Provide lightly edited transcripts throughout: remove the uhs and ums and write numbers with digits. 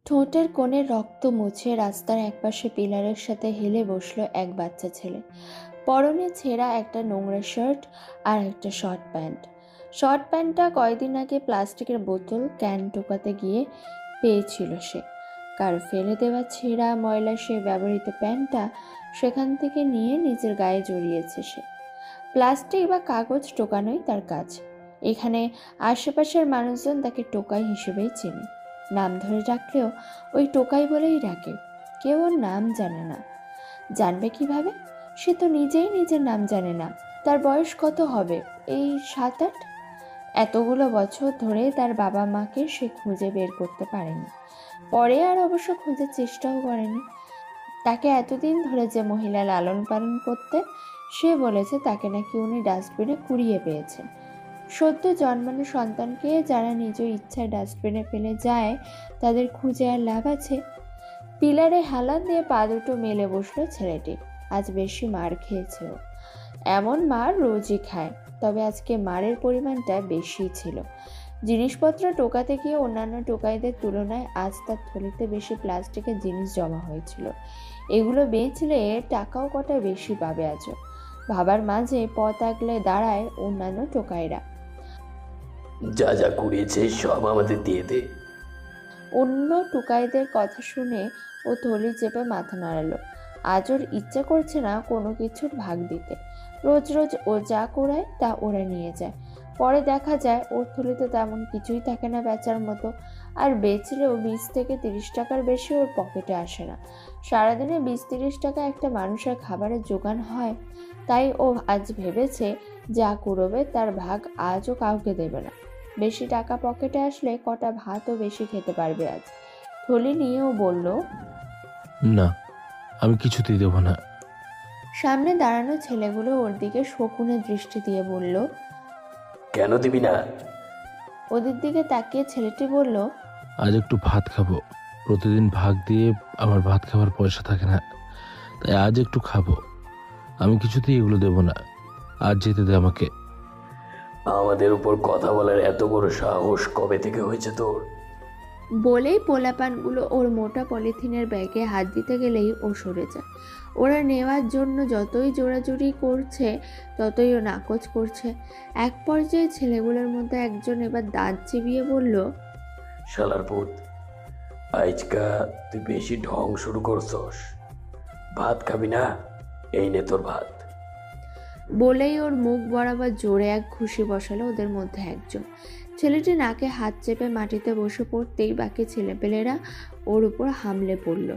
ঠোঁটের কোণে রক্ত মুছে রাস্তার একপাশে পিলারের সাথে হেলে বসলো এক বাচ্চা ছেলে। পরনে ছেঁড়া একটা নোংরা শার্ট আর একটা শর্ট প্যান্ট। শর্ট প্যান্টটা কয়েকদিন আগে প্লাস্টিকের বোতল ক্যান টোকাতে গিয়ে পেয়েছিল সে। কারো ফেলে দেওয়া ছেঁড়া ময়লা সে ব্যবহৃত প্যান্টটা সেখান থেকে নিয়ে নিজের গায়ে জড়িয়েছে সে। প্লাস্টিক বা কাগজ টোকানোই তার কাজ। এখানে আশেপাশের মানুষজন তাকে টোকাই হিসেবেই চেনে। নাম ধরে ডাকলেও ওই টোকাই বলেই ডাকে। কেউ ওর নাম জানে না। জানবে কিভাবে? সে তো নিজেই নিজের নাম জানে না। তার বয়স কত হবে? এই 7-8। এতগুলো বছর ধরে তার বাবা মাকে সে খুঁজে বের করতে পারেনি। পরে আর অবশ্য খোঁজার চেষ্টাও করেনি। তাকে এতদিন ধরে যে মহিলা লালন পালন করতেন সে বলেছে তাকে নাকি উনি ডাস্টবিনে কুড়িয়ে পেয়েছেন। সদ্য জন্মানো সন্তানকে যারা নিজ ইচ্ছায় ডাস্টবিনে ফেলে যায় তাদের খুঁজে আর লাভ আছে? পিলারে হেলান দিয়ে পা দুটো মেলে বসলো ছেলেটি। আজ বেশি মার খেয়েছে ও। এমন মার রোজই খায়, তবে আজকে মারের পরিমাণটা বেশি ছিল। জিনিসপত্র টোকাতে গিয়ে অন্যান্য টোকাইদের তুলনায় আজ তার থলিতে বেশি প্লাস্টিকের জিনিস জমা হয়েছিল। এগুলো বেচলে টাকাও কটা বেশি পাবে আজও। ভাবার মাঝে পথ আগলে দাঁড়ায় অন্যান্য টোকাইরা। যা যা কুড়িয়েছে সব আমাদের দিয়ে দে। অন্য টোকাইদের কথা শুনে ও থলি চেপে মাথা নাড়ালো। আজ ওর ইচ্ছে করছে না কোনো কিছুর ভাগ দিতে। রোজ রোজ ও যা কুড়ায় তা ওরা নিয়ে যায়। পরে দেখা যায় ওর থলিতে তেমন কিছুই থাকে না বেচার মতো। আর বেচলেও 20 থেকে 30 টাকার বেশি ওর পকেটে আসে না। সারাদিনে 20-30 টাকা একটা মানুষের খাবারের জোগান হয়। তাই ও আজ ভেবেছে যা কুড়োবে তার ভাগ আজও কাউকে দেবে না। বেশি টাকা পকেটে আসলে কটা ভাতও বেশি খেতে পারবে আজ। থলি নিয়েও বলল, না, আমি কিছুতেই দেবো না। সামনে দাঁড়ানো ছেলেগুলো ওর দিকে শকুনে দৃষ্টি দিয়ে বলল, কেন দিবি না? ওদের দিকে তাকিয়ে ছেলেটি বলল, আজ একটু ভাত খাবো। প্রতিদিন ভাগ দিয়ে আমার ভাত খাবার পয়সা থাকে না, তাই আজ একটু খাবো। আমি কিছুতেই এগুলো দেবো না। আজ যেতে দে আমাকে। আমাদের উপর কথা বলার এত বড় সাহস কবে থেকে হয়েছে তোর? বলেই পোলাপানগুলো ওর মোটা পলিথিনের ব্যাগে হাত দিতে গেলেই ও সরে যায়। ওরা নেওয়ার জন্য যতই জোরাজুরি করছে ততই ও নাকচ করছে। এক পর্যায়ে ছেলেগুলোর মধ্যে একজন এবার দাঁত চিবিয়ে বলল, শালার পুত, আজকা তুই বেশি ঢং শুরু করছস। ভাত খাবি না? এই নে তোর ভাত। বলেই ওর মুখ বরাবর জোরে এক ঘুষি বসালো ওদের মধ্যে একজন। ছেলেটি নাকে হাত চেপে মাটিতে বসে পড়তেই বাকি ছেলেপেলেরা ওর উপর হামলে পড়ল।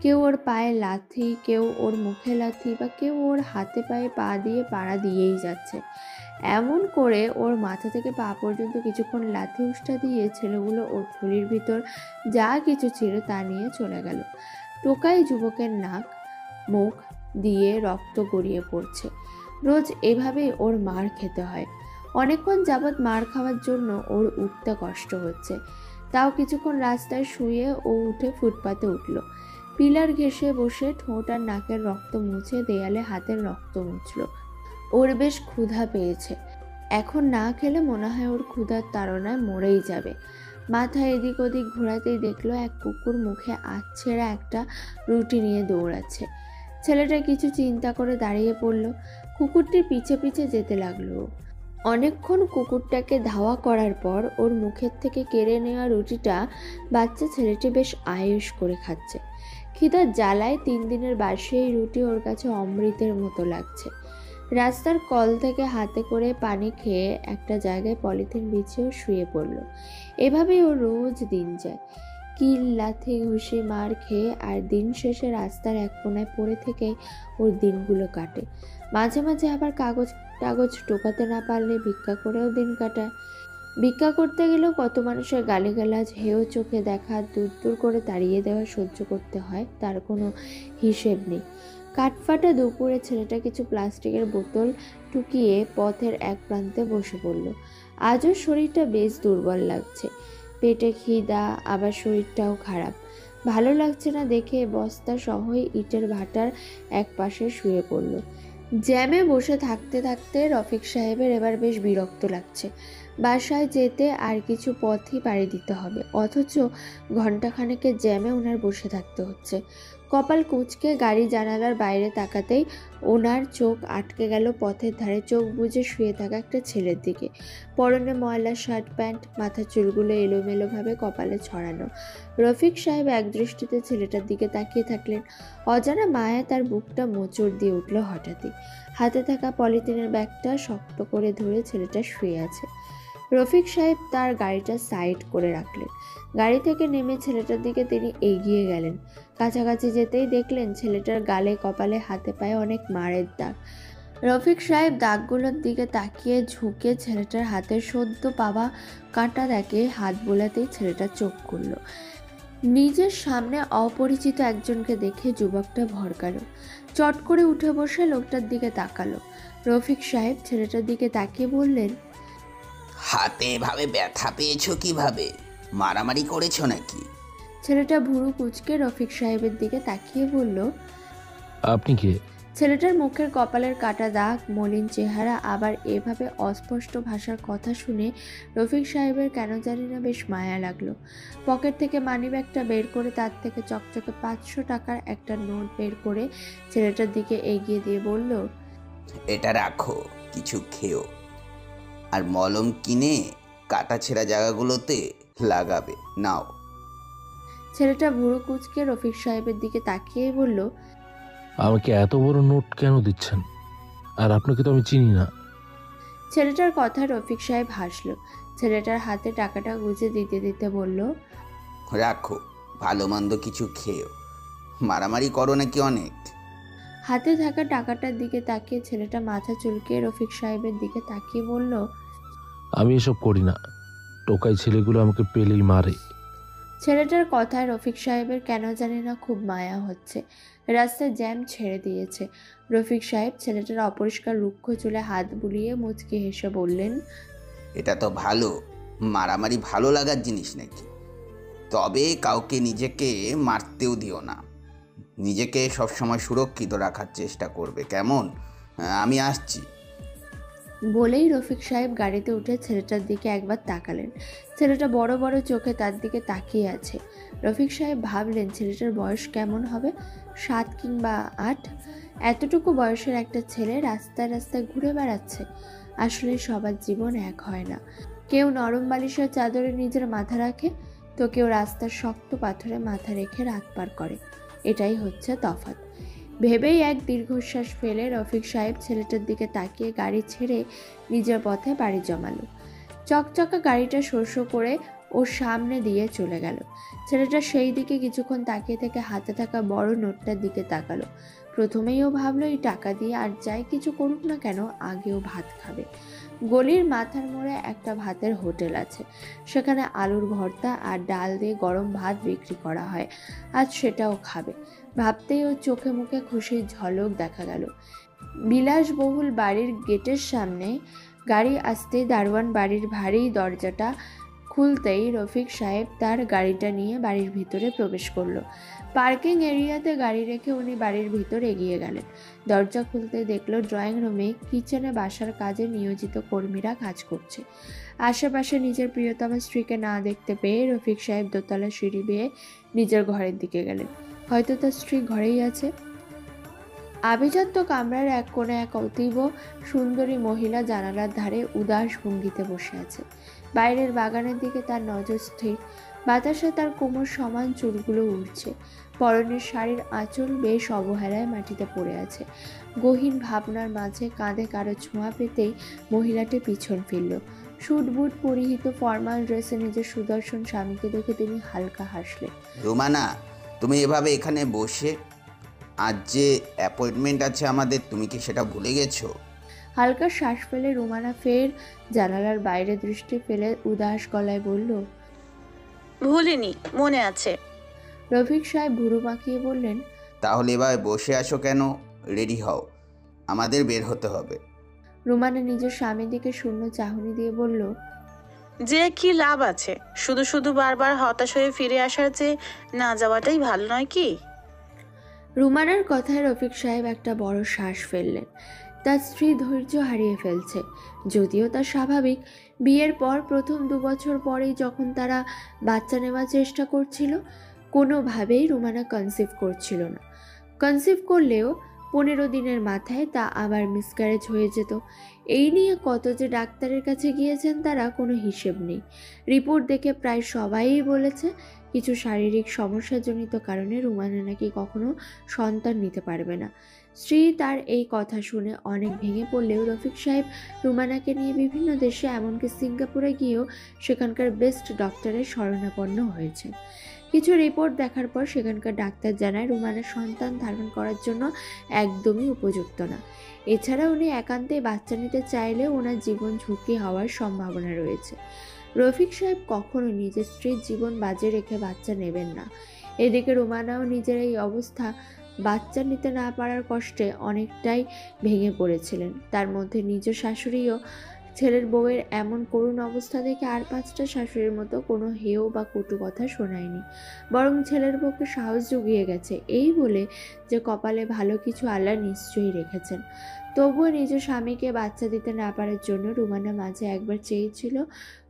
কেউ ওর পায়ে লাথি, কেউ ওর মুখে লাথি, বা কেউ ওর হাতে পায়ে পা দিয়ে পাড়া দিয়েই যাচ্ছে। এমন করে ওর মাথা থেকে পা পর্যন্ত কিছুক্ষণ লাথি উষ্টা দিয়ে ছেলেগুলো ওর থলির ভিতর যা কিছু ছিল তা নিয়ে চলে গেল। টোকাই যুবকের নাক মুখ দিয়ে রক্ত গড়িয়ে পড়ছে। রোজ এভাবেই ওর মার খেতে হয়। অনেকক্ষণ যাবৎ মার খাওয়ার জন্য ওর উঠতে কষ্ট হচ্ছে। তাও কিছুক্ষণ রাস্তায় শুয়ে ও উঠে ফুটপাতে উঠল। পিলার ঘেঁষে বসে ঠোঁট আর নাকের রক্ত মুছে দেয়ালে হাতের রক্ত মুছল। ওর বেশ ক্ষুধা পেয়েছে। এখন না খেলে মনে হয় ওর ক্ষুধার তাড়নায় মরেই যাবে। মাথা এদিক ওদিক ঘোরাতেই দেখলো এক কুকুর মুখে আছছেড়া একটা রুটি নিয়ে দৌড়াচ্ছে। ছেলেটা কিছু চিন্তা করে দাঁড়িয়ে পড়ল। কুকুরটির পিছে পিছে যেতে লাগলো। অনেকক্ষণ কুকুরটাকে ধাওয়া করার পর ওর মুখের থেকে কেড়ে নেওয়া রুটিটা বাচ্চা ছেলেটি বেশ আয়েশ করে খাচ্ছে। খিদার জ্বালায় 3 দিনের বাসি এই রুটি ওর কাছে অমৃতের মতো লাগছে। রাস্তার কল থেকে হাতে করে পানি খেয়ে একটা জায়গায় পলিথিন বিছিয়েও শুয়ে পড়ল। এভাবেই ওর রোজ দিন যায়। কিল লাথি ঘুষি মার খেয়ে আর দিন শেষে রাস্তার এক কোনায় পড়ে থেকে ওর দিনগুলো কাটে। মাঝে মাঝে আবার কাগজ টোকাতে না পারলে ভিক্ষা করেও দিন কাটায়। ভিক্ষা করতে গেলেও কত মানুষের গালিগালাজ, হেয় চোখে দেখা, দূর দূর করে তাড়িয়ে দেওয়া সহ্য করতে হয় তার কোনো হিসেব নেই। কাঠফাটা দুপুরে ছেলেটা কিছু প্লাস্টিকের বোতল টুকিয়ে পথের এক প্রান্তে বসে পড়ল। আজও শরীরটা বেশ দুর্বল লাগছে। পেটে খিদা, আবার শরীরটাও খারাপ। ভালো লাগছে না দেখে বস্তা সহই ইটের ভাটার এক পাশে শুয়ে পড়ল। জ্যামে বসে থাকতে থাকতে রফিক সাহেবের এবার বেশ বিরক্ত লাগছে। বাসায় যেতে আর কিছু পথই পাড়ি দিতে হবে, অথচ ঘন্টাখানেকের জ্যামে ওনার বসে থাকতে হচ্ছে। কপাল কুঁচকে গাড়ি জানালার বাইরে তাকাতেই ওনার চোখ আটকে গেল পথের ধারে চোখ বুজে শুয়ে থাকা একটা ছেলের দিকে। পরনে ময়লা শার্ট প্যান্ট, মাথার চুলগুলো এলোমেলোভাবে কপালে ছড়ানো। রফিক সাহেব একদৃষ্টিতে ছেলেটার দিকে তাকিয়ে থাকলেন। অজানা মায়ায় তার বুকটা মোচড় দিয়ে উঠল হঠাৎই। হাতে থাকা পলিথিনের ব্যাগটা শক্ত করে ধরে ছেলেটা শুয়ে আছে। রফিক সাহেব তার গাড়িটা সাইড করে রাখলেন। গাড়ি থেকে নেমে ছেলেটার দিকে তিনি এগিয়ে গেলেন। কাছাকাছি যেতেই দেখলেন ছেলেটার গালে, কপালে, হাতে পায়ে অনেক মারের দাগ। রফিক সাহেব দাগগুলোর দিকে তাকিয়ে ঝুঁকে ছেলেটার হাতের সদ্য পাওয়া কাঁটা দেখে হাত বোলাতেই ছেলেটা চোখ খুলল। নিজের সামনে অপরিচিত একজনকে দেখে যুবকটা ভড়কালো। চট করে উঠে বসে লোকটার দিকে তাকালো। রফিক সাহেব ছেলেটার দিকে তাকিয়ে বললেন, হাতে এভাবে ব্যথা পেয়েছো কিভাবে? মারামারি করেছো নাকি? ছেলেটা ভুরু কুঁচকে রফিক সাহেবের দিকে তাকিয়ে বলল, আপনি কে? ছেলেটার মুখের কপালের কাটা দাগ, মলিন চেহারা, আবার এভাবে অস্পষ্ট ভাষার কথা শুনে রফিক সাহেবের কেন জানি না বেশ মায়া লাগলো। পকেট থেকে মানিব্যাগটা বের করে তার থেকে চকচকে 500 টাকার একটা নোট বের করে ছেলেটার দিকে এগিয়ে দিয়ে বলল, এটা রাখো, কিছু খেও, আর মলম কিনে কাটা ছেঁড়া জায়গাগুলোতে লাগাবে। নাও। ছেলেটা ভুরু কুঁচকে রফিক সাহেবের দিকে তাকিয়ে বলল, আমাকে এত বড় নোট কেন দিচ্ছেন? আর আপনাকে তো আমি চিনি না। ছেলেটার কথা রফিক সাহেব হাসলো। ছেলেটার হাতে টাকাটা গুজে দিতে দিতে বলল, রাখো, ভালো মন্দ কিছু খেও, মারামারি করো নাকি অনেক? হাতে থাকা টাকাটার দিকে তাকিয়ে ছেলেটা মাথা চুলকিয়ে রফিক সাহেবের দিকে তাকিয়ে বলল, আমি এসব করি না। টোকাই ছেলেগুলো আমাকে পেলেই মারে। ছেলেটার কথায় রফিক সাহেবের কেন জানি না খুব মায়া হচ্ছে। রাস্তায় জ্যাম ছেড়ে দিয়েছে। রফিক সাহেব ছেলেটার অপরিষ্কার রুক্ষ চুলে হাত বুলিয়ে মুচকি হেসে বললেন, এটা তো ভালো। মারামারি ভালো লাগার জিনিস নাকি? তবে কাউকে নিজেকে মারতেও দিও না। নিজেকে সবসময় সুরক্ষিত রাখার চেষ্টা করবে, কেমন? আমি আসছি। বলেই রফিক সাহেব গাড়িতে উঠে ছেলেটার দিকে একবার তাকালেন। ছেলেটা বড় বড় চোখে তার দিকে তাকিয়ে আছে। রফিক সাহেব ভাবলেন ছেলেটার বয়স কেমন হবে, 7 কিংবা 8। এতটুকু বয়সের একটা ছেলে রাস্তায় রাস্তায় ঘুরে বেড়াচ্ছে। আসলে সবার জীবন এক হয় না। কেউ নরম বালিশের চাদরে নিজের মাথা রাখে, তো কেউ রাস্তার শক্ত পাথরে মাথা রেখে রাত পার করে। এটাই হচ্ছে তফাৎ। ভেবেই এক দীর্ঘশ্বাস ফেলে রফিক সাহেব ছেলেটার দিকে তাকিয়ে গাড়ি ছেড়ে নিজের পথে বাড়ি জমালো। চকচকা গাড়িটা শোঁ করে ওর সামনে দিয়ে চলে গেল। ছেলেটা সেই দিকে কিছুক্ষণ তাকিয়ে থেকে হাতে থাকা বড় নোটটার দিকে তাকালো। প্রথমেই ও ভাবলো এই টাকা দিয়ে আর যাই কিছু করুক না কেন, আগেও ভাত খাবে। গলির মাথার মোড়ে একটা ভাতের হোটেল আছে। সেখানে আলুর ভর্তা আর ডাল দিয়ে গরম ভাত বিক্রি করা হয়। আজ সেটাও খাবে। ভাবতেই ওর চোখে মুখে খুশির ঝলক দেখা গেল। বিলাসবহুল বাড়ির গেটের সামনে গাড়ি আসতেই দারোয়ান বাড়ির ভারী দরজাটা খুলতেই রফিক সাহেব তার গাড়িটা নিয়ে বাড়ির ভিতরে প্রবেশ করলো। পার্কিং এরিয়াতে গাড়ি রেখে উনি বাড়ির ভিতর এগিয়ে গেলেন। দরজা খুলতেই দেখলো ড্রয়িং রুমে, কিচেনে বাসার কাজে নিয়োজিত কর্মীরা কাজ করছে। আশেপাশে নিজের প্রিয়তমা স্ত্রীকে না দেখতে পেয়ে রফিক সাহেব দোতলা সিঁড়ি বেয়ে নিজের ঘরের দিকে গেলেন। হয়তো তার স্ত্রী ঘরেই আছে। আভিজাত্য কামরার এক কোণে এক অতীব সুন্দরী মহিলা জানালার ধারে উদাস ভঙ্গিতে বসে আছে। বাইরের বাগানের দিকে তার নজর স্থির। বাতাসে তার কোমর সমান চুলগুলো উড়ছে। পরনের শাড়ির আঁচল বেশ অবহেলায় মাটিতে পড়ে আছে। গহীন ভাবনার মাঝে কাঁধে কারো ছোঁয়া পেতেই মহিলাটি পিছন ফিরল। স্যুট বুট পরিহিত ফর্মাল ড্রেসে নিজের সুদর্শন স্বামীকে দেখে তিনি হালকা হাসলেন। রুমানা, তুমি এভাবে এখানে বসে, আজ যে অ্যাপয়েন্টমেন্ট আছে আমাদের, তুমি কি সেটা ভুলে গেছো? হালকা শ্বাস ফেলে রুমানা ফের জানালার বাইরে দৃষ্টি ফেলে উদাস গলায় বলল, ভুলিনি, মনে আছে। রফিক সাহেব ভুরু বাঁকিয়ে বললেন, তাহলে এবার বসে আসো কেন? রেডি হও, আমাদের বের হতে হবে। রুমানা নিজের স্বামীর দিকে শূন্য চাহনি দিয়ে বলল, যে কি লাভ আছে? শুধু শুধু বারবার হতাশ হয়ে ফিরে আসার চেয়ে না যাওয়াটাই ভালো নয় কি? রুমানার কথায় রফিক সাহেব একটা বড় শ্বাস ফেললেন। তার স্ত্রী ধৈর্য হারিয়ে ফেলছে, যদিও তা স্বাভাবিক। বিয়ের পর প্রথম 2 বছর পরেই যখন তারা বাচ্চা নেওয়ার চেষ্টা করছিল, কোনোভাবেই রুমানা কনসিভ করছিল না। কনসিভ করলেও 15 দিনের মাথায় তা আবার মিসক্যারেজ হয়ে যেত। এই নিয়ে কত যে ডাক্তারের কাছে গিয়েছেন তারা কোনো হিসেব নেই। রিপোর্ট দেখে প্রায় সবাই বলেছে কিছু শারীরিক সমস্যাজনিত কারণে রুমানা নাকি কখনো সন্তান নিতে পারবে না। স্ত্রী তার এই কথা শুনে অনেক ভেঙে পড়লেও রফিক সাহেব রুমানাকে নিয়ে বিভিন্ন দেশে এমনকি সিঙ্গাপুরে গিয়েও সেখানকার বেস্ট ডক্টরের শরণাপন্ন হয়েছে। কিছু রিপোর্ট দেখার পর সেখানকার ডাক্তার জানায় রুমানা সন্তান ধারণ করার জন্য একদমই উপযুক্ত না। এছাড়া উনি একান্তেই বাচ্চা নিতে চাইলেও ওনার জীবন ঝুঁকি হওয়ার সম্ভাবনা রয়েছে। রফিক সাহেব কখনো নিজের স্ত্রীর জীবন বাজে রেখে বাচ্চা নেবেন না। এদিকে রুমানাও নিজের এই অবস্থা, বাচ্চা নিতে না পারার কষ্টে অনেকটাই ভেঙে পড়েছিলেন। তার মধ্যে নিজ শাশুড়িও ছেলের বউয়ের এমন করুণ অবস্থা দেখে আর 5টা শাশুড়ির মতো কোনো হেয় বা কটু কথা শোনায়নি, বরং ছেলের বউকে সাহস জুগিয়ে গেছে এই বলে যে কপালে ভালো কিছু আল্লাহ নিশ্চয়ই রেখেছেন। তবুও নিজ স্বামীকে বাচ্চা দিতে না পারার জন্য রুমানা মাঝে একবার চেয়েছিল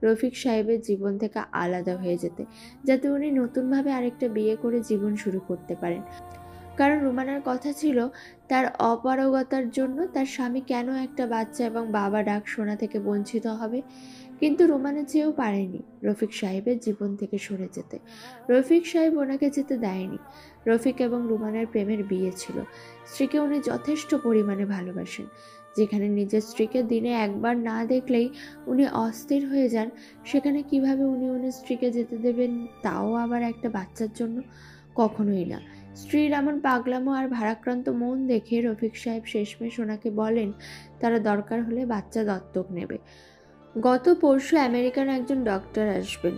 রফিক সাহেবের জীবন থেকে আলাদা হয়ে যেতে, যাতে উনি নতুনভাবে আরেকটা বিয়ে করে জীবন শুরু করতে পারেন। কারণ রুমানার কথা ছিল তার অপারগতার জন্য তার স্বামী কেন একটা বাচ্চা এবং বাবা ডাক শোনা থেকে বঞ্চিত হবে। কিন্তু রুমানা চেয়েও পারেনি রফিক সাহেবের জীবন থেকে সরে যেতে। রফিক সাহেব ওনাকে যেতে দেয়নি। রফিক এবং রুমানার প্রেমের বিয়ে ছিল। স্ত্রীকে উনি যথেষ্ট পরিমাণে ভালোবাসেন। যেখানে নিজের স্ত্রীকে দিনে একবার না দেখলেই উনি অস্থির হয়ে যান, সেখানে কিভাবে উনি ওনার স্ত্রীকে যেতে দেবেন, তাও আবার একটা বাচ্চার জন্য? কখনোই না। স্ত্রীর এমন পাগলামো আর ভারাক্রান্ত মন দেখে রফিক সাহেব শেষমেশ ওনাকে বলেন তারা দরকার হলে বাচ্চা দত্তক নেবে। গত পরশু আমেরিকান একজন ডক্টর আসবেন,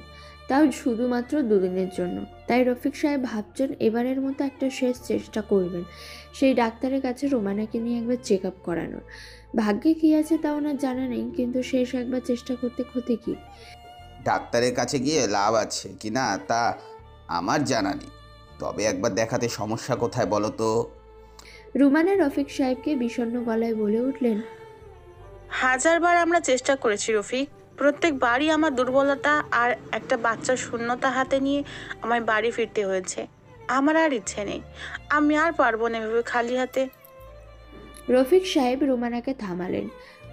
তাও শুধুমাত্র 2 দিনের জন্য। তাই রফিক সাহেব ভাবছেন এবারের মতো একটা শেষ চেষ্টা করবেন সেই ডাক্তারের কাছে রুমানাকে নিয়ে একবার চেক আপ করানোর। ভাগ্যে কী আছে তা ওনার জানা নেই, কিন্তু শেষ একবার চেষ্টা করতে ক্ষতি কী? ডাক্তারের কাছে গিয়ে লাভ আছে কি না তা আমার জানা নেই, তবে একবার দেখাতে সমস্যা কোথায় বলো তো? রুমানা রফিক সাহেবকে বিষণ্ণ গলায় বলে উঠলেন, 1000বার আমরা চেষ্টা করেছি রফিক, প্রত্যেকবারই আমার দুর্বলতা আর একটা বাচ্চার শূন্যতা হাতে নিয়ে আমায় বাড়ি ফিরতে হয়েছে। আমার আর ইচ্ছে নেই, আমি আর পারবো না এভাবে খালি হাতে। রফিক সাহেব রুমানাকে থামালেন।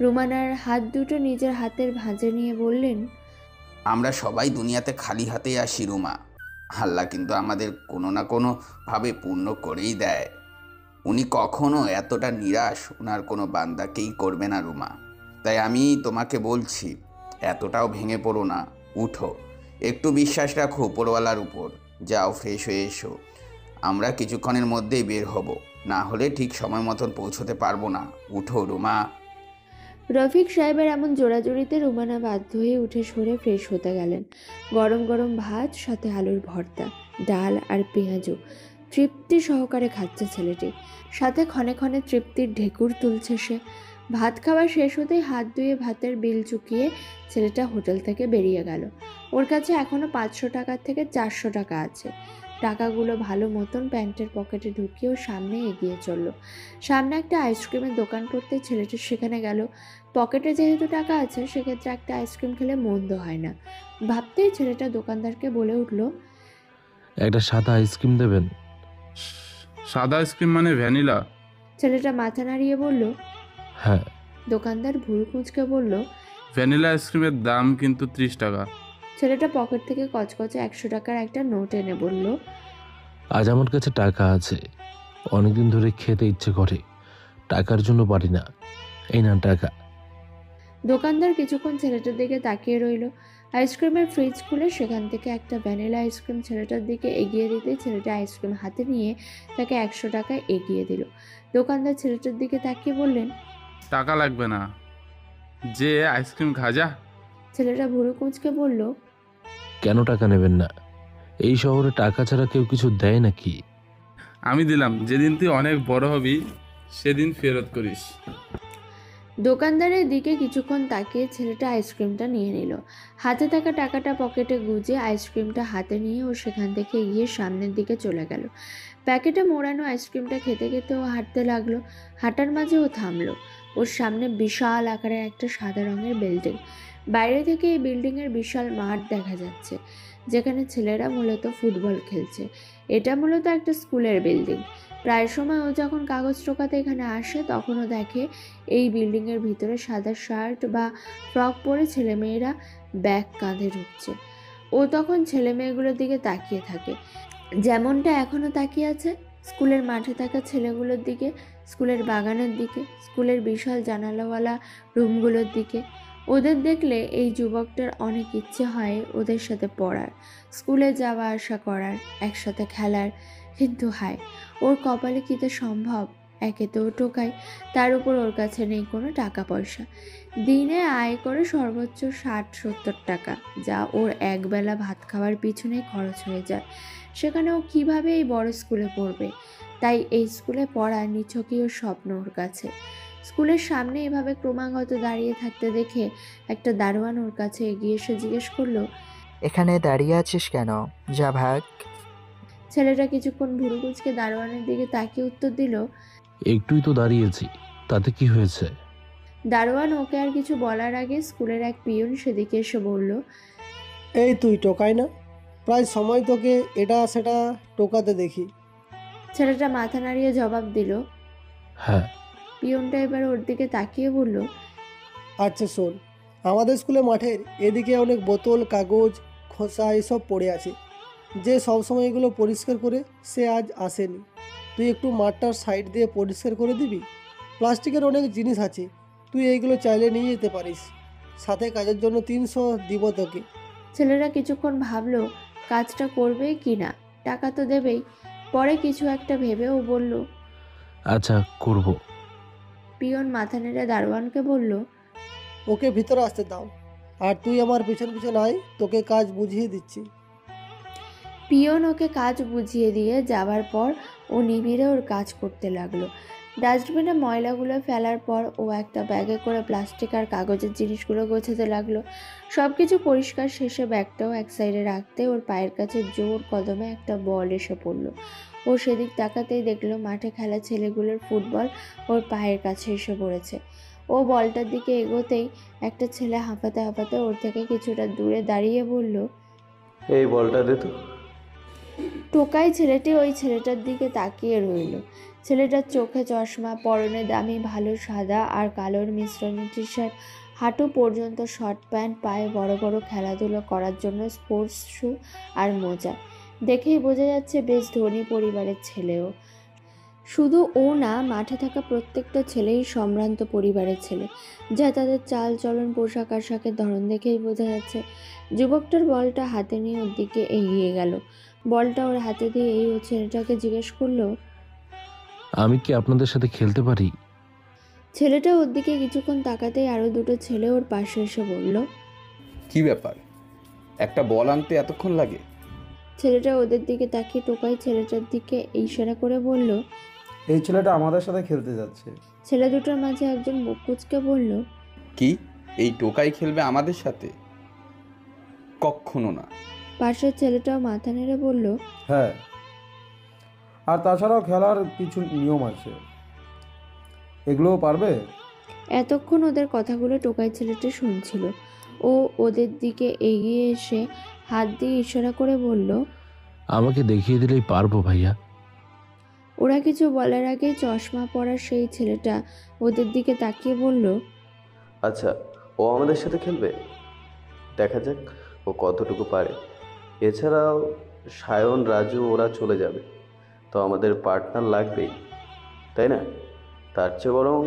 রুমানার হাত দুটো নিজের হাতের ভাঁজে নিয়ে বললেন, আমরা সবাই দুনিয়াতে খালি হাতেই আসি রুমা, আল্লাহ কিন্তু আমাদের কোনো না কোনো ভাবে পূর্ণ করেই দেয়। উনি কখনো এতটা নিরাশ ওনার কোনো বান্দাকেই করবে না রুমা। তাই আমি তোমাকে বলছি এতটাও ভেঙে পড়ো না, উঠো, একটু বিশ্বাস রাখো উপরওয়ালার উপর। যাও ফ্রেশ হয়ে এসো, আমরা কিছুক্ষণের মধ্যেই বের হব, না হলে ঠিক সময় মতন পৌঁছতে পারবো না। উঠো রুমা। রফিক সাহেবের এমন জোড়াজুড়িতে রুমানা বাধ্য হয়ে উঠে সরে ফ্রেশ হতে গেলেন। গরম গরম ভাত, সাথে আলুর ভর্তা, ডাল আর পেঁয়াজও তৃপ্তি সহকারে খাচ্ছে ছেলেটি। সাথে ক্ষণে ক্ষণে তৃপ্তির ঢেকুর তুলছে সে। ভাত খাওয়া শেষ হতেই হাত ধুয়ে ভাতের বিল চুকিয়ে ছেলেটা হোটেল থেকে বেরিয়ে গেল। ওর কাছে এখনও 500 টাকার থেকে 400 টাকা আছে। টাকাগুলো ভালো মতন প্যান্টের পকেটে ঢুকিয়েও সামনে এগিয়ে চলল। সামনে একটা আইসক্রিমের দোকান করতে ছেলেটি সেখানে গেল। পকেটে যেহেতু টাকা আছে, সেক্ষেত্রে একটা আইসক্রিম খেলে মন্দ হয় না। ভাবতেই ছেলেটা দোকানদারকে বলে উঠল, একটা সাদা আইসক্রিম দেবেন? সাদা আইসক্রিম মানে ভ্যানিলা? ছেলেটা মাথা নাড়িয়ে বলল। হ্যাঁ। দোকানদার ভুরু কুঁচকে বলল, ভ্যানিলা আইসক্রিমের দাম কিন্তু 30 টাকা। ছেলেটা পকেট থেকে কচকচে 100 টাকার একটা নোট এনে বলল, আজ আমার কাছে টাকা আছে, অনেকদিন ধরে খেতে ইচ্ছে করে, টাকার জন্য পারি না, এই না টাকা। দোকানদার কিছুক্ষণ ছেলেটার দিকে তাকিয়ে রইল। আইসক্রিমের ফ্রিজ খুলে সেখান থেকে একটা ভ্যানিলা আইসক্রিম ছেলেটার দিকে এগিয়ে দিতে ছেলেটা আইসক্রিম হাতে নিয়ে তাকে 100 টাকা এগিয়ে দিল। দোকানদার ছেলেটার দিকে তাকিয়ে বললেন, টাকা লাগবে না, যে আইসক্রিম খাজা। ছেলেটা ভুরু কুঁচকে বলল, কেন টাকা নেবেন না? এই শহরে টাকা ছাড়া কেউ কিছু দেয় নাকি? আমি দিলাম, যেদিন তুই অনেক বড় হবি সেদিন ফেরত করিস। দোকানদারের দিকে কিছুক্ষণ তাকিয়ে ছেলেটা আইসক্রিমটা নিয়ে নিল। হাতে থাকা টাকাটা পকেটে গুজে আইসক্রিমটা হাতে নিয়ে ও সেখান থেকে গিয়ে সামনের দিকে চলে গেল। প্যাকেটে মোড়ানো আইসক্রিমটা খেতে খেতে ও হাঁটতে লাগলো। হাঁটার মাঝে ও থামলো। ওর সামনে বিশাল আকারের একটা সাদা রঙের বিল্ডিং। বাইরে থেকে এই বিল্ডিংয়ের বিশাল মাঠ দেখা যাচ্ছে, যেখানে ছেলেরা মূলত ফুটবল খেলছে। এটা মূলত একটা স্কুলের বিল্ডিং। প্রায় সময় ও যখন কাগজ টোকাতে এখানে আসে, তখনও দেখে এই বিল্ডিংয়ের ভিতরে সাদা শার্ট বা ফ্রক পরে ছেলেমেয়েরা ব্যাগ কাঁধে ঢুকছে। ও তখন ছেলেমেয়েগুলোর দিকে তাকিয়ে থাকে, যেমনটা এখনও তাকিয়ে আছে স্কুলের মাঠে থাকা ছেলেগুলোর দিকে, স্কুলের বাগানের দিকে, স্কুলের বিশাল জানালাওয়ালা রুমগুলোর দিকে। ওদের দেখলে এই যুবকটার অনেক ইচ্ছে হয় ওদের সাথে পড়ার, স্কুলে যাওয়া আসা করার, একসাথে খেলার। কিন্তু হায়, ওর কপালে কি তা সম্ভব? একে তো ও টোকায়, তার উপর ওর কাছে নেই কোনো টাকা পয়সা। দিনে আয় করে সর্বোচ্চ 60-70 টাকা, যা ওর একবেলা ভাত খাওয়ার পিছনেই খরচ হয়ে যায়। সেখানে ও কীভাবে এই বড় স্কুলে পড়বে? তাই এই স্কুলে পড়া নিছকই ওর স্বপ্ন ওর কাছে। স্কুলের সামনে এভাবে ক্রমাগত দাঁড়িয়ে থাকতে দেখে একটা দারোয়ান ওর কাছে এগিয়ে এসে জিজ্ঞেস করলো, এখানে দাঁড়িয়ে আছিস কেন? যা ভাগ। ছেলেটা কিছুক্ষণ ভুরু কুঁচকে দারোয়ানের দিকে তাকিয়ে উত্তর দিল। একটুই তো দাঁড়িয়েছি, তাতে কি হয়েছে? দারোয়ান ওকে আর কিছু বলার আগে স্কুলের এক পিয়ন সেদিকে এসে বলল, এই তুই টোকাই না? প্রায় সময় তোকে এটা সেটা টোকাতে দেখি। ছেলেটা মাথা নাড়িয়ে জবাব দিল। হ্যাঁ। পিয়নটা এবার ওর দিকে তাকিয়ে বলল, আচ্ছা শোন, আমাদের স্কুলে মাঠের এদিকে অনেক বোতল, কাগজ, খোসা এসব পড়ে আছে। যে সবসময় এগুলো পরিষ্কার করে সে আজ আসেনি। তুই একটু মাঠটার সাইড দিয়ে পরিষ্কার করে দিবি? প্লাস্টিকের অনেক জিনিস আছে, তুই এইগুলো চাইলে নিয়ে যেতে পারিস। সাথে কাজের জন্য 300 দিব তোকে। ছেলেরা কিছুক্ষণ ভাবলো কাজটা করবে কি না, টাকা তো দেবেই। পরে কিছু একটা ভেবেও বলল। আচ্ছা, করব। পিয়ন মাথা নেড়ে দারোয়ানকে বলল, ওকে ভিতরে আসতে দাও, আর তুই আমার পিছন পিছন আয়, তোকে কাজ বুঝিয়ে দিচ্ছি। পিয়ন ওকে কাজ বুঝিয়ে দিয়ে যাওয়ার পর ও নিবিড়ে ওর কাজ করতে লাগলো। ডাস্টবিনে ময়লাগুলো ফেলার পর ও একটা ব্যাগে করে প্লাস্টিক আর কাগজের জিনিসগুলো গোছাতে লাগলো। সব কিছু পরিষ্কার শেষে ব্যাগটাও এক সাইডে রাখতে ওর পায়ের কাছে জোর কদমে একটা বল এসে পড়লো। ও সেদিক তাকাতেই দেখলো মাঠে খেলা ছেলেগুলোর ফুটবল ওর পায়ের কাছে এসে পড়েছে। ও বলটার দিকে এগোতেই একটা ছেলে হাঁপাতে হাঁপাতে ওর থেকে কিছুটা দূরে দাঁড়িয়ে বলল, এই বলটা দে তো। টোকাই ছেলেটি ওই ছেলেটার দিকে তাকিয়ে রইল। ছেলেটার চোখে চশমা, পরনে দামি ভালো সাদা আর কালোর মিশ্রণে টি শার্ট, হাঁটু পর্যন্ত শর্ট প্যান্ট, পায়ে বড় বড় খেলাধুলো করার জন্য স্পোর্টস শু আর মোজা। দেখেই বোঝা যাচ্ছে বেশ ধনী পরিবারের ছেলেও। শুধু ও না, মাঠে থাকা প্রত্যেকটা ছেলেই সম্ভ্রান্ত পরিবারের ছেলে, যা তাদের চাল চলন, পোশাক আশাকের ধরন দেখেই বোঝা যাচ্ছে। যুবকটার বলটা হাতে নিয়ে ওর দিকে এগিয়ে গেল। বলটা ওর হাতে দিয়ে ও ছেলেটাকে জিজ্ঞেস করলো, আমি কি আপনাদের সাথে খেলতে পারি? ছেলেটা ওর দিকে কিছুক্ষণ তাকাতেই আরও দুটো ছেলে ওর পাশে এসে বলল। কি ব্যাপার, একটা বল আনতে এতক্ষণ লাগে? ছেলেটা ওদের দিকে তাকিয়ে টোকাই ছেলেটার দিকে ইশারা করে বলল। এই ছেলেটা আমাদের সাথে খেলতে যাচ্ছে। ছেলে দুটোর মাঝে একজন মুখ কুঁচকে বলল, কি এই টোকাই খেলবে আমাদের সাথে? কখনো না। পাশের ছেলেটাও মাথা নেড়ে বলল, হ্যাঁ, আর তাছাড়াও খেলার কিছু নিয়ম আছে, এগুলোও পারবে। এতক্ষণ ওদের কথাগুলো টোকাই ছেলেটা শুনছিল। ও ওদের দিকে এগিয়ে এসে হাত দিয়ে ইশারা করে বলল, আমাকে দেখিয়ে দিলেই পারবো ভাইয়া। ওরা কিছু বলার আগে চশমা পরা সেই ছেলেটা ওদের দিকে তাকিয়ে বলল, আচ্ছা, ও আমাদের সাথে খেলবে, দেখা যাক ও কতটুকু পারে। এছাড়াও সায়ন, রাজু ওরা চলে যাবে, তো আমাদের পার্টনার লাগবেই, তাই না? তার চেয়ে বরং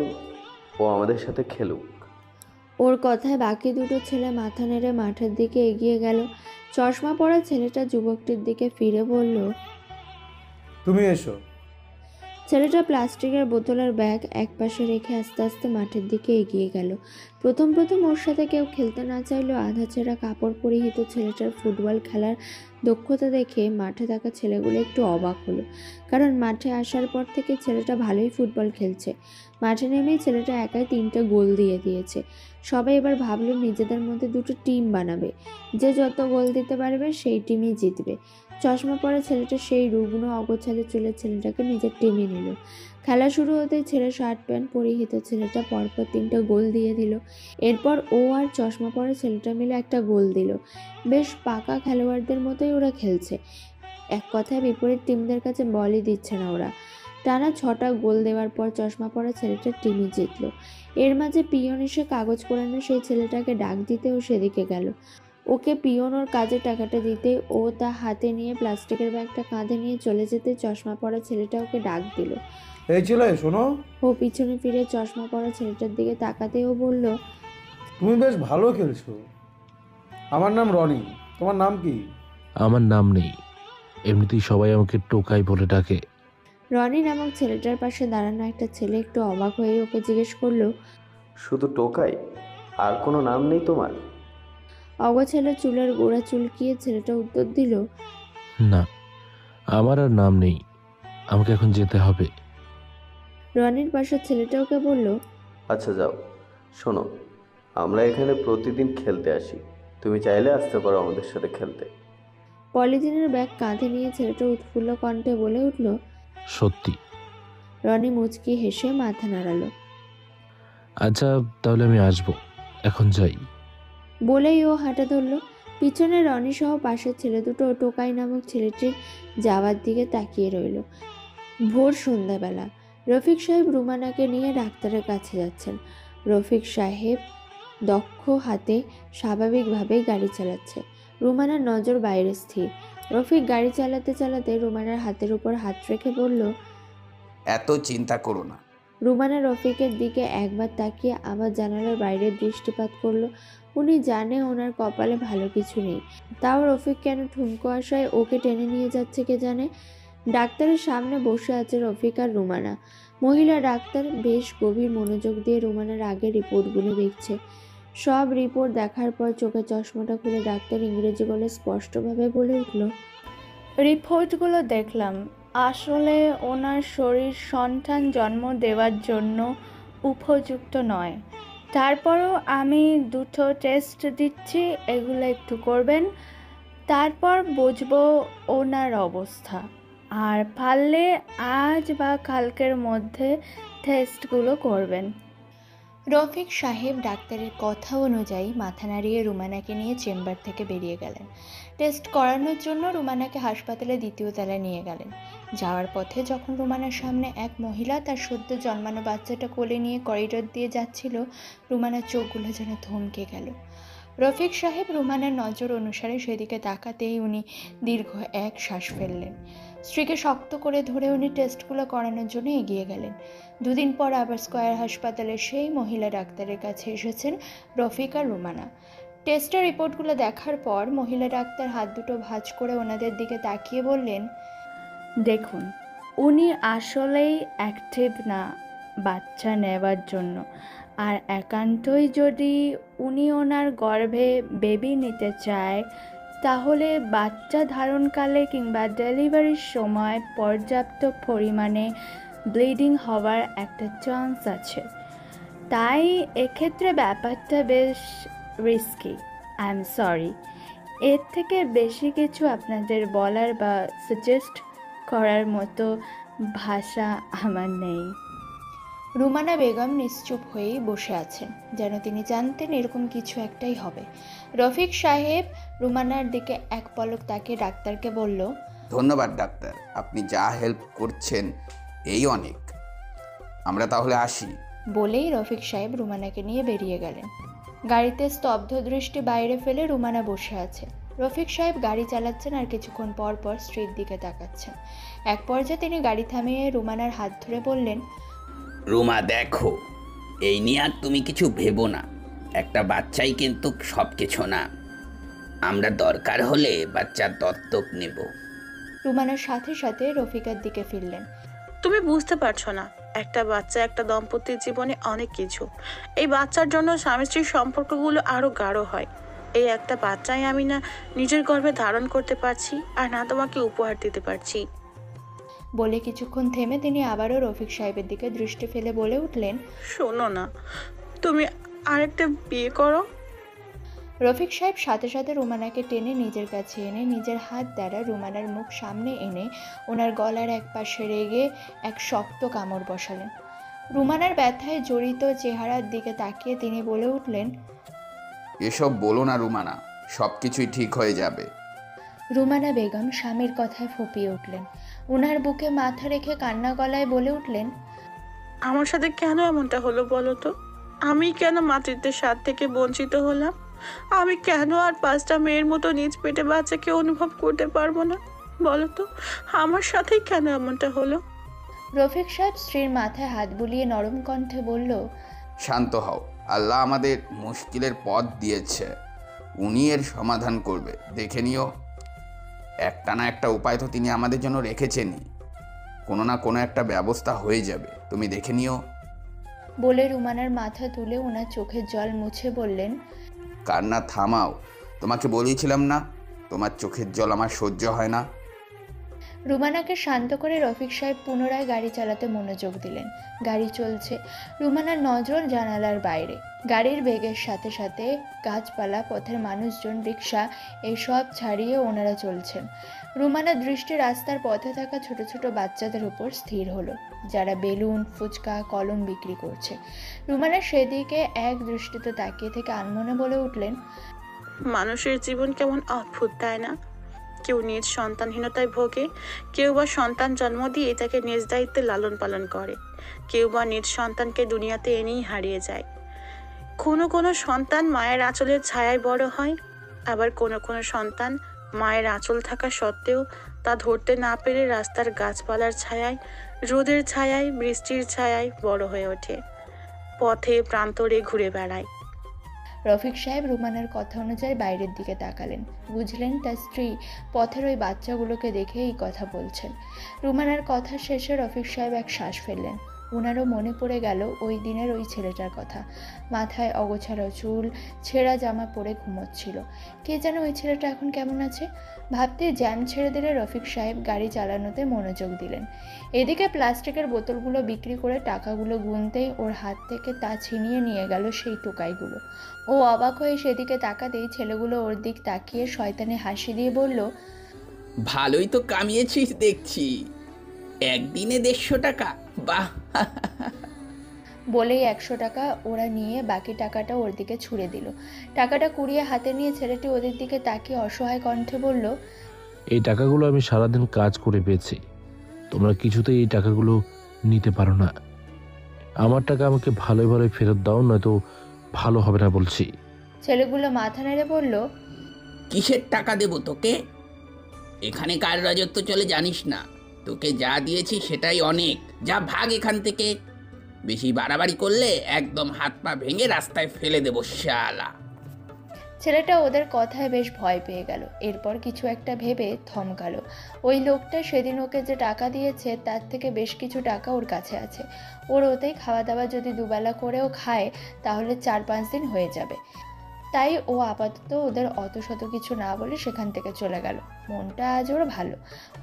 ও আমাদের সাথে খেলুক। ওর কথায় বাকি দুটো ছেলে মাথা নেড়ে মাঠের দিকে এগিয়ে গেল। চশমা পরা ছেলেটা যুবকটির দিকে ফিরে বলল, তুমি এসো। ছেলেটা প্লাস্টিকের বোতলের ব্যাগ একপাশে রেখে আস্তে আস্তে মাঠের দিকে এগিয়ে গেল। প্রথম প্রথম ওর সাথে কেউ খেলতে না চাইলেও আধা ছেঁড়া কাপড় পরিহিত ছেলেটার ফুটবল খেলার দক্ষতা দেখে মাঠে থাকা ছেলেগুলো একটু অবাক হলো, কারণ মাঠে আসার পর থেকে ছেলেটা ভালোই ফুটবল খেলছে। মাঠে নেমেই ছেলেটা একাই 3টে গোল দিয়ে দিয়েছে। সবাই এবার ভাবলো নিজেদের মধ্যে দুটো টিম বানাবে, যে যত গোল দিতে পারবে সেই টিমই জিতবে। চশমা পরা ছেলেটা সেই রুগ্ন অগোছালো চুলের ছেলেটাকে নিজের টিমে নিল। খেলা শুরু হতেই ছেলে শার্ট প্যান্ট পরিহিত ছেলেটা পরপর 3টে গোল দিয়ে দিল। এরপর ও আর চশমা পরা ছেলেটা মিলে একটা গোল দিল। বেশ পাকা খেলোয়াড়দের মতোই ওরা খেলছে। এক কথায় বিপরীত টিমদের কাছে বলই দিচ্ছে না ওরা। টানা 6টা গোল দেওয়ার পর চশমা পরা ছেলেটার টিমই জিতল। এর মাঝে পিয়ন এসে কাগজ কোরানো সেই ছেলেটাকে ডাক দিতে ও সেদিকে গেল। ওকে পিয়ন ওর কাজে টাকাটা দিতে ও তা হাতে নিয়ে প্লাস্টিকের ব্যাগটা কাঁধে নিয়ে চলে যেতে চশমা পরা ছেলেটা ওকে ডাক দিল। এই ছেলে শোনো, ও পিছনে ফিরে চশমা পরা ছেলেটার দিকে তাকাতে ও বলল, তুমি বেশ ভালো খেলছো। আমার নাম রনি, তোমার নাম কি? আমার নাম নেই, এমনিতেই সবাই আমাকে টোকাই বলে ডাকে। রনি নামক ছেলেটার পাশে দাঁড়ানো একটা ছেলে একটু অবাক হয়ে ওকে জিজ্ঞেস করলো, শুধু টোকাই? আর কোনো নাম নেই তোমার? অগোছালো চুলের গোড়া চুলকিয়ে ছেলেটা উত্তর দিল, না, আমার আর নাম নেই, আমাকে এখন যেতে হবে। রনির পাশের ছেলেটা ওকে বলল, আচ্ছা যাও। শোনো, আমরা এখানে প্রতিদিন খেলতে আসি, তুমি চাইলে আসতে পারো আমাদের সাথে খেলতে। পলিথিনের ব্যাগ কাঁধে নিয়ে ছেলেটা উৎফুল্ল কণ্ঠে বলে উঠল। সত্যি? রনি মুচকি হেসে মাথা নাড়ালো। আচ্ছা তাহলে আমি আসবো, এখন যাই। বলেই ও হাঁটা ধরল। পিছনে রনি সহ পাশের ছেলে দুটো টোকাই নামক ছেলেটির যাওয়ার দিকে তাকিয়ে রইল। ভোর সন্ধ্যাবেলা রফিক সাহেব রুমানাকে নিয়ে ডাক্তারের কাছে যাচ্ছেন। রফিক সাহেব দক্ষ হাতে স্বাভাবিকভাবেই গাড়ি চালাচ্ছে। রুমানার নজর বাইরে স্থির। রফিক গাড়ি চালাতে চালাতে রুমানার হাতের উপর হাত রেখে বলল, এত চিন্তা করো না। রুমানা রফিকের দিকে একবার তাকিয়ে আবার জানালার বাইরে দৃষ্টিপাত করলো। উনি জানে ওনার কপালে ভালো কিছু নেই, তাও রফিক কেন ঠুমকো আসায় ওকে টেনে নিয়ে যাচ্ছে কে জানে। ডাক্তারের সামনে বসে আছে রফিক আর রুমানা। মহিলা ডাক্তার বেশ গভীর মনোযোগ দিয়ে রুমানার আগের রিপোর্টগুলো দেখছে। সব রিপোর্ট দেখার পর চোখে চশমাটা খুলে ডাক্তার ইংরেজি বলে স্পষ্টভাবে বলে উঠল, রিপোর্টগুলো দেখলাম, আসলে ওনার শরীর সন্তান জন্ম দেওয়ার জন্য উপযুক্ত নয়। তারপরও আমি 2টো টেস্ট দিচ্ছি, এগুলো একটু করবেন, তারপর বুঝবো ওনার অবস্থা। আর পারলে আজ বা কালকের মধ্যে টেস্টগুলো করবেন। রফিক সাহেব ডাক্তারের কথা অনুযায়ী মাথা নাড়িয়ে রুমানাকে নিয়ে চেম্বার থেকে বেরিয়ে গেলেন। টেস্ট করানোর জন্য রুমানাকে হাসপাতালে 2য় তলায় নিয়ে গেলেন। যাওয়ার পথে যখন রুমানার সামনে এক মহিলা তার সদ্য জন্মানো বাচ্চাটা কোলে নিয়ে করিডোর দিয়ে যাচ্ছিল, রুমানার চোখগুলো যেন থমকে গেল। রফিক সাহেব রুমানার নজর অনুসারে সেদিকে তাকাতেই উনি দীর্ঘ এক শ্বাস ফেললেন। স্ত্রীকে শক্ত করে ধরে উনি টেস্টগুলো করানোর জন্য এগিয়ে গেলেন। 2 দিন পর আবার স্কয়ার হাসপাতালে সেই মহিলা ডাক্তারের কাছে এসেছেন রফিক আর রুমানা। টেস্টের রিপোর্টগুলো দেখার পর মহিলা ডাক্তার হাত দুটো ভাঁজ করে ওনাদের দিকে তাকিয়ে বললেন, দেখুন, উনি আসলেই অ্যাক্টিভ না বাচ্চা নেওয়ার জন্য। আর একান্তই যদি উনি ওনার গর্ভে বেবি নিতে চায়, তাহলে বাচ্চা ধারণকালে কিংবা ডেলিভারির সময় পর্যাপ্ত পরিমাণে ব্লিডিং হওয়ার একটা চান্স আছে। তাই এক্ষেত্রে ব্যাপারটা বেশ রিস্কি। আই এম সরি, এর থেকে বেশি কিছু আপনাদের বলার বা সাজেস্ট করার মতো ভাষা আমার নেই। রুমানা বেগম নিশ্চুপ হয়েই বসে আছেন, যেন তিনি জানতেন এরকম কিছু একটাই হবে। রফিক সাহেব রুমানার দিকে এক পলক তাকিয়ে ডাক্তারকে বলল, ধন্যবাদ ডাক্তার, আপনি যা হেল্প করছেন এই অনেক। আমরা তাহলে আসি। বলেই রফিক সাহেব রুমানাকে নিয়ে বেরিয়ে গেলেন। গাড়িতে স্তব্ধ দৃষ্টি বাইরে ফেলে রুমানা বসে আছে। রফিক সাহেব গাড়ি চালাচ্ছেন আর কিছুক্ষণ পর পর স্ত্রীর দিকে তাকাচ্ছেন। এক পর্যায়ে তিনি গাড়ি থামিয়ে রুমানার হাত ধরে বললেন, রুমা দেখো, এই নিয়ে আর তুমি কিছু ভেবো না। একটা বাচ্চাই কিন্তু সব কিছু না। আমরা দরকার হলে বাচ্চার দত্তক নেব। রুমানার সাথে সাথে রফিকার দিকে ফিরলেন। তুমি বুঝতে পারছো না, একটা বাচ্চা একটা দম্পতির জীবনে অনেক কিছু। এই বাচ্চার জন্য স্বামী স্ত্রীর সম্পর্কগুলো আরও গাঢ় হয়। এই একটা বাচ্চাই আমি না নিজের গর্ভে ধারণ করতে পারছি, আর না তোমাকে উপহার দিতে পারছি। বলে কিছুক্ষণ থেমে তিনি আবারও রফিক সাহেবের দিকে দৃষ্টি ফেলে বলে উঠলেন, শোনো না, তুমি আরেকটা বিয়ে করো। রফিক সাহেব সাথে সাথে রুমানাকে টেনে নিজের কাছে এনে নিজের হাত দ্বারা রুমানার মুখ সামনে এনে ওনার গলার এক পাশে রেগে এক শক্ত কামড় বসালেন। রুমানার ব্যথায় জড়িত চেহারার দিকে তাকিয়ে তিনি বলে উঠলেন, এসব বলো না রুমানা, সব কিছুই ঠিক হয়ে যাবে। রুমানা বেগম স্বামীর কথায় ফুঁপিয়ে উঠলেন। ওনার বুকে মাথা রেখে কান্না গলায় বলে উঠলেন, আমার সাথে কেন এমনটা হলো বলো তো? আমি কেন মাতৃত্বের স্বাদ থেকে বঞ্চিত হলাম? আমি কেন আর 5টা মেয়ের মতো নিজ পেটে বাচ্চাকে অনুভব করতে পারবো না বলো তো? আমার সাথেই কেন এমনটা হলো? রফিক সাহেব স্ত্রীর মাথায় হাত বুলিয়ে নরম কণ্ঠে বলল, শান্ত হও, আল্লাহ আমাদের মুশকিলের পথ দিয়েছে, উনি এর সমাধান করবে, দেখে নিও। একটা না একটা উপায় তো তিনি আমাদের জন্য রেখেছেনই, কোনো না কোনো একটা ব্যবস্থা হয়ে যাবে, তুমি দেখে নিও। বলে রুমানার মাথা তুলে ওনার চোখের জল মুছে বললেন, কান্না থামাও, তোমাকে বলেছিলাম না তোমার চোখের জল আমার সহ্য হয় না। রুমানাকে শান্ত করে রফিক সাহেব পুনরায় গাড়ি চালাতে মনোযোগ দিলেন। গাড়ি চলছে, রুমানার নজর জানালার বাইরে। গাড়ির বেগের সাথে সাথে গাছপালা, পথের মানুষজন, রিক্সা এসব ছাড়িয়ে ওনারা চলছেন। রুমানার দৃষ্টি রাস্তার পথে থাকা ছোট ছোট বাচ্চাদের উপর স্থির হলো, যারা বেলুন, ফুচকা, কলম বিক্রি করছে। রুমানা সেদিকে এক দৃষ্টিতে তাকিয়ে থেকে আনমনে বলে উঠলেন, মানুষের জীবন কেমন অদ্ভুত, তাই না? কেউ নিজ সন্তানহীনতায় ভোগে, কেউ বা সন্তান জন্ম দিয়ে তাকে নিজ দায়িত্বে লালন পালন করে, কেউ বা নিজ সন্তানকে দুনিয়াতে এনেই হারিয়ে যায়। কোনো কোনো সন্তান মায়ের আঁচলের ছায়ায় বড় হয়, আবার কোনো কোনো সন্তান মায়ের আঁচল থাকা সত্ত্বেও তা ধরতে না পেরে রাস্তার গাছপালার ছায়ায়, রোদের ছায়ায়, বৃষ্টির ছায়ায় বড় হয়ে ওঠে, পথে প্রান্তরে ঘুরে বেড়ায়। রফিক সাহেব রুমানার কথা অনুযায়ী বাইরের দিকে তাকালেন। বুঝলেন তার স্ত্রী পথের ওই বাচ্চাগুলোকে দেখে এই কথা বলছেন। রুমানার কথা শেষে রফিক সাহেব এক শ্বাস ফেললেন। ওনারও মনে পড়ে গেল ওই দিনের ওই ছেলেটার কথা। মাথায় অগোছালো চুল, ছেঁড়া জামা পরে ঘুমোচ্ছিল। কে যেন ওই ছেলেটা এখন কেমন আছে? ভাবতে জ্যান ছেড়ে দিলে রফিক সাহেব গাড়ি চালানোতে মনোযোগ দিলেন। এদিকে প্লাস্টিকের বোতলগুলো বিক্রি করে টাকাগুলো গুনতেই ওর হাত থেকে তা ছিনিয়ে নিয়ে গেল সেই টোকাইগুলো। ও অবাক হয়ে সেদিকে তাকাতেই ছেলেগুলো ওর দিক তাকিয়ে শয়তানি হাসি দিয়ে বলল, ভালোই তো কামিয়েছিস দেখছি, একদিনে 150 টাকা, বাহ। বলেই 100 টাকা ওরা নিয়ে বাকি টাকাটা ওর দিকে ছুঁড়ে দিল। টাকাটা কুড়িয়ে হাতে নিয়ে ছেলেটি ওদের দিকে তাকিয়ে অসহায় কণ্ঠে বলল, এই টাকাগুলো আমি সারাদিন কাজ করে পেয়েছি, তোমরা কিছুতেই এই টাকাগুলো নিতে পারো না। আমার টাকা আমাকে ভালোই ভালোই ফেরত দাও, নয়তো ভালো হবে না বলছি। ছেলেগুলো মাথা নেড়ে বলল, কিসের টাকা দেব তোকে? এখানে কার রাজত্ব চলে জানিস না, তোকে যা দিয়েছি সেটাই অনেক, যা ভাগ এখান থেকে। বেশি বাড়াবাড়ি করলে একদম হাত পা ভেঙে রাস্তায় ফেলে দেবো শালা। ছেলেটা ওদের কথায় বেশ ভয় পেয়ে গেল। এরপর কিছু একটা ভেবে থমকালো। ওই লোকটা সেদিন ওকে যে টাকা দিয়েছে তার থেকে বেশ কিছু টাকা ওর কাছে আছে। ওর ওতেই খাওয়া দাওয়া যদি দুবেলা করেও খায় তাহলে 4-5 দিন হয়ে যাবে। তাই ও আপাতত ওদের অত শত কিছু না বলে সেখান থেকে চলে গেল। মনটা আজ ওর ভালো।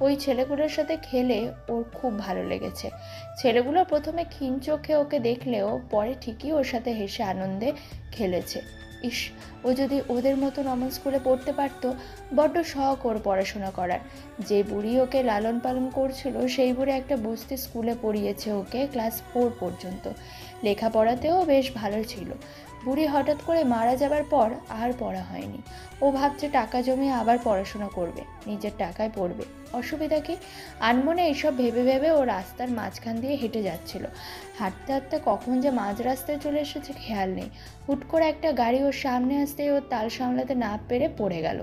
ওই ছেলেগুলোর সাথে খেলে ওর খুব ভালো লেগেছে। ছেলেগুলো প্রথমে ক্ষীণ চোখে ওকে দেখলেও পরে ঠিকই ওর সাথে হেসে আনন্দে খেলেছে। ইস, ও যদি ওদের মতো নমন স্কুলে পড়তে পারতো। বড্ড শখ ওর পড়াশোনা করার। যে বুড়ি ওকে লালন পালন করছিল সেই বুড়ি একটা বস্তি স্কুলে পড়িয়েছে ওকে ক্লাস 4 পর্যন্ত। লেখাপড়াতেও বেশ ভালো ছিল। বুড়ি হঠাৎ করে মারা যাবার পর আর পড়া হয়নি। ও ভাবছে টাকা জমিয়ে আবার পড়াশোনা করবে, নিজের টাকায় পড়বে, অসুবিধা কি? আনমনে এইসব ভেবে ভেবে ও রাস্তার মাঝখান দিয়ে হেঁটে যাচ্ছিল। হাঁটতে হাঁটতে কখন যে মাঝ রাস্তায় চলে এসেছে খেয়াল নেই। হুট করে একটা গাড়ি ওর সামনে আসতেই ও তাল সামলাতে না পেরে পড়ে গেল।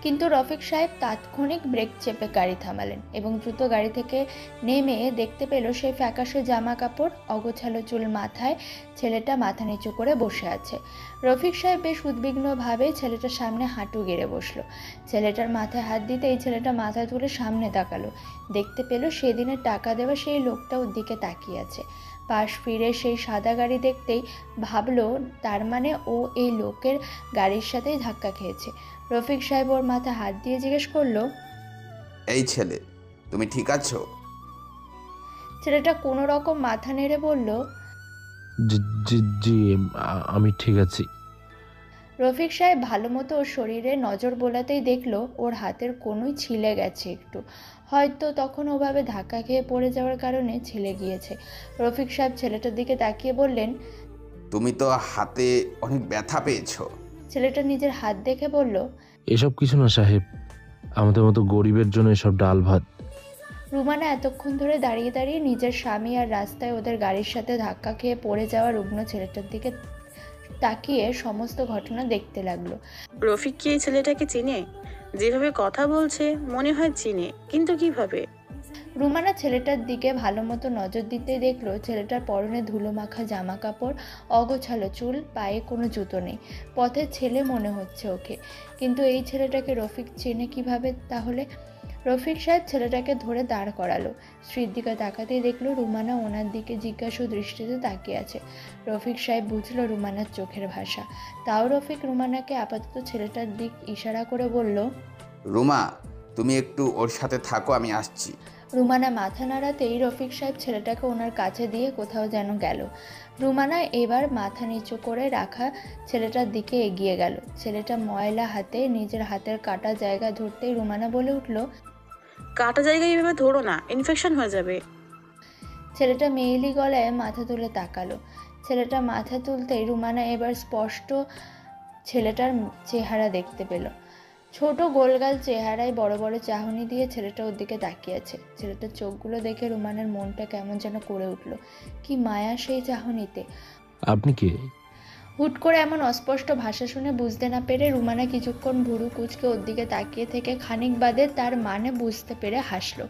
কিন্তু রফিক সাহেব তাৎক্ষণিক ব্রেক চেপে গাড়ি থামালেন এবং দ্রুত গাড়ি থেকে নেমে দেখতে পেল সেই ফ্যাকাশে জামা কাপড়, অগোছালো চুল মাথায় ছেলেটা মাথা নিচু করে বসে আছে। রফিক সাহেব বেশ উদ্বিগ্নভাবে ছেলেটার সামনে হাঁটু গেড়ে বসলো। ছেলেটার মাথায় হাত দিতে এই ছেলেটা মাথা তুলে সামনে তাকালো। দেখতে পেল সেদিনের টাকা দেওয়া সেই লোকটা ওর দিকে তাকিয়ে আছে। পাশ ফিরে সেই সাদা গাড়ি দেখতেই ভাবলো তার মানে ও এই লোকের গাড়ির সাথেই ধাক্কা খেয়েছে। রফিক সাহেব ওর মাথায় হাত দিয়ে জিজ্ঞেস করলো, এই ছেলে, তুমি ঠিক আছো? ছেলেটা কোনো রকম মাথা নেড়ে বলল, জি জি জি, আমি ঠিক আছি। রফিক সাহেব ভালো মতো ওর শরীরে নজর বোলাতেই দেখলো ওর হাতের কোনোই ছিলে গেছে একটু, হয়তো তখন ওভাবে ধাক্কা খেয়ে পড়ে যাওয়ার কারণে ছিলে গিয়েছে। রফিক সাহেব ছেলেটার দিকে তাকিয়ে বললেন, তুমি তো হাতে অনেক ব্যথা পেয়েছো। ছেলেটা নিজের হাত দেখে বলল, এসব কিছু না সাহেব, আমাদের মতো গরিবের জন্য এসব ডাল ভাত। রুমানা এতক্ষণ ধরে দাঁড়িয়ে দাঁড়িয়ে নিজের স্বামী আর রাস্তায় ওদের গাড়ির সাথে ধাক্কা খেয়ে পড়ে যাওয়া রুগ্ন ছেলেটার দিকে তাকিয়ে সমস্ত ঘটনা দেখতে লাগলো। রফিক কি এই ছেলেটাকে চিনে? যেভাবে কথা বলছে মনে হয় চিনে, কিন্তু কিভাবে? রুমানা ছেলেটার দিকে ভালো মতো নজর দিতে দেখলো ছেলেটার পরনে ধুলো মাখা জামা কাপড়, অগোছালো চুল, পায়ে কোনো জুতো নেই। পথের ছেলে মনে হচ্ছে ওকে, কিন্তু এই ছেলেটাকে রফিক চেনে কিভাবে তাহলে? রফিক সাহেব ছেলেটাকে ধরে দাঁড় করালো। স্ত্রীর দিকে তাকাতেই দেখলো রুমানা ওনার দিকে জিজ্ঞাসু দৃষ্টিতে তাকিয়ে আছে। রফিক সাহেব বুঝলো রুমানার চোখের ভাষা, তাও রফিক রুমানাকে আপাতত ছেলেটার দিক ইশারা করে বলল, রুমা, তুমি একটু ওর সাথে থাকো, আমি আসছি। রুমানা মাথা নাড়াতেই রফিক সাহেব ছেলেটাকে ওনার কাছে দিয়ে কোথাও যেন গেল। রুমানা এবার মাথা নিচু করে রাখা ছেলেটার দিকে এগিয়ে গেল। ছেলেটা ময়লা হাতে নিজের হাতের কাটা জায়গা ধরতেই রুমানা বলে উঠল, কাটা জায়গায় এভাবে ধরো না, ইনফেকশন হয়ে যাবে। ছেলেটা মেয়েলি গলায় মাথা তুলে তাকালো। ছেলেটা মাথা তুলতেই রুমানা এবার স্পষ্ট ছেলেটার চেহারা দেখতে পেল। ছোট গোলগাল চেহারায় বড় বড় চাহনি দিয়ে ছেলেটা ওর দিকে তাকিয়ে আছে। ছেলেটার চোখগুলো দেখে রুমানার মনটা কেমন যেন করে উঠল। কি মায়া সেই চাহনিতে! আপনি কে? হুট করে এমন অস্পষ্ট ভাষা শুনে বুঝতে না পেরে রুমানা কিছুক্ষণ ভুরু কুঁচকে ওর দিকে তাকিয়ে থেকে খানিক বাদে তার মানে বুঝতে পেরে হাসলো।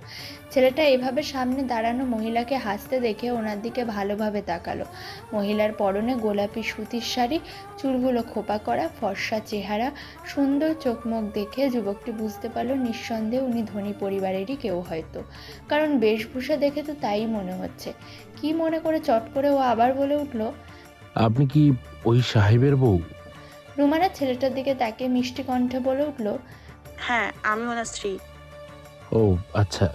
ছেলেটা এভাবে সামনে দাঁড়ানো মহিলাকে হাসতে দেখে ওনার দিকে ভালোভাবে তাকালো। মহিলার পরনে গোলাপি সুতির শাড়ি, চুলগুলো খোপা করা, ফর্সা চেহারা, সুন্দর চোখ মুখ দেখে যুবকটি বুঝতে পারল নিঃসন্দেহে উনি ধনী পরিবারেরই কেউ হয়তো, কারণ বেশভূষা দেখে তো তাই মনে হচ্ছে। কি মনে করে চট করে ও আবার বলে উঠল, আপনি কি ওই সাহেবের বউ? রুমানা ছেলেটার দিকে তাকিয়ে মিষ্টি কণ্ঠে বলে উঠল, হ্যাঁ, আমি ওনার স্ত্রী। ও আচ্ছা।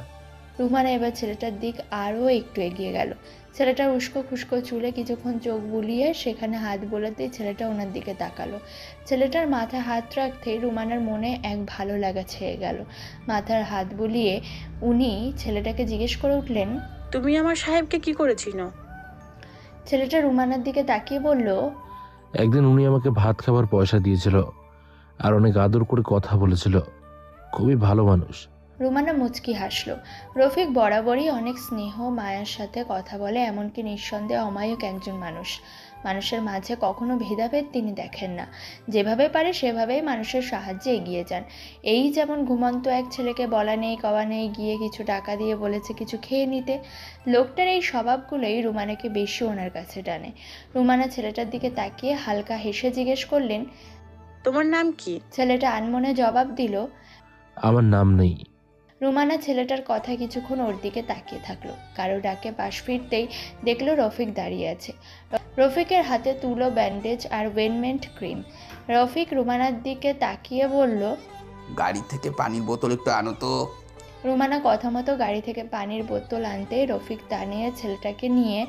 রুমানা এবার ছেলেটার দিক আরও একটু এগিয়ে গেল। ছেলেটার উস্কো খুস্কো চুলে কিছুক্ষণ চোখ বুলিয়ে সেখানে হাত বোলাতেই ছেলেটা ওনার দিকে তাকালো। ছেলেটার মাথায় হাত রাখতেই রুমানার মনে এক ভালো লাগা ছেয়ে গেল। মাথার হাত বুলিয়ে উনি ছেলেটাকে জিজ্ঞেস করে উঠলেন, তুমি আমার সাহেবকে কি করেছিল? ছেলেটা রুমানার দিকে তাকিয়ে বলল, একদিন উনি আমাকে ভাত খাবার পয়সা দিয়েছিল আর অনেক আদর করে কথা বলেছিল। খুবই ভালো মানুষ। রুমানা মুচকি হাসলো। রফিক বরাবরই অনেক স্নেহ মায়ার সাথে কথা বলে, এমনকি নিঃসন্দেহে অমায়িক একজন মানুষ। মানুষের মাঝে কখনো ভেদাভেদ তিনি দেখেন না, যেভাবে পারে সেভাবেই মানুষের সাহায্যে এগিয়ে যান। এই যেমন ঘুমন্ত এক ছেলেকে বলা নেই কওয়া নেই গিয়ে কিছু টাকা দিয়ে বলেছে কিছু খেয়ে নিতে। লোকটার এই স্বভাবগুলোই রুমানাকে বেশি ওনার কাছে টানে। রুমানা ছেলেটার দিকে তাকিয়ে হালকা হেসে জিজ্ঞেস করলেন, তোমার নাম কি? ছেলেটা আনমনে জবাব দিল, আমার নাম নেই। রুমানা ছেলেটার কথা কিছুক্ষণ ওর দিকে তাকিয়ে থাকলো। কারো ডাকে পাশ ফিরতেই দেখলো রফিক দাঁড়িয়ে আছে। রফিকের হাতে তুলো, ব্যান্ডেজ আর ওয়েনমেন্ট ক্রিম। রফিক রুমানার দিকে তাকিয়ে বলল, গাড়ি থেকে পানির বোতল একটু আনো তো। রুমানা কথা মতো গাড়ি থেকে পানির বোতল আনতে রফিক টানিয়ে ছেলেটাকে নিয়ে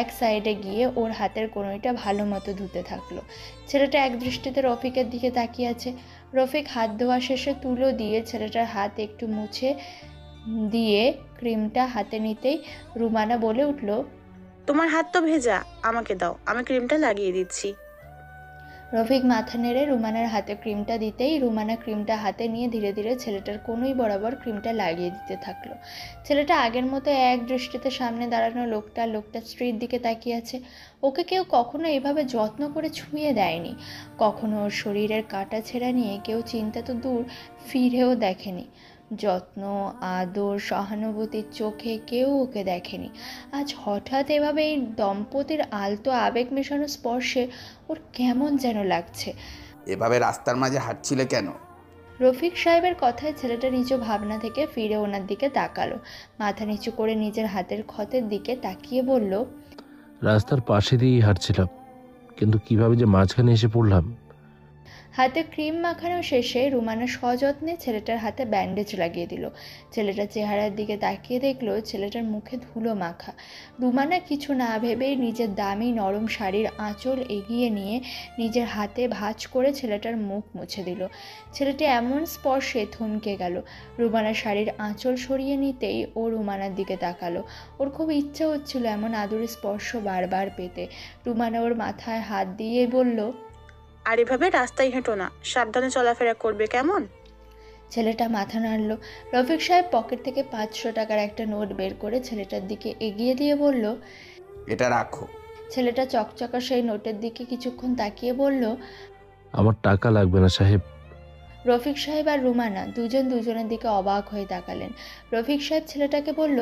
এক সাইডে গিয়ে ওর হাতের কনুইটা ভালো মতো ধুতে থাকলো। ছেলেটা এক দৃষ্টিতে রফিকের দিকে তাকিয়ে আছে। রফিক হাত ধোয়া শেষে তুলো দিয়ে ছেলেটার হাত একটু মুছে দিয়ে ক্রিমটা হাতে নিতেই রুমানা বলে উঠল, তোমার হাত তো ভেজা, আমাকে দাও, আমি ক্রিমটা লাগিয়ে দিচ্ছি। রফিক মাথা নেড়ে রুমানার হাতে ক্রিমটা দিতেই রুমানা ক্রিমটা হাতে নিয়ে ধীরে ধীরে ছেলেটার কোনোই বরাবর ক্রিমটা লাগিয়ে দিতে থাকলো। ছেলেটা আগের মতো এক দৃষ্টিতে সামনে দাঁড়ানো লোকটার স্ত্রীর দিকে তাকিয়ে আছে। ওকে কেউ কখনো এভাবে যত্ন করে ছুঁয়ে দেয়নি, কখনো ওর শরীরের কাটা ছেঁড়া নিয়ে কেউ চিন্তা তো দূর, ফিরেও দেখেনি। যত্ন, আদর, সহানুভূতির চোখে কেউ ওকে দেখেনি। আজ হঠাৎ এভাবে এই দম্পতির আলতো আবেগ মেশানো স্পর্শে ওর কেমন যেন লাগছে। এভাবে রাস্তার মাঝে হাঁটছিলে কেন? রফিক সাহেবের কথায় ছেলেটা নিজ ভাবনা থেকে ফিরে ওনার দিকে তাকালো, মাথা নিচু করে নিজের হাতের ক্ষতের দিকে তাকিয়ে বলল, রাস্তার পাশে দিয়েই হাঁটছিলাম, কিন্তু কিভাবে যে মাঝখানে এসে পড়লাম। হাতে ক্রিম মাখানো শেষে রুমানা সযত্নে ছেলেটার হাতে ব্যান্ডেজ লাগিয়ে দিল। ছেলেটার চেহারার দিকে তাকিয়ে দেখলো ছেলেটার মুখে ধুলো মাখা। রুমানা কিছু না ভেবেই নিজের দামি নরম শাড়ির আঁচল এগিয়ে নিয়ে নিজের হাতে ভাঁজ করে ছেলেটার মুখ মুছে দিল। ছেলেটি এমন স্পর্শে থমকে গেল। রুমানা শাড়ির আঁচল সরিয়ে নিতেই ও রুমানার দিকে তাকালো। ওর খুব ইচ্ছা হচ্ছিল এমন আদুরে স্পর্শ বারবার পেতে। রুমানা ওর মাথায় হাত দিয়ে বলল, আর এভাবে রাস্তায় হেঁটো না, সাবধানে চলাফেরা করবে, কেমন? ছেলেটা মাথা নাড়ল। রফিক সাহেব পকেট থেকে 500 টাকার একটা নোট বের করে ছেলেটার দিকে এগিয়ে দিয়ে বলল, এটা রাখো। ছেলেটা চকচকা সেই নোটের দিকে কিছুক্ষণ তাকিয়ে বলল, আমার টাকা লাগবে না সাহেব। রফিক সাহেব আর রুমানা দুজনের দিকে অবাক হয়ে তাকালেন। রফিক সাহেব ছেলেটাকে বলল,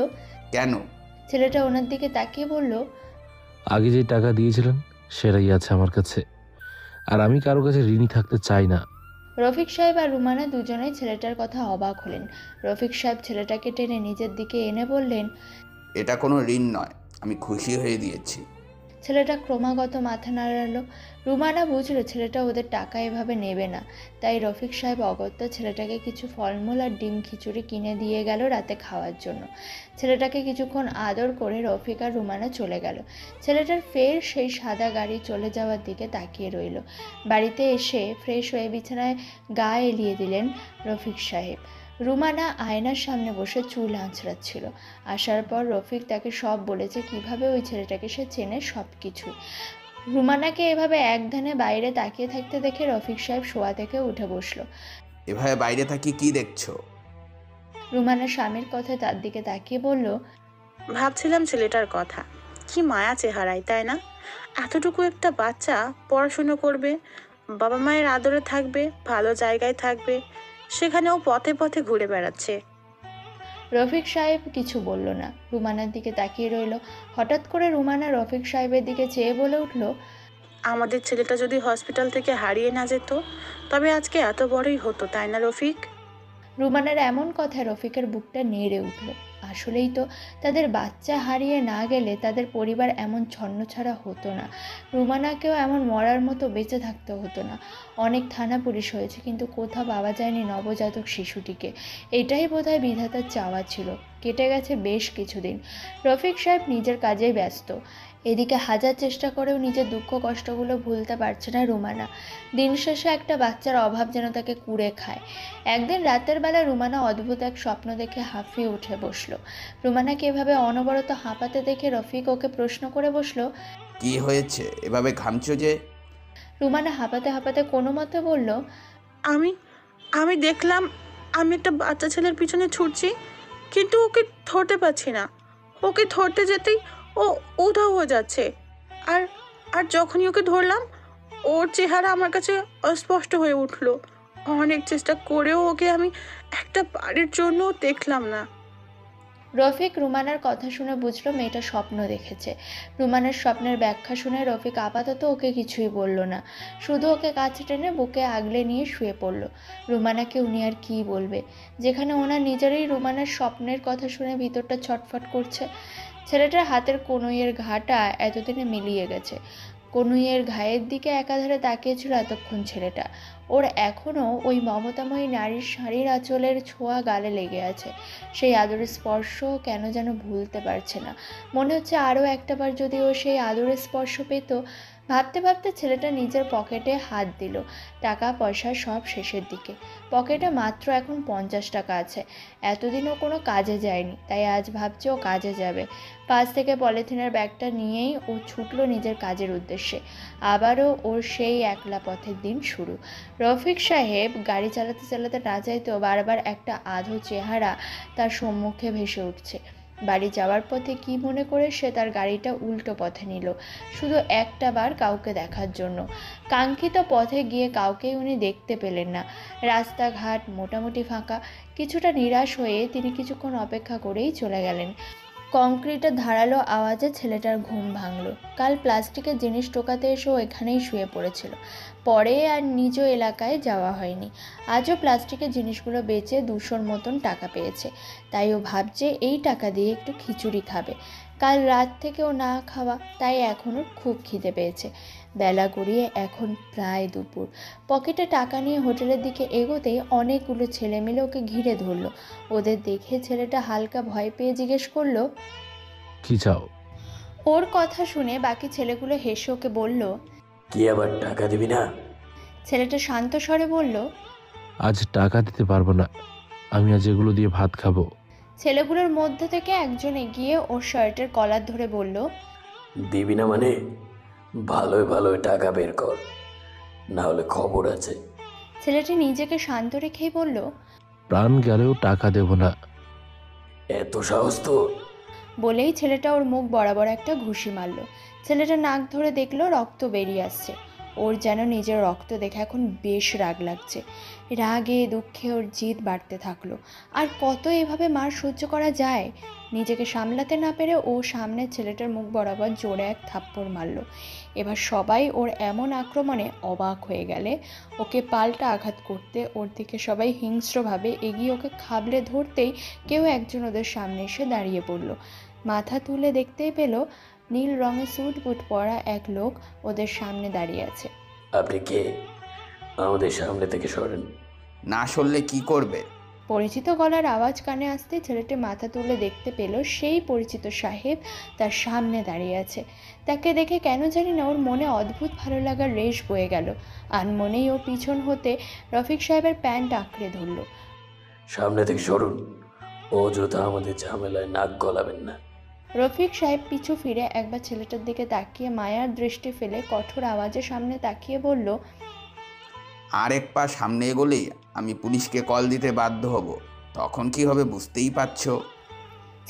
কেন? ছেলেটা ওনার দিকে তাকিয়ে বলল, আগে যে টাকা দিয়েছিলেন সেটাই আছে আমার কাছে, আর আমি কারো কাছে ঋণী থাকতে চাই না। রফিক সাহেব আর রুমানা দুজনেই ছেলেটার কথা অবাক হলেন। রফিক সাহেব ছেলেটাকে টেনে নিজের দিকে এনে বললেন, এটা কোনো ঋণ নয়, আমি খুশি হয়ে দিয়েছি। ছেলেটা ক্রমাগত মাথা নাড়ালো। রুমানা বুঝলো ছেলেটা ওদের টাকা এভাবে নেবে না, তাই রফিক সাহেব অগত্যা ছেলেটাকে কিছু ফলমূল আর ডিম খিচুড়ি কিনে দিয়ে গেল রাতে খাওয়ার জন্য। ছেলেটাকে কিছুক্ষণ আদর করে রফিক আর রুমানা চলে গেল। ছেলেটার ফের সেই সাদা গাড়ি চলে যাওয়ার দিকে তাকিয়ে রইল। বাড়িতে এসে ফ্রেশ হয়ে বিছানায় গা এলিয়ে দিলেন রফিক সাহেব। রুমানা আয়নার সামনে বসে চুল আঁচড়াচ্ছিল। আসার পর রফিক তাকে সব বলেছে, কিভাবে ওই ছেলেটাকে সে চেনে, সব কিছুই। রুমানাকে এভাবে একধানে বাইরে তাকিয়ে থাকতে দেখে রফিক সাহেব শোয়া থেকে উঠে বসলো। এভাবে বাইরে থাকি কি দেখছো? রুমানা স্বামীর কথায় তার দিকে তাকিয়ে বলল, ভাবছিলাম ছেলেটার কথা, কি মায়া চেহারায়, তাই না? এতটুকু একটা বাচ্চা পড়াশুনো করবে, বাবা মায়ের আদরে থাকবে, ভালো জায়গায় থাকবে, সেখানেও পথে পথে ঘুরে বেড়াচ্ছে। রফিক সাহেব কিছু বলল না, রুমানার দিকে তাকিয়ে রইল। হঠাৎ করে রুমানা রফিক সাহেবের দিকে চেয়ে বলে উঠল, আমাদের ছেলেটা যদি হসপিটাল থেকে হারিয়ে না যেত, তবে আজকে এত বড়ই হতো, তাই না রফিক? রুমানার এমন কথায় রফিকের বুকটা নেড়ে উঠল। আসলেই তো, তাদের বাচ্চা হারিয়ে না গেলে তাদের পরিবার এমন ছন্নছাড়া হতো না, রুমানাকেও এমন মরার মতো বেঁচে থাকতে হতো না। অনেক থানা পুলিশ হয়েছে, কিন্তু কোথাও পাওয়া যায়নি নবজাতক শিশুটিকে। এটাই বোধহয় বিধাতার চাওয়া ছিল। কেটে গেছে বেশ কিছুদিন। রফিক সাহেব নিজের কাজেই ব্যস্ত। এদিকে হাজার চেষ্টা করেও নিজের দুঃখ কষ্টগুলো ভুলতে পারছে না রুমানা। দিন শেষে একটা বাচ্চার অভাব যেন তাকে কুড়ে খায়। একদিন রাতের বেলা রুমানা অদ্ভুত এক স্বপ্ন দেখে হাঁফিয়ে উঠে বসলো। রুমানাকে এভাবে অনবরত হাঁপাতে দেখে রফিক ওকে প্রশ্ন করে বসলো, কি হয়েছে, এভাবে ঘামছো যে? রুমানা হাঁপাতে হাঁপাতে কোনো মতে বলল, আমি আমি দেখলাম আমি একটা বাচ্চা ছেলের পিছনে ছুটছি, কিন্তু ওকে ধরতে পারছি না। ওকে ধরতে যেতেই ও উধাও হয়ে যাচ্ছে। আর আর যখনই ওকে ধরলাম, ওর চেহারা আমার কাছে অস্পষ্ট হয়ে উঠলো। অনেক চেষ্টা করেও ওকে আমি একটা বাড়ির জন্য দেখলাম না। রফিক রুমানার কথা শুনে বুঝলো মেয়েটা স্বপ্ন দেখেছে। রুমানার স্বপ্নের ব্যাখ্যা শুনে রফিক আপাতত ওকে কিছুই বলল না, শুধু ওকে কাছে টেনে বুকে আগলে নিয়ে শুয়ে পড়ল। রুমানাকে উনি আর কী বলবে, যেখানে ওনার নিজেরই রুমানার স্বপ্নের কথা শুনে ভিতরটা ছটফট করছে। ছেলেটার হাতের কনুইয়ের ঘাটা এতদিনে মিলিয়ে গেছে। কনুইয়ের ঘায়ের দিকে একাধারে তাকিয়েছিল এতক্ষণ ছেলেটা। ওর এখনও ওই মমতাময়ী নারীর শাড়ির আঁচলের ছোঁয়া গালে লেগে আছে। সেই আদরের স্পর্শ কেন যেন ভুলতে পারছে না। মনে হচ্ছে আরও একটাবার যদি ও সেই আদরের স্পর্শ পেত, ভাবতে ভাবতে ছেলেটা নিজের পকেটে হাত দিল। টাকা পয়সা সব শেষের দিকে। পকেটে মাত্র এখন 50 টাকা আছে। এতদিনও কোনো কাজে যায়নি, তাই আজ ভাবছে ও কাজে যাবে। পাশ থেকে পলিথিনের ব্যাগটা নিয়েই ও ছুটলো নিজের কাজের উদ্দেশ্যে। আবারও ওর সেই একলা পথের দিন শুরু। রফিক সাহেব গাড়ি চালাতে চালাতে না চাইতেও বারবার একটা আধো চেহারা তার সম্মুখে ভেসে উঠছে। বাড়ি যাওয়ার পথে কি মনে করে সে তার গাড়িটা উল্টো পথে নিল, শুধু একটা বার কাউকে দেখার জন্য। কাঙ্ক্ষিত পথে গিয়ে কাউকেই উনি দেখতে পেলেন না। রাস্তাঘাট মোটামুটি ফাঁকা। কিছুটা নিরাশ হয়ে তিনি কিছুক্ষণ অপেক্ষা করেই চলে গেলেন। কংক্রিটের ধারালো আওয়াজে ছেলেটার ঘুম ভাঙল। কাল প্লাস্টিকের জিনিস টোকাতে এসেও এখানেই শুয়ে পড়েছিল। পরে আর নিজ এলাকায় যাওয়া হয়নি। আজও প্লাস্টিকের জিনিসগুলো বেচে 200 মতন টাকা পেয়েছে। তাই ও ভাবছে এই টাকা দিয়ে একটু খিচুড়ি খাবে। কাল রাত থেকেও না খাওয়া, তাই এখন ওর খুব খিদে পেয়েছে। বেলা গড়িয়ে এখন প্রায় দুপুর। পকেটে টাকা নিয়ে হোটেলের দিকে এগোতেই অনেকগুলো ছেলে মিলে ওকে ঘিরে ধরলো। ওদের দেখে ছেলেটা হালকা ভয় পেয়ে জিজ্ঞেস করলো, কি চাও? ওর কথা শুনে বাকি ছেলেগুলো হেসে ওকে বলল, কি আবার টাকা দিবি না? ছেলেটা শান্ত স্বরে বলল, আজ টাকা দিতে পারবো না, আমি আজ এগুলো দিয়ে ভাত খাবো। ছেলেগুলোর মধ্যে থেকে একজন এগিয়ে ওর শার্টের কলার ধরে বলল, দিবি না মানে ভালোই ভালোই টাকা বের কর, না হলে খবর আছে। ছেলেটি নিজেকে শান্ত রেখেই বলল, প্রাণ গেলেও টাকা দেব না। এত সাহস তো? বলেই ছেলেটা ওর মুখ বরাবর একটা ঘুষি মারল। ছেলেটা নাক ধরে দেখলো রক্ত বেরিয়ে আসছে। ওর যেন নিজের রক্ত দেখে এখন বেশ রাগ লাগছে। রাগে দুঃখে ওর জিদ বাড়তে থাকলো। আর কত এভাবে মার সহ্য করা যায়? নিজেকে সামলাতে না পেরে ও সামনের ছেলেটার মুখ বরাবর জোরে এক থাপ্পড় মারল। এবার সবাই ওর এমন আক্রমণে অবাক হয়ে গেলে ওকে পাল্টা আঘাত করতে ওর দিকে সবাই হিংস্রভাবে এগিয়ে ওকে খাবলে ধরতেই কেউ একজন ওদের সামনে এসে দাঁড়িয়ে পড়ল। মাথা তুলে দেখতেই পেল নীল রঙের স্যুট বুট পরা এক লোক ওদের সামনে দাঁড়িয়ে আছে। আপনি কে? আমাদের সামনে থেকে সরেন। না সরলে কি করবে? পরিচিত গলার আওয়াজ কানে আসতে ছেলেটি মাথা তুলে দেখতে পেল সেই পরিচিত সাহেব তার সামনে দাঁড়িয়ে আছে। তাকে দেখে কেন জানি না ওর মনে অদ্ভুত ভালো লাগার রেশ বয়ে গেল। আনমনেই ও পিছন হতে রফিক সাহেবের প্যান্ট আঁকড়ে ধরল। সামনে থেকে সরুন, অযথা আমাদের ঝামেলায় নাক গলাবেন না। রফিক সাহেব পিছু ফিরে একবার ছেলেটার দিকে তাকিয়ে মায়ার দৃষ্টি ফেলে কঠোর আওয়াজে সামনে তাকিয়ে বলল, আর এক পা সামনে এগোলেই আমি পুলিশকে কল দিতে বাধ্য হব, তখন কি হবে বুঝতেই পারছো।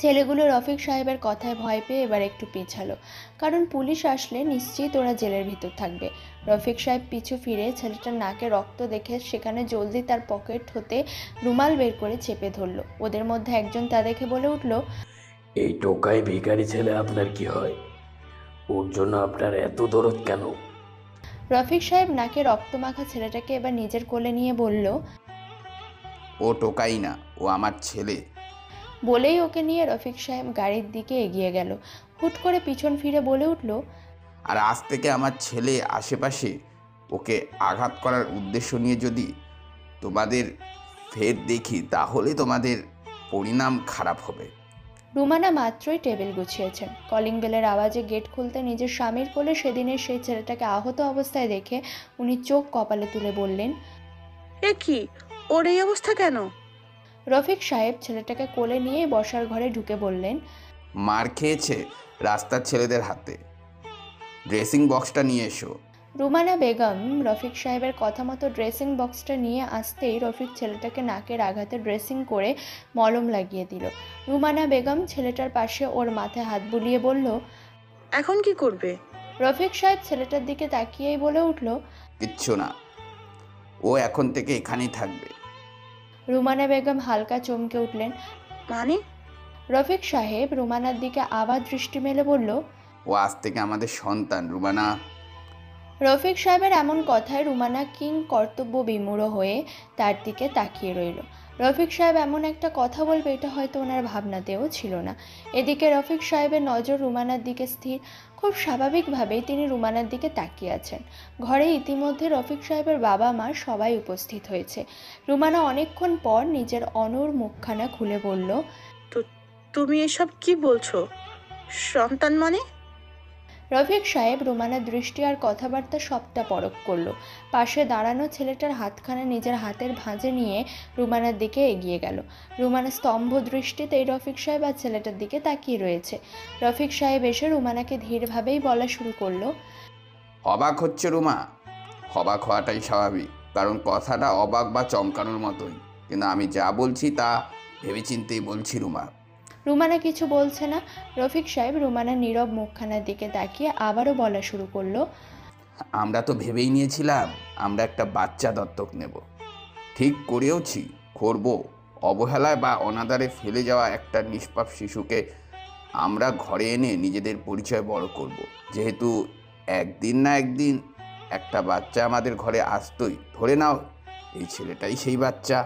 ছেলেগুলো রফিক সাহেবের কথায় ভয় পেয়ে এবার একটু পিছালো, কারণ পুলিশ আসলে নিশ্চয়ই তোরা জেলের ভিতর থাকবে। রফিক সাহেব পিছু ফিরে ছেলেটার নাকে রক্ত দেখে সেখানে জলদি তার পকেট হতে রুমাল বের করে চেপে ধরলো। ওদের মধ্যে একজন তা দেখে বলে উঠল, এই টোকাই ভিখারি ছেলে আপনার কি হয়? ওর জন্য আপনার এত দরদ কেন? রফিক সাহেব নাকে রক্তমাখা ছেলেটাকে এবার নিজের কোলে নিয়ে বলল, ও টোকাই না, ও আমার ছেলে। বলেই ওকে নিয়ে রফিক সাহেব গাড়ির দিকে এগিয়ে গেল। হুট করে পিছন ফিরে বলে উঠল, আর আজ থেকে আমার ছেলে আশেপাশে ওকে আঘাত করার উদ্দেশ্য নিয়ে যদি তোমাদের ফের দেখি তাহলে তোমাদের পরিণাম খারাপ হবে। রুমানা মাত্রই টেবিল গুছিয়েছেন। কলিং বেলের আওয়াজে গেট খুলতে নিজের স্বামীর কোলে সেদিনের সেই ছেলেটাকে আহত অবস্থায় দেখে উনি চোখ কপালে তুলে বললেন, এ কি, ওর এই অবস্থা কেন? রফিক সাহেব ছেলেটাকে কোলে নিয়ে বসার ঘরে ঢুকে বললেন, মার খেয়েছে রাস্তার ছেলেদের হাতে, ড্রেসিং বক্সটা নিয়ে এসো। রুমানা বেগম রফিক সাহেবের কথা মতো ড্রেসিং বক্সটা নিয়ে আসতেই রফিক ছেলেটাকে নাকের আঘাতে ড্রেসিং করে মলম লাগিয়ে দিল। রুমানা বেগম ছেলেটার পাশে ওর মাথায় হাত বুলিয়ে বলল, এখন কি করবে? রফিক সাহেব ছেলেটার দিকে তাকিয়েই বলে উঠল, কিচ্ছু না, ও এখন থেকে এখানেই থাকবে। রুমানা বেগম হালকা চমকে উঠলেন। মানে? রফিক সাহেব রুমানার দিকে আবার দৃষ্টি মেলে বলল, ও আজ থেকে আমাদের সন্তান রুমানা। রফিক সাহেবের এমন কথায় রুমানা কিং কর্তব্য বিমূঢ় হয়ে তার দিকে তাকিয়ে রইল। রফিক সাহেব এমন একটা কথা বলবে এটা হয়তো ওনার ভাবনাতেও ছিল না। এদিকে রফিক সাহেবের নজর রুমানার দিকে স্থির। খুব স্বাভাবিকভাবেই তিনি রুমানার দিকে তাকিয়ে আছেন। ঘরে ইতিমধ্যে রফিক সাহেবের বাবা মা সবাই উপস্থিত হয়েছে। রুমানা অনেকক্ষণ পর নিজের অনড় মুখখানা খুলে বলল, তুমি এসব কি বলছো? সন্তান মানে? রফিক সাহেব রুমানার দৃষ্টি আর কথাবার্তা সবটা পরখ করলো। পাশে দাঁড়ানো ছেলেটার হাতখানা নিজের হাতের ভাঁজে নিয়ে রুমানার দিকে এগিয়ে গেল। রুমানা স্তম্ভ দৃষ্টিতেই রফিক সাহেব আর ছেলেটার দিকে তাকিয়ে রয়েছে। রফিক সাহেব এসে রুমানাকে ধীরভাবেই বলা শুরু করলো, অবাক হচ্ছে রুমা? অবাক হওয়াটাই স্বাভাবিক, কারণ কথাটা অবাক বা চমকানোর মতোই, কিন্তু আমি যা বলছি তা ভেবেচিন্তেই বলছি রুমা। রুমানা কিছু বলছে না। রফিক সাহেব রুমানার নীরব মুখখানার দিকে তাকিয়ে আবারও বলা শুরু করলো, আমরা তো ভেবেই নিয়েছিলাম আমরা একটা বাচ্চা দত্তক নেব, ঠিক করেওছি, করব। অবহেলায় বা অনাদারে ফেলে যাওয়া একটা নিষ্পাপ শিশুকে আমরা ঘরে এনে নিজেদের পরিচয় বড় করব। যেহেতু একদিন না একদিন একটা বাচ্চা আমাদের ঘরে আসতোই, ধরে নাও এই ছেলেটাই সেই বাচ্চা।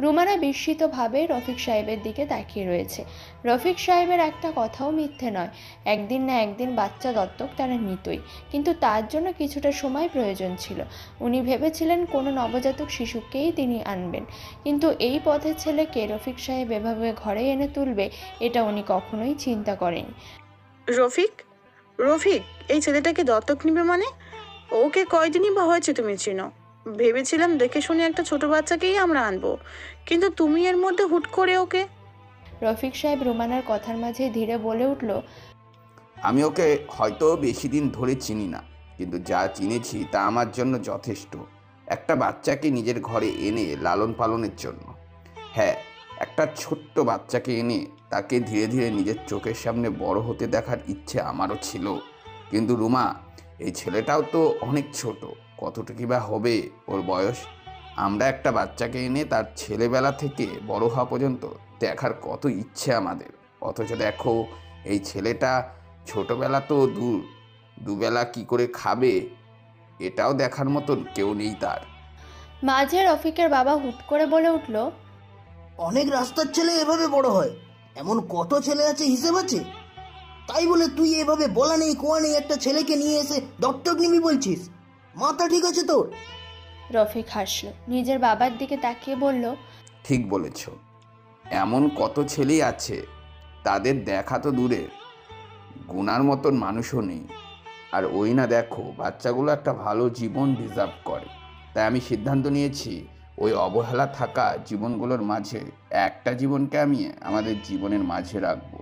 রুমানা বিস্মিতভাবে রফিক সাহেবের দিকে তাকিয়ে রয়েছে। রফিক সাহেবের একটা কথাও মিথ্যে নয়, একদিন না একদিন বাচ্চা দত্তক তারা নিতই, কিন্তু তার জন্য কিছুটা সময় প্রয়োজন ছিল। উনি ভেবেছিলেন কোনো নবজাতক শিশুকেই তিনি আনবেন, কিন্তু এই পথের ছেলেকে রফিক সাহেব এভাবে ঘরে এনে তুলবে এটা উনি কখনোই চিন্তা করেনি। রফিক রফিক এই ছেলেটাকে দত্তক নিবে মানে? ওকে কয়দিনই বা হয়েছে তুমি চিনো? ভেবেছিলাম দেখে শুনে একটা ছোট বাচ্চাকেই আমরা আনবো, কিন্তু তুমি এর মধ্যে হুট করে ওকে। রফিক সাহেব রুমানার কথার মাঝে ধীরে বলে উঠল, আমি ওকে হয়তো বেশি দিন ধরে চিনি না, কিন্তু যা চিনেছি তা আমার জন্য যথেষ্ট। একটা বাচ্চাকে নিজের ঘরে এনে লালন পালনের জন্য। হ্যাঁ, একটা ছোট্ট বাচ্চাকে এনে তাকে ধীরে ধীরে নিজের চোখের সামনে বড় হতে দেখার ইচ্ছে আমারও ছিল। কিন্তু রুমা, এই ছেলেটাও তো অনেক ছোট, কতটুকু বা হবে ওর বয়স? আমরা একটা বাচ্চাকে এনে তার ছেলেবেলা থেকে বড় হওয়া পর্যন্ত দেখার কত ইচ্ছে আমাদের, অথচ দেখো এই ছেলেটা ছোটবেলা তো দূর, দুবেলা কি করে খাবে এটাও দেখার মতন কেউ নেই তার। মাঝে রফিকের বাবা হুট করে বলে উঠল, অনেক রাস্তার ছেলে এভাবে বড় হয়, এমন কত ছেলে আছে হিসেব আছে? তাই বলে তুই এভাবে বলা নেই কোয়া নেই একটা ছেলেকে নিয়ে এসে দত্তক নিবি বলছিস? মাথা ঠিক আছে তোর? রফিক হাসল, নিজের বাবার দিকে তাকিয়ে বলল, ঠিক বলেছ, এমন কত ছেলেই আছে, তাদের দেখা তো দূরে, গুনার মতন মানুষও নেই। আর ওই না দেখো, বাচ্চাগুলো একটা ভালো জীবন ডিজার্ভ করে। তাই আমি সিদ্ধান্ত নিয়েছি ওই অবহেলা থাকা জীবনগুলোর মাঝে একটা জীবনকে আমি আমাদের জীবনের মাঝে রাখবো।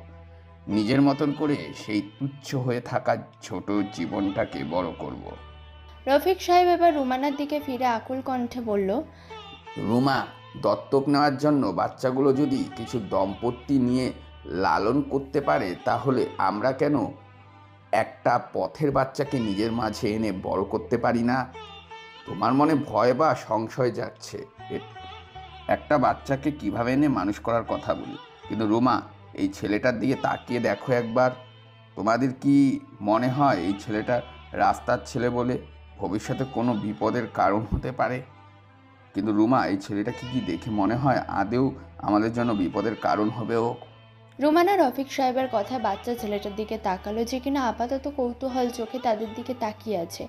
নিজের মতন করে সেই তুচ্ছ হয়ে থাকা ছোট জীবনটাকে বড় করব। রফিক সাহেব এবার রুমানার দিকে ফিরে আকুল কণ্ঠে বলল, রুমা, দত্তক নেওয়ার জন্য বাচ্চাগুলো যদি কিছু দম্পতি নিয়ে লালন করতে পারে, তাহলে আমরা কেন একটা পথের বাচ্চাকে নিজের মাঝে এনে বড় করতে পারি না? তোমার মনে ভয় বা সংশয় যাচ্ছে একটা বাচ্চাকে কিভাবে এনে মানুষ করার কথা বলি, কিন্তু রুমা, এই ছেলেটার দিকে তাকিয়ে দেখো একবার। তোমাদের কি মনে হয় এই ছেলেটা রাস্তার ছেলে বলে ভবিষ্যতে কোনো বিপদের কারণ হতে পারে? কিন্তু রুমা, এই ছেলেটাকে কি দেখে মনে হয় আদেও আমাদের জন্য বিপদের কারণ হবে ও? রুমানা রফিক সাহেবের কথায় বাচ্চা ছেলেটার দিকে তাকালো, যে কিনা আপাতত কৌতূহল চোখে তাদের দিকে তাকিয়ে আছে।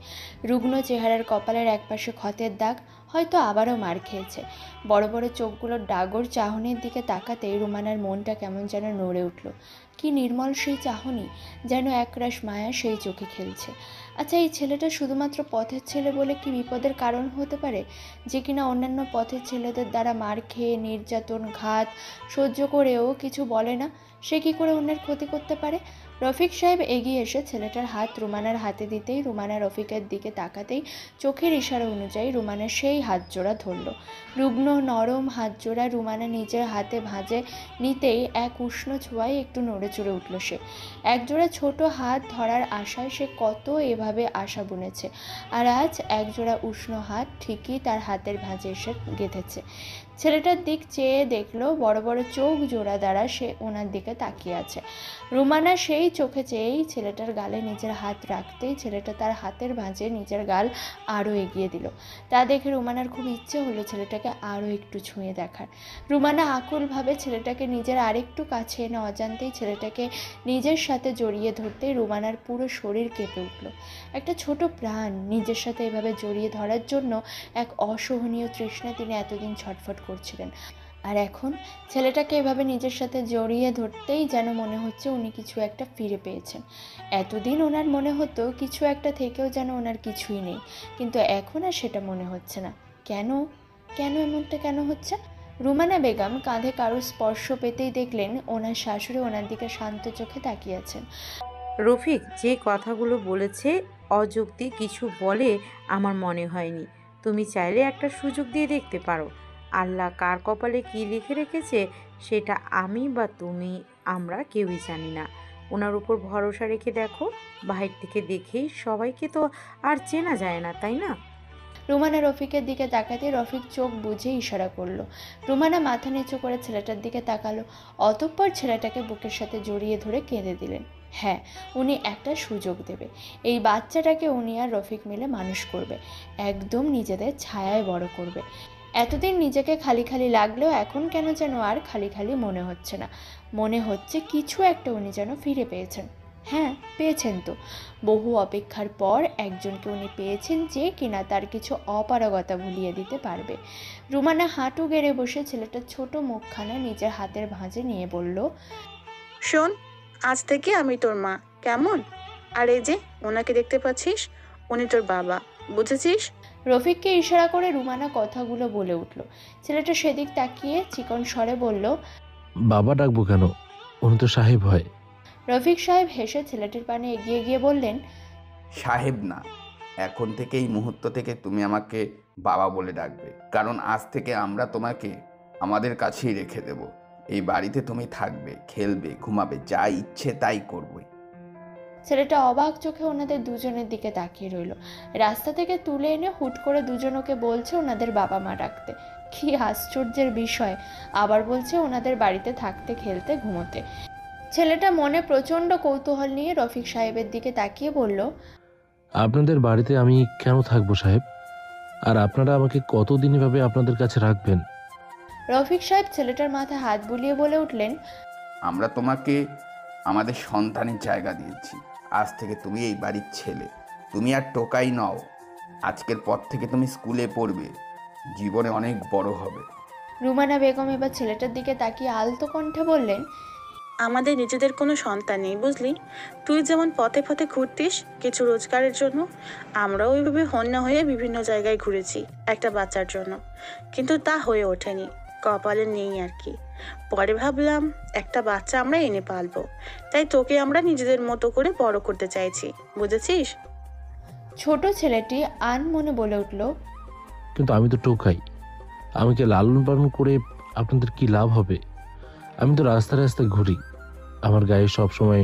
রুগ্ন চেহারার কপালের একপাশে ক্ষতের দাগ, হয়তো আবারও মার খেয়েছে। বড় বড় চোখগুলোর ডাগর চাহনির দিকে তাকাতেই রুমানার মনটা কেমন যেন নড়ে উঠল। কি নির্মল সেই চাহনি, যেন একরাশ মায়া সেই চোখে খেলছে। আচ্ছা, এই ছেলেটা শুধুমাত্র পথের ছেলে বলে কি বিপদের কারণ হতে পারে, যে কিনা অন্যান্য পথের ছেলেদের দ্বারা মার খেয়ে নির্যাতন ঘাত সহ্য করেও কিছু বলে না? সে কি করে অন্যের ক্ষতি করতে পারে? রফিক সাহেব এগিয়ে এসে ছেলেটার হাত রুমানার হাতে দিতেই রুমানা রফিকের দিকে তাকাতেই চোখের ইশারা অনুযায়ী রুমানা সেই হাত জোড়া ধরল। রুগ্ন নরম হাত জোড়া রুমানা নিজের হাতে ভাঁজে নিতেই এক উষ্ণ ছোঁয়ায় একটু নড়ে চড়ে উঠল সে। একজোড়া ছোট হাত ধরার আশায় সে কত এভাবে আশা বুনেছে, আর আজ একজোড়া উষ্ণ হাত ঠিকই তার হাতের ভাঁজে এসে গেঁথেছে। ছেলেটার দিক চেয়ে দেখলো, বড় বড় চোখ জোড়া দ্বারা সে ওনার দিকে তাকিয়ে আছে। রুমানা সেই চোখে চেয়েই ছেলেটার গালে নিজের হাত রাখতেই ছেলেটা তার হাতের ভাঁজে নিজের গাল আরও এগিয়ে দিল। তা দেখে রুমানার খুব ইচ্ছে হলো ছেলেটাকে আরও একটু ছুঁয়ে দেখার। রুমানা আকুলভাবে ছেলেটাকে নিজের আরেকটু কাছে এনে অজান্তেই ছেলেটাকে নিজের সাথে জড়িয়ে ধরতেই রুমানার পুরো শরীর কেঁপে উঠল। একটা ছোট প্রাণ নিজের সাথে এভাবে জড়িয়ে ধরার জন্য এক অসহনীয় তৃষ্ণা তিনি এতদিন ছটফট করছিলেন। আর এখন ছেলেটাকে এভাবে নিজের সাথে জড়িয়ে ধরতেই যেন মনে হচ্ছে উনি কিছু একটা ফিরে পেয়েছেন। এতদিন ওনার মনে হতো কিছু একটা থেকেও যেন ওনার কিছুই নেই, কিন্তু এখন আর সেটা মনে হচ্ছে না। কেন কেন এমনটা কেন হচ্ছে? রুমানা বেগম কাঁধে কারো স্পর্শ পেতেই দেখলেন ওনার শাশুড়ি ওনার দিকে শান্ত চোখে তাকিয়ে আছেন। রফিক যে কথাগুলো বলেছে অযৌক্তিক কিছু বলে আমার মনে হয়নি। তুমি চাইলে একটা সুযোগ দিয়ে দেখতে পারো। আল্লাহ কার কপালে কি লিখে রেখেছে সেটা আমি বা তুমি আমরা কেউই জানি না। ওনার উপর ভরসা রেখে দেখো। বাহির থেকে দেখেই সবাইকে তো আর চেনা যায় না, তাই না? রুমানা রফিকের দিকে তাকাতে রফিক চোখ বুঝে ইশারা করলো। রুমানা মাথা নিচু করে ছেলেটার দিকে তাকালো, অতঃপর ছেলেটাকে বুকের সাথে জড়িয়ে ধরে কেঁদে দিলেন। হ্যাঁ, উনি একটা সুযোগ দেবে। এই বাচ্চাটাকে উনি আর রফিক মিলে মানুষ করবে, একদম নিজেদের ছায়ায় বড় করবে। এতদিন নিজেকে খালি খালি লাগলেও এখন কেন যেন আর খালি খালি মনে হচ্ছে না। মনে হচ্ছে কিছু একটা উনি যেন ফিরে পেয়েছেন। হ্যাঁ, পেয়েছেন তো। বহু অপেক্ষার পর একজনকে উনি পেয়েছেন যে কিনা তার কিছু অপারগতা ভুলিয়ে দিতে পারবে। রুমানা হাঁটু গেড়ে বসে ছেলেটার ছোট মুখখানা নিজের হাতের ভাঁজে নিয়ে বলল, শোন, আজ থেকে আমি তোর মা, কেমন? আর এই যে ওনাকে দেখতে পাচ্ছিস, উনি তোর বাবা, বুঝেছিস? রফিককে ইশারা করে রুমানা কথাগুলো বলে উঠল। ছেলেটা সেদিক তাকিয়ে চিকন স্বরে বলল, বাবা ডাকবো কেন? উনি তো সাহেব হয়। রফিক সাহেব হেসে ছেলেটির পানে এগিয়ে গিয়ে বললেন, সাহেব না, এখন থেকে এই মুহূর্ত থেকে তুমি আমাকে বাবা বলে ডাকবে, কারণ আজ থেকে আমরা তোমাকে আমাদের কাছেই রেখে দেব। এই বাড়িতে তুমি থাকবে, খেলবে, ঘুমাবে, যা ইচ্ছে তাই করবে। ছেলেটা অবাক চোখে ওনাদের দুজনের দিকে তাকিয়ে রইল। রাস্তা থেকে তুলে এনে হুট করে দুজনকে বলছে ওনাদের বাবা মা ডাকতে। কি আশ্চর্যের বিষয়! আবার বলছে ওনাদের বাড়িতে থাকতে, খেলতে, ঘুমোতে। ছেলেটা মনে প্রচণ্ড কৌতূহল নিয়ে রফিক সাহেবের দিকে তাকিয়ে বলল, আপনাদের বাড়িতে আমি কেন থাকবো সাহেব? আর আপনারা আমাকে কতদিন এভাবে আপনাদের কাছে রাখবেন? রফিক সাহেব ছেলেটার মাথায় হাত বুলিয়ে বলে উঠলেন, আমরা তোমাকে আমাদের সন্তানের জায়গা দিয়েছি। আজ থেকে তুমি এই বাড়ির ছেলে, তুমি আর টোকাই নও। আজকের পর থেকে তুমি স্কুলে পড়বে, জীবনে অনেক বড় হবে। রুমানা বেগম এবার ছেলেটার দিকে তাকিয়ে আলতো কণ্ঠে বললেন, আমাদের নিজেদের কোনো সন্তান নেই, বুঝলি? তুই যেমন পথে পথে ঘুরতিস কিছু রোজগারের জন্য, আমরাও ওইভাবে হন্যা হয়ে বিভিন্ন জায়গায় ঘুরেছি একটা বাচ্চার জন্য, কিন্তু তা হয়ে ওঠেনি, কপালে নেই আর কি। পরে ভাবলাম একটা বাচ্চা আমরা এনে পালবো, তাই তোকে আমরা নিজেদের মতো করে বড় করতে চাইছি, বুঝেছিস? ছোট ছেলেটি আনমনে বলে উঠল, কিন্তু আমি তো টোকাই, আমাকে লালন পালন করে আপনাদের কি লাভ হবে? আমি তো রাস্তায় রাস্তায় ঘুরি, আমার গায়ে সবসময়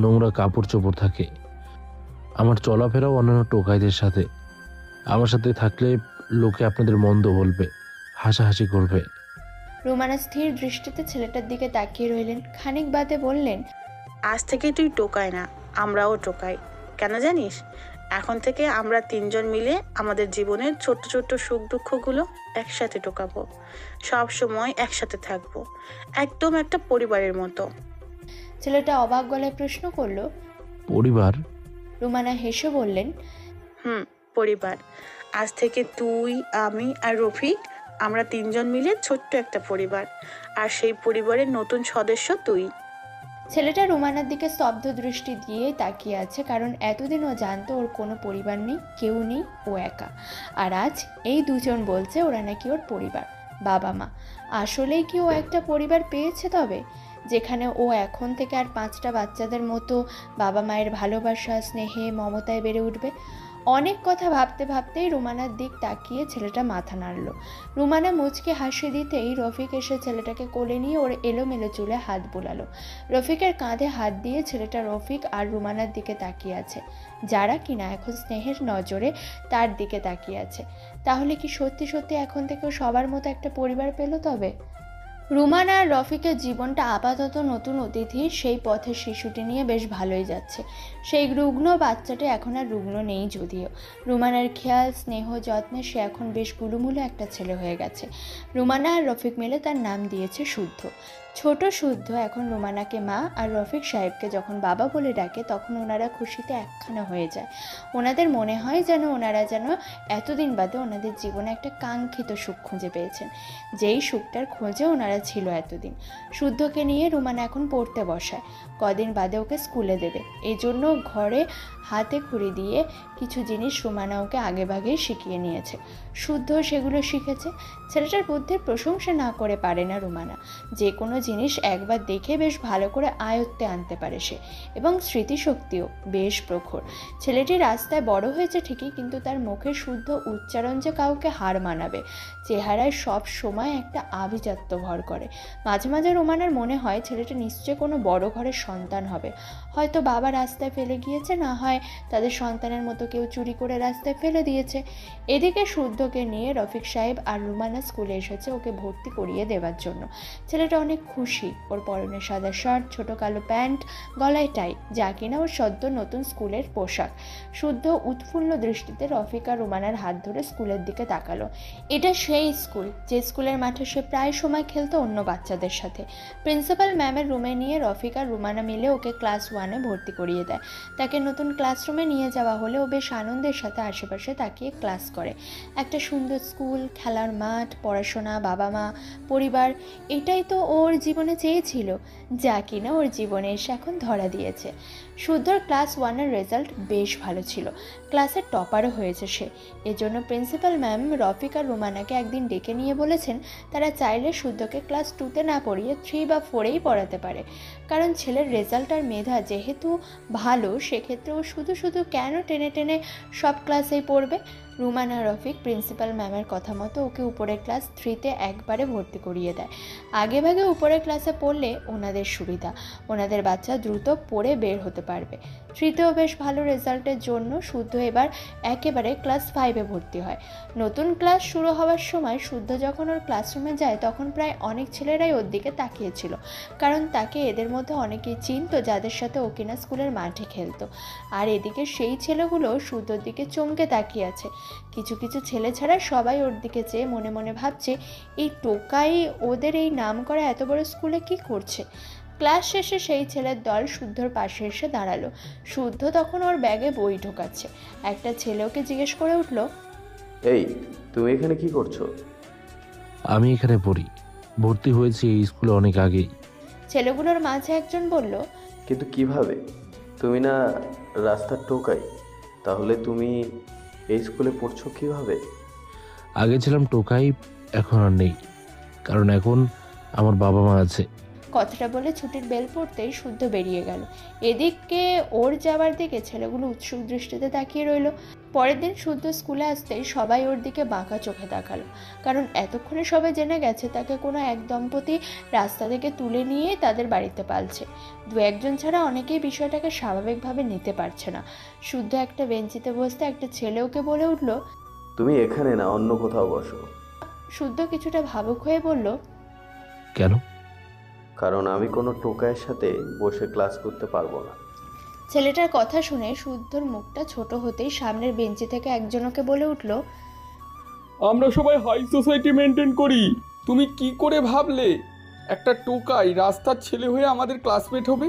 নোংরা কাপড় চোপড় থাকে, আমার চলাফেরাও অন্যান্য টোকাইদের সাথে। আমার সাথে থাকলে লোকে আপনাদের মন্দ বলবে, হাসাহাসি করবে। রুমানা স্থির দৃষ্টিতে ছেলেটার দিকে তাকিয়ে রইলেন। খানিক বাদে বললেন, আজ থেকে তুই টোকাই না, আমরাও টোকাই। কেন জানিস? এখন থেকে আমরা তিনজন মিলে আমাদের জীবনের ছোট্ট ছোট্ট সুখ দুঃখগুলো একসাথে টোকাবো, সব সময় একসাথে থাকবো, একদম একটা পরিবারের মতো। ছেলেটা অবাক গলায় প্রশ্ন করলো, পরিবার? রুমানা হেসে বললেন, পরিবার। আজ থেকে তুই, আমি আর রফিক, আমরা তিনজন মিলে ছোট্ট একটা পরিবার, আর সেই পরিবারের নতুন সদস্য তুই। ছেলেটা রুমানার দিকে স্তব্ধ দৃষ্টি দিয়ে তাকিয়ে আছে, কারণ এতদিন ও জানতো ওর কোনো পরিবার নেই, কেউ নেই, ও একা। আর আজ এই দুজন বলছে ওরা নাকি ওর পরিবার, বাবা মা। আসলেই কি ও একটা পরিবার পেয়েছে তবে, যেখানে ও এখন থেকে আর 5টা বাচ্চাদের মতো বাবা মায়ের ভালোবাসা, স্নেহে, মমতায় বেড়ে উঠবে? অনেক কথা ভাবতে ভাবতেই রুমানার দিক তাকিয়ে ছেলেটা মাথা নাড়ল। রুমানা মুচকে হাসি দিতেই রফিক এসে ছেলেটাকে কোলে নিয়ে ওর এলোমেলো চুলে হাত বোলালো। রফিকের কাঁধে হাত দিয়ে ছেলেটা রফিক আর রুমানার দিকে তাকিয়ে আছে, যারা কিনা এখন স্নেহের নজরে তার দিকে তাকিয়ে আছে। তাহলে কি সত্যি সত্যি এখন থেকে সবার মতো একটা পরিবার পেল তবে? রুমানা আর রফিকের জীবনটা আপাতত নতুন অতিথি সেই পথের শিশুটি নিয়ে বেশ ভালোই যাচ্ছে। সেই রুগ্ন বাচ্চাটি এখন আর রুগ্ন নেই যদিও। রুমানার খেয়াল, স্নেহ, যত্নে সে এখন বেশ গুলুমুলু একটা ছেলে হয়ে গেছে। রুমানা আর রফিক মিলে তার নাম দিয়েছে শুদ্ধ। ছোট শুদ্ধ এখন রুমানাকে মা আর রফিক সাহেবকে যখন বাবা বলে ডাকে তখন ওনারা খুশিতে একখানা হয়ে যায়। ওনাদের মনে হয় যেন ওনারা এতদিন বাদে ওনাদের জীবনে একটা কাঙ্ক্ষিত সুখ খুঁজে পেয়েছেন, যেই সুখটার খোঁজে ওনারা ছিল এতদিন। শুদ্ধকে নিয়ে রুমানা এখন পড়তে বসায়, কদিন বাদে ওকে স্কুলে দেবে। এই জন্য ঘরে হাতে খড়ি দিয়ে কিছু জিনিস রুমানা ওকে আগেভাগেই শিখিয়ে নিয়েছে। শুদ্ধ সেগুলো শিখেছে। ছেলেটার বুদ্ধির প্রশংসা না করে পারে না রুমানা। যে কোনো জিনিস একবার দেখে বেশ ভালো করে আয়ত্তে আনতে পারে সে, এবং স্মৃতিশক্তিও বেশ প্রখর। ছেলেটি রাস্তায় বড় হয়েছে ঠিকই, কিন্তু তার মুখে শুদ্ধ উচ্চারণ যে কাউকে হার মানাবে। চেহারায় সব সময় একটা আভিজাত্য ভর করে। মাঝে মাঝে রুমানার মনে হয় ছেলেটা নিশ্চয় কোনো বড় ঘরের সন্তান হবে। হয়তো বাবা রাস্তায় ফেলে গিয়েছে, না হয় তাদের সন্তানের মতো কেউ চুরি করে রাস্তায় ফেলে দিয়েছে। এদিকে শুদ্ধকে নিয়ে রফিক সাহেব আর রুমানা স্কুলে এসেছে ওকে ভর্তি করিয়ে দেওয়ার জন্য। ছেলেটা অনেক খুশি। ওর পরনে সাদা শার্ট, ছোট কালো প্যান্ট, গলায় টাই, যা কিনা ওর সদ্য নতুন স্কুলের পোশাক। শুদ্ধ উৎফুল্ল দৃষ্টিতে রফিক আর রুমানার হাত ধরে স্কুলের দিকে তাকালো। এটা সেই স্কুল যে স্কুলের মাঠে সে প্রায় সময় খেলতো অন্য বাচ্চাদের সাথে। প্রিন্সিপাল ম্যামের রুমে নিয়ে রফিক আর রুমানা মিলে ওকে ক্লাস 1-এ ভর্তি করিয়ে দেয়। তাকে নতুন ক্লাসরুমে নিয়ে যাওয়া হলে ও বেশ আনন্দের সাথে আশেপাশে তাকিয়ে ক্লাস করে। একটা সুন্দর স্কুল, খেলার মাঠ, পড়াশোনা, বাবা মা, পরিবার, এটাই তো ওর জীবনে চেয়েছিল, যা কিনা ওর জীবনে এসে এখন ধরা দিয়েছে। শুদ্ধর ক্লাস 1-এর রেজাল্ট বেশ ভালো ছিল, ক্লাসের টপারও হয়েছে সে। এজন্য প্রিন্সিপাল ম্যাম রফিক আর রুমানাকে একদিন ডেকে নিয়ে বলেছেন তারা চাইলে শুদ্ধকে ক্লাস 2-তে না পড়িয়ে 3 বা 4-এই পড়াতে পারে, কারণ ছেলের রেজাল্ট আর মেধা যেহেতু ভালো, সেক্ষেত্রে ও শুধু শুধু কেন টেনে টেনে সব ক্লাসেই পড়বে। রুমানা রফিক প্রিন্সিপাল ম্যামের কথা মতো ওকে উপরের ক্লাস 3-তে একবারে ভর্তি করিয়ে দেয়। আগে ভাগে উপরের ক্লাসে পড়লে ওনাদের সুবিধা, ওনাদের বাচ্চা দ্রুত পড়ে বের হতে পারবে। 3-তেও বেশ ভালো রেজাল্টের জন্য শুদ্ধ এবার একেবারে ক্লাস 5-এ ভর্তি হয়। নতুন ক্লাস শুরু হওয়ার সময় শুদ্ধ যখন ওর ক্লাসরুমে যায় তখন প্রায় অনেক ছেলেরাই ওর দিকে তাকিয়েছিল, কারণ তাকে এদের মধ্যে অনেকেই চিনত যাদের সাথে ও কিনা স্কুলের মাঠে খেলতো। আর এদিকে সেই ছেলেগুলো শুদ্ধর দিকে চমকে তাকিয়ে আছে। কিছু কিছু ছেলে ছাড়া সবাই ওর দিকে চেয়ে মনে মনে ভাবছে এই টোকাই ওদের এই নাম করা এত বড় স্কুলে কি করছে। ক্লাস শেষে সেই ছেলের দল শুদ্ধর পাশে এসে দাঁড়ালো। শুদ্ধ তখন ওর ব্যাগে বই ঢোকাচ্ছে। একটা ছেলে ওকে জিজ্ঞেস করে উঠলো, এই তুমি এখানে কি করছো? আমি এখানে পড়ি, ভর্তি হয়েছি এই স্কুলে অনেক আগেই। ছেলেগুলোর মাঝে একজন বলল, কিন্তু কিভাবে? তুমি না রাস্তার টোকাই, তাহলে তুমি এই স্কুলে পড়ছো কিভাবে? আগে ছিলাম টোকাই, এখন আর নেই, কারণ এখন আমার বাবা মা আছে। কথাটা বলে ছুটির বেল পড়তেই শুদ্ধ বেরিয়ে গেল। এদিকে ওর যাওয়ার দিকে ছেলেগুলো উৎসুক দৃষ্টিতে তাকিয়ে রইল। পরের দিন শুদ্ধ স্কুলে আসতেই সবাই ওর দিকে বাঁকা চোখে তাকালো, কারণ এতক্ষণে সবাই জেনে গেছে তাকে কোনো এক দম্পতি রাস্তা থেকে তুলে নিয়ে তাদের বাড়িতে পালছে। 2-1 ছাড়া অনেকেই বিষয়টাকে স্বাভাবিকভাবে নিতে পারছে না। শুদ্ধ একটা বেঞ্চিতে বসতে একটা ছেলে ওকে বলে উঠল, তুমি এখানে না, অন্য কোথাও বসো। শুদ্ধ কিছুটা ভাবুক হয়ে বলল, কেন? কারণ আমি কোনো টোকাইয়ের সাথে বসে ক্লাস করতে পারবো না। ছেলেটার কথা শুনে শুদ্ধর মুখটা ছোট হতেই সামনের বেঞ্চি থেকে একজনকে বলে উঠল, আমরা সবাই হাই সোসাইটি মেনটেন করি, তুমি কি করে ভাবলে একটা টোকাই রাস্তার ছেলে হয়ে আমাদের ক্লাসমেট হবে?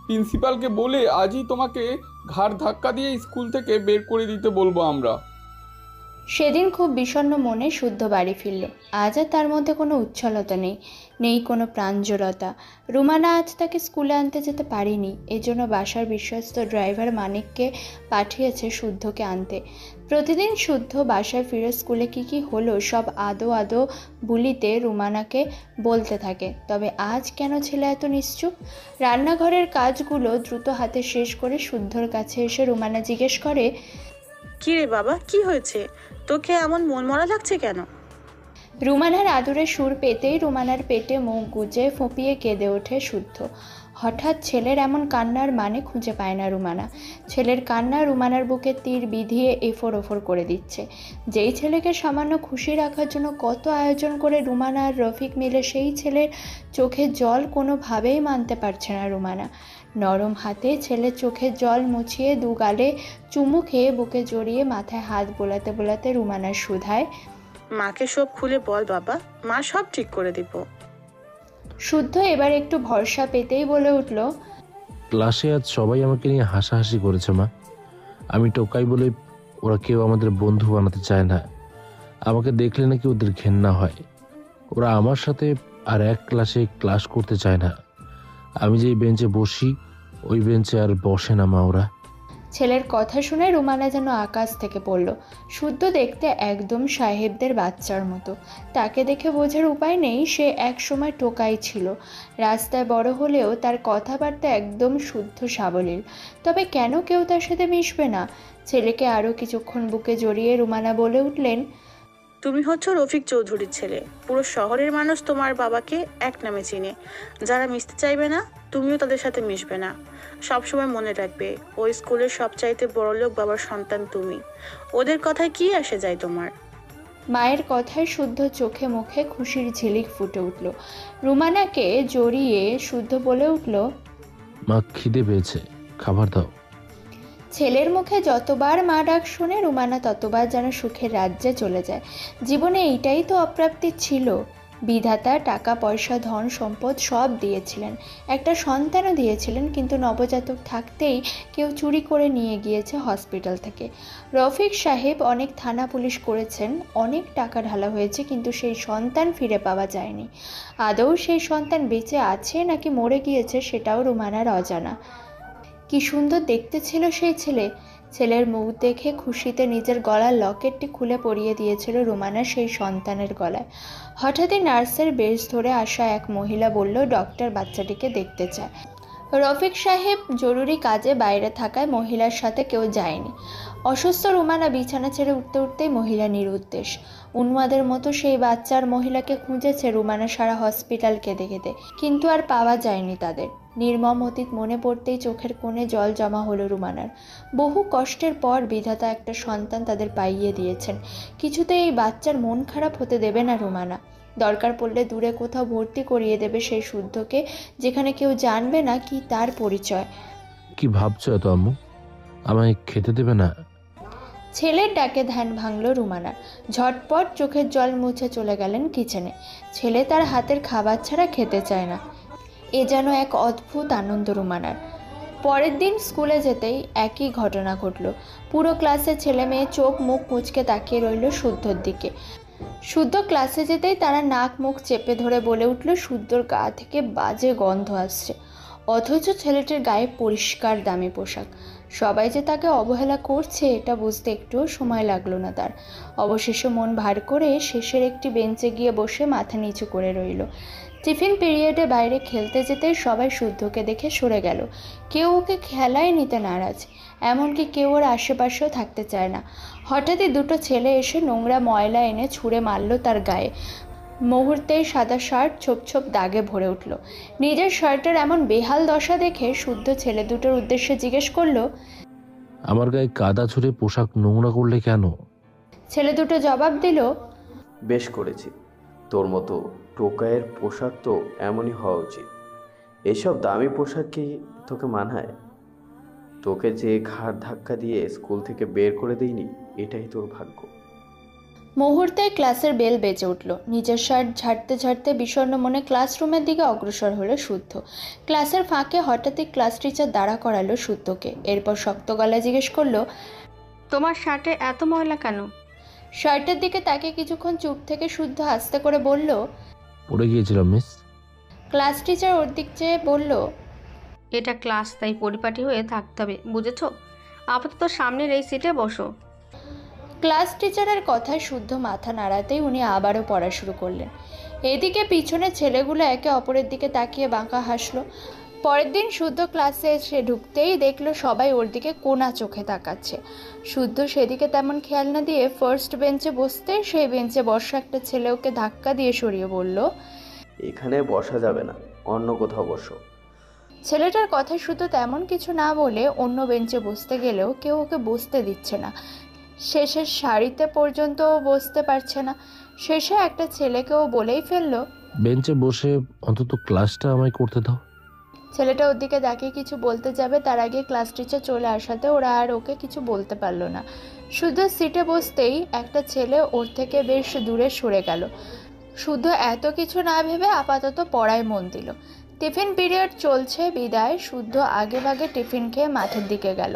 প্রিন্সিপালকে বলে আজই তোমাকে ঘাড় ধাক্কা দিয়ে স্কুল থেকে বের করে দিতে বলবো আমরা। সেদিন খুব বিষণ্ণ মনে শুদ্ধ বাড়ি ফিরল। আজ আর তার মধ্যে কোনো উচ্ছলতা নেই কোনো প্রাঞ্জলতা। রুমানা আজ তাকে স্কুলে আনতে যেতে পারেনি, এজন্য বাসার বিশ্বস্ত ড্রাইভার মানিককে পাঠিয়েছে শুদ্ধকে আনতে। প্রতিদিন শুদ্ধ বাসায় ফিরে স্কুলে কি হলো সব আদো বুলিতে রুমানাকে বলতে থাকে। তবে আজ কেন ছেলে এত নিশ্চুপ? রান্নাঘরের কাজগুলো দ্রুত হাতে শেষ করে শুদ্ধর কাছে এসে রুমানা জিজ্ঞেস করে, কি রে বাবা, কি হয়েছে? তোকে এমন মনমরা লাগছে কেন? রুমানার আদুরে সুর পেতেই রুমানার পেটে মুখ গুজে ফুঁপিয়ে কেঁদে ওঠে শুদ্ধ। হঠাৎ ছেলের এমন কান্নার মানে খুঁজে পায় না রুমানা। ছেলের কান্না রুমানার বুকে তীর বিধিয়ে এফোর ওফোর করে দিচ্ছে। যেই ছেলেকে সামান্য খুশি রাখার জন্য কত আয়োজন করে রুমানা আর রফিক মিলে, সেই ছেলের চোখে জল কোনোভাবেই মানতে পারছে না রুমানা। নরম হাতে ছেলের চোখের জল মুছিয়ে 2 গালে চুমু খেয়ে বুকে জড়িয়ে মাথায় হাত বোলাতে বোলাতে রুমানা শুধায়, মাকে সব খুলে বল বাবা, মা সব ঠিক করে দিব। শুদ্ধ এবার একটু ভরসা পেতেই বলে উঠল, ক্লাসে আজ সবাই আমাকে নিয়ে হাসাহাসি করেছে মা। আমি টোকাই বলে ওরা কেউ আমাদের বন্ধু বানাতে চায় না। আমাকে দেখলে নাকি ওদের ঘেন্না হয়। ওরা আমার সাথে আর এক ক্লাসে ক্লাস করতে চায় না। আমি যেই বেঞ্চে বসি ওই বেঞ্চে আর বসে না মা ওরা। ছেলের কথা শুনে রুমানা যেন আকাশ থেকে পড়ল। শুদ্ধ দেখতে একদম সাহেবদের বাচ্চার মতো। তাকে দেখে বোঝার উপায় নেই সে এক সময় টোকাই ছিল। রাস্তায় বড় হলেও তার কথাবার্তা একদম শুদ্ধ সাবলীল। তবে কেন কেউ তার সাথে মিশবে না? ছেলেকে আরও কিছুক্ষণ বুকে জড়িয়ে রুমানা বলে উঠলেন, তুমি হচ্ছ রফিক চৌধুরীর ছেলে। পুরো শহরের মানুষ তোমার বাবাকে এক নামে চিনে। যারা মিশতে চাইবে না তুমিও তাদের সাথে মিশবে না। সবসময় মনে রাখবে ওই স্কুলের সবচাইতে বড়লোক বাবার সন্তান তুমি। ওদের কথায় কি আসে যায় তোমার? মায়ের কথায় শুদ্ধ চোখে মুখে খুশির ঝিলিক ফুটে উঠল। রুমানাকে জড়িয়ে শুদ্ধ বলে উঠল, মা খিদে পেয়েছে, খাবার দাও। ছেলের মুখে যতবার মা ডাক শুনে রুমানা ততবার যেন সুখের রাজ্যে চলে যায়। জীবনে এইটাই তো অপ্রাপ্তি ছিল। বিধাতা টাকা পয়সা ধন সম্পদ সব দিয়েছিলেন, একটা সন্তানও দিয়েছিলেন, কিন্তু নবজাতক থাকতেই কেউ চুরি করে নিয়ে গিয়েছে হসপিটাল থেকে। রফিক সাহেব অনেক থানা পুলিশ করেছেন, অনেক টাকা ঢালা হয়েছে, কিন্তু সেই সন্তান ফিরে পাওয়া যায়নি। আদৌ সেই সন্তান বেঁচে আছে নাকি মরে গিয়েছে সেটাও রুমানার অজানা। কি সুন্দর দেখতে ছিল সেই ছেলে। ছেলের মুখ দেখে খুশিতে নিজের গলার লকেটটি খুলে পরিয়ে দিয়েছিল রুমানা সেই সন্তানের গলায়। হঠাৎই নার্সের বেশ ধরে আসা এক মহিলা বলল, ডক্টর বাচ্চাটিকে দেখতে চায়। রফিক সাহেব জরুরি কাজে বাইরে থাকায় মহিলার সাথে কেউ যায়নি। অসুস্থ রুমানা বিছানা ছেড়ে উঠতে উঠতেই মহিলা নিরুদ্দেশ। উন্মাদের মতো সেই বাচ্চার মহিলাকে খুঁজেছে রুমানা সারা হসপিটাল কেঁদে কেঁদে, কিন্তু আর পাওয়া যায়নি তাদের। নির্মম অতীত মনে পড়তেই চোখের কোণে জল জমা হলো রুমানার। বহু কষ্টের পর বিধাতা একটা সন্তান তাদের পাইয়ে দিয়েছেন। কিছুতে এই বাচ্চার মন খারাপ হতে দেবে না রুমানা। দরকার পড়লে দূরে কোথাও ভর্তি করিয়ে দেবে সেই শুদ্ধকে, যেখানে কেউ জানবে না কি তার পরিচয়। কি ভাবছো এত আম্মু? আমায় খেতে দেবে না? ছেলের ডাকে ধ্যান ভাঙল রুমানার। ঝটপট চোখের জল মুছে চলে গেলেন কিচেনে। ছেলে তার হাতের খাবার ছাড়া খেতে চায় না। এ যেন এক অদ্ভুত আনন্দ রুমানার। পরের দিন স্কুলে যেতেই একই ঘটনা ঘটল। পুরো ক্লাসের ছেলে মেয়ে চোখ মুখ মুচকে তাকিয়ে রইল শুদ্ধর দিকে। শুদ্ধ ক্লাসে যেতেই তারা নাক মুখ চেপে ধরে বলে উঠল, শুদ্ধর গা থেকে বাজে গন্ধ আসছে। অথচ ছেলেটির গায়ে পরিষ্কার দামি পোশাক। সবাই যে তাকে অবহেলা করছে এটা বুঝতে একটুও সময় লাগলো না তার। অবশেষে মন ভার করে শেষের একটি বেঞ্চে গিয়ে বসে মাথা নিচু করে রইল। টিফিন পিরিয়ডে বাইরে খেলতে যেতে সবাই শুদ্ধকে দেখে সরে গেল। কেউ ওকে খেলায় নিতে নারাজ, এমনকি কেউ ওর আশেপাশেও থাকতে চায় না। হঠাৎই দুটো ছেলে এসে নোংরা ময়লা এনে ছুঁড়ে মারল তার গায়ে। মুহূর্তেই সাদা শার্ট ছোপ ছোপ দাগে ভরে উঠল। নিজের শার্টের এমন বেহাল দশা দেখে শুদ্ধ ছেলে দুটোর উদ্দেশ্যে জিজ্ঞেস করলো, আমার গায়ে কাদা ছুঁড়ে পোশাক নোংরা করলে কেন? ছেলে দুটো জবাব দিল, বেশ করেছি, তোর মতো টোকাইয়ের পোশাক তো এমনই হওয়া উচিত। এসব দামি পোশাক কি তোকে মানায়? তোকে যে ঘাড় ধাক্কা দিয়ে স্কুল থেকে বের করে দেয়নি, এটাই তোর ভাগ্য। মুহূর্তে ক্লাসের বেল বেজে উঠল। নিজের শার্ট ঝাড়তে ঝাড়তে বিষণ্ণ মনে ক্লাসরুমের দিকে অগ্রসর হলো শুদ্ধ। ক্লাসের ফাঁকে হঠাৎই ক্লাস টিচার দাঁড়া করালো শুদ্ধকে। এরপর শক্ত গলায় জিজ্ঞেস করলো, তোমার শার্টে এত ময়লা কেন? শার্টের দিকে তাকে কিছুক্ষণ চুপ থেকে শুদ্ধ আস্তে করে বলল, পড়ে গিয়েছিলাম মিস। ক্লাস টিচার ওর দিক চেয়ে বলল, এটা ক্লাস, তাই পরিপাটি হয়ে থাকতে হবে, বুঝেছো? আপাতত সামনের এই সিটে বসো। ক্লাস টিচারের কথায় শুদ্ধ মাথা নাড়াতেই উনি আবারও পড়া শুরু করলেন। এদিকে পিছনে ছেলেগুলো একে অপরের দিকে তাকিয়ে বাঁকা হাসলো। পরের দিন শুদ্ধ ক্লাসে এসে ঢুকতেই দেখলো সবাই ওর দিকে কোনা চোখে তাকাচ্ছে। শুদ্ধ সেদিকে তেমন খেয়াল না দিয়ে ফার্স্ট বেঞ্চে বসতে সেই বেঞ্চে বসা একটা ছেলে ওকে ধাক্কা দিয়ে সরিয়ে বলল, এখানে বসা যাবে না, অন্য কোথাও বসো। ছেলেটার কথা শুধু তেমন কিছু না বলে অন্য বেঞ্চে বসতে গেলেও কেউ ওকে বসতে দিচ্ছে না। শেষের সারিতে পর্যন্ত বসতে পারছে না। শেষে একটা ছেলেকেও বলেই ফেললো, বেঞ্চে বসে অন্তত ক্লাসটা আমায় করতে দাও। ছেলেটা ওর দিকে তাকিয়ে কিছু বলতে যাবে, তার আগে ক্লাস টিচার চলে আসাতে ওরা আর ওকে কিছু বলতে পারলো না। শুধু সিটে বসতেই একটা ছেলে ওর থেকে বেশ দূরে সরে গেল। শুদ্ধ এত কিছু না ভেবে আপাতত পড়ায় মন দিল। টিফিন পিরিয়ড চলছে বিদায় শুদ্ধ আগেভাগে টিফিন খেয়ে মাঠের দিকে গেল।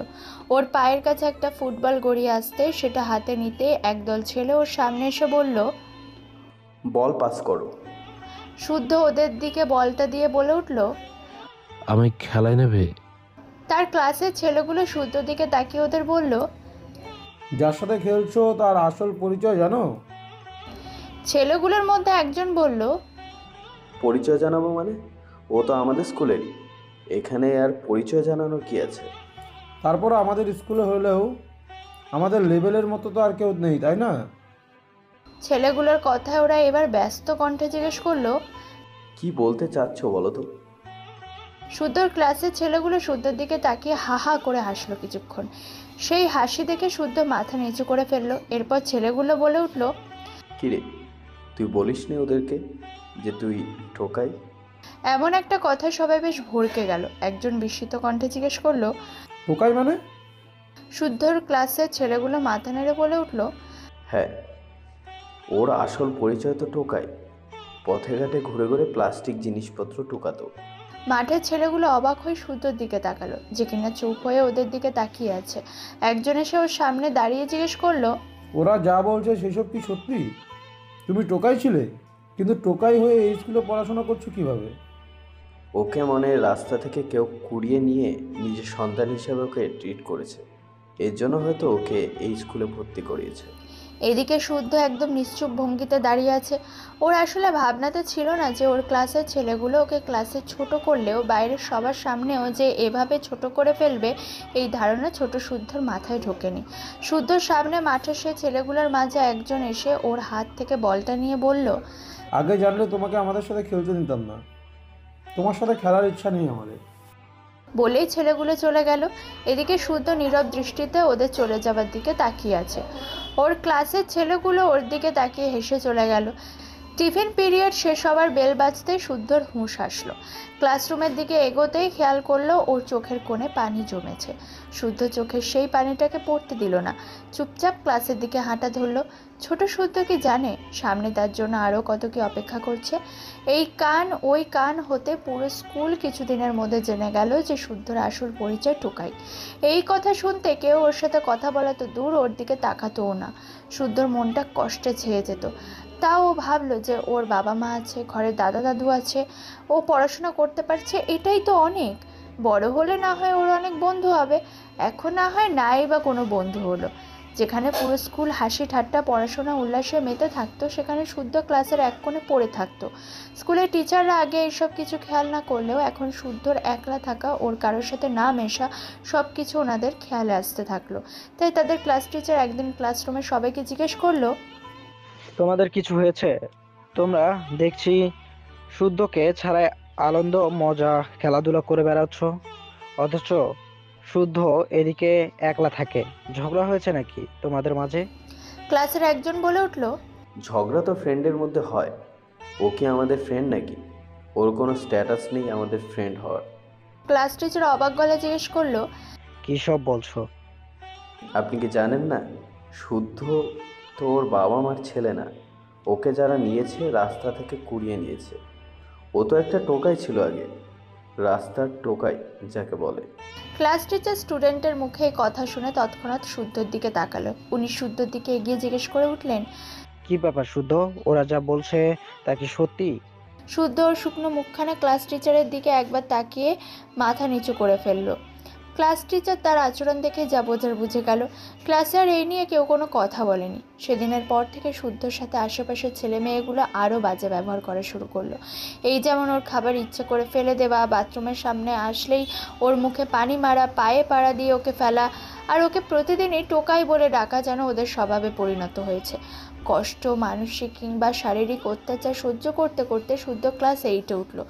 ওর পায়ের কাছে একটা ফুটবল গড়িয়ে আসতে সেটা হাতে নিতে একদল ছেলে ওর সামনে এসে বলল, বল পাস করো। শুদ্ধ ওদের দিকে বলটা দিয়ে বলে উঠল, আমি খেলায় নেবে? তার ক্লাসের ছেলেগুলো শুদ্ধর দিকে তাকিয়ে ওদের বলল, যার সাথে খেলছো তার আসল পরিচয় জানো? ছেলেগুলোর মধ্যে একজন বলল, পরিচয় জানাবো মানে? ও তো আমাদের স্কুলেরই, এখানে আর পরিচয় জানানোর কি আছে? তারপর আমাদের স্কুলে হলেও আমাদের লেভেলের মতো তো আর কেউ নেই, তাই না? ছেলেগুলোর কথায় ওরা এবার ব্যস্ত কণ্ঠে জিজ্ঞেস করলো, কি বলতে চাচ্ছো বলো তো? শুদ্ধর ক্লাসের ছেলেগুলো শুদ্ধর দিকে তাকিয়ে হা হা করে হাসলো কিছুক্ষণ। সেই হাসি দেখে শুদ্ধ মাথা নিচু করে ফেললো। এরপর ছেলেগুলো বলে উঠল, কিরে, তুই বলিসনি ওদেরকে যে তুই ঠোকাই? এমন একটা কথা সবাই বেশ ভড়কে গেল। একজন বিস্মিত কণ্ঠে জিজ্ঞেস করলো, ঠোকাই মানে? শুদ্ধর ক্লাসের ছেলেগুলো মাথা নেড়ে বলে উঠল, হ্যাঁ, ওর আসল পরিচয় তো টোকাই। পথে ঘাটে ঘুরে ঘুরে প্লাস্টিক জিনিসপত্র টোকাতো। মাঠের ছেলেগুলো অবাক হয়ে শুদ্ধর দিকে তাকালো, যে কিনা চুপ হয়ে ওদের দিকে তাকিয়ে আছে। একজন এসে ওর সামনে দাঁড়িয়ে জিজ্ঞেস করলো, ওরা যা বলছে সেসব কি সত্যি? তুমি টোকাই ছিলে, কিন্তু টোকাই হয়ে এই স্কুলে পড়াশোনা করছো কিভাবে? ওকে মনে রাস্তা থেকে কেউ কুড়িয়ে নিয়ে নিজের সন্তান হিসেবে ওকে ট্রিট করেছে, এর জন্য হয়তো ওকে এই স্কুলে ভর্তি করিয়েছে। এদিকে শুদ্ধ একদম নিশ্চুপ ভঙ্গিতে দাঁড়িয়ে আছে। ওর আসলে ভাবনাতে ছিল না যে ওর ক্লাসের ছেলেগুলো ওকে ক্লাসে ছোট করলেও বাইরের সবার সামনেও যে এভাবে ছোট করে ফেলবে, এই ধারণা ছোট শুদ্ধর মাথায় ঢোকেনি। শুদ্ধর সামনে মাঠের সেই ছেলেগুলোর মাঝে একজন এসে ওর হাত থেকে বলটা নিয়ে বলল, আগে জানলে তোমাকে আমাদের সাথে খেলতে নিতাম না, তোমার সাথে খেলার ইচ্ছা নেই আমাদের। বলেই ছেলেগুলো চলে গেল। এদিকে শুদ্ধ নীরব দৃষ্টিতে ওদের চলে যাবার দিকে তাকিয়ে আছে। ওর ক্লাসের ছেলেগুলো ওর দিকে তাকিয়ে হেসে চলে গেল। টিফিন পিরিয়ড শেষ হবার বেল বাজতে শুদ্ধর হুঁশ আসলো। ক্লাসরুমের দিকে এগোতেই খেয়াল করলো ওর চোখের কোণে পানি জমেছে। শুদ্ধ চোখের সেই পানিটাকে পড়তে দিল না, চুপচাপ ক্লাসের দিকে হাঁটা ধরলো। ছোট শুদ্ধ কি জানে সামনে তার জন্য আরও কত কি অপেক্ষা করছে। এই কান ওই কান হতে পুরো স্কুল কিছুদিনের মধ্যে জেনে গেল যে শুদ্ধর আসল পরিচয় টোকাই। এই কথা শুনতে কেউ ওর সাথে কথা বলা তো দূর, ওর দিকে তাকাতোও না। শুদ্ধর মনটা কষ্টে ছেয়ে যেত। তাও ও ভাবলো যে ওর বাবা মা আছে, ঘরে দাদা দাদু আছে, ও পড়াশোনা করতে পারছে, এটাই তো অনেক। বড় হলে না হয় ওর অনেক বন্ধু হবে, এখন না হয় নাই বা কোনো বন্ধু হলো। যেখানে পুরো স্কুল হাসি ঠাট্টা পড়াশোনা উল্লাসে মেতে থাকতো, সেখানে শুদ্ধ ক্লাসের এক কোণে পড়ে থাকতো। স্কুলের টিচাররা আগে এইসব কিছু খেয়াল না করলেও এখন শুদ্ধর একলা থাকা, ওর কারোর সাথে না মেশা, সব কিছু ওনাদের খেয়ালে আসতে থাকলো। তাই তাদের ক্লাস টিচার একদিন ক্লাসরুমে সবাইকে জিজ্ঞেস করলো, তোমাদের কিছু হয়েছে? তোমরা দেখছি শুদ্ধকে ছাড়াই আনন্দ মজা খেলাধুলা করে বেড়াচ্ছ, অথচ শুদ্ধ এদিকে একলা থাকে। ঝগড়া হয়েছে নাকি তোমাদের মাঝে? ক্লাসের একজন বলে উঠলো, ঝগড়া তো ফ্রেন্ডের মধ্যে হয়, ও কি আমাদের ফ্রেন্ড নাকি? ওর কোনো স্ট্যাটাস নেই আমাদের ফ্রেন্ড হওয়ার। ক্লাস টিচার অবাক গলায় জিজ্ঞেস করলো, কি সব বলছো? আপনি কি জানেন না, শুদ্ধ তো ওর বাবা মার ছেলে না। ওকে যারা নিয়েছে রাস্তা থেকে কুড়িয়ে নিয়েছে। ও তো একটা টোকাই ছিল আগে, রাস্তার টোকাই যাকে বলে। ক্লাস টিচার স্টুডেন্টের মুখে এই কথা শুনে তৎক্ষণাৎ শুদ্ধর দিকে তাকালো। উনি শুদ্ধর দিকে এগিয়ে জিজ্ঞেস করে উঠলেন, কি ব্যাপার শুদ্ধ, ওরা যা বলছে তা কি সত্যি? শুদ্ধ ওর শুকনো মুখখানে ক্লাস টিচারের দিকে একবার তাকিয়ে মাথা নিচু করে ফেললো। ক্লাস টিচার তার আচরণ দেখে যা বোঝার বুঝে গেল। ক্লাসে আর এই নিয়ে কেউ কোনো কথা বলেনি। সেদিনের পর থেকে শুদ্ধর সাথে আশেপাশের ছেলে মেয়েগুলো আরও বাজে ব্যবহার করা শুরু করলো। এই যেমন ওর খাবার ইচ্ছে করে ফেলে দেওয়া, বাথরুমের সামনে আসলেই ওর মুখে পানি মারা, পায়ে পাড়া দিয়ে ওকে ফেলা, আর ওকে প্রতিদিনই টোকাই বলে ডাকা যেন ওদের স্বভাবে পরিণত হয়েছে। কষ্ট, মানসিক কিংবা শারীরিক অত্যাচার সহ্য করতে করতে শুদ্ধ ক্লাস 8-এ উঠলো।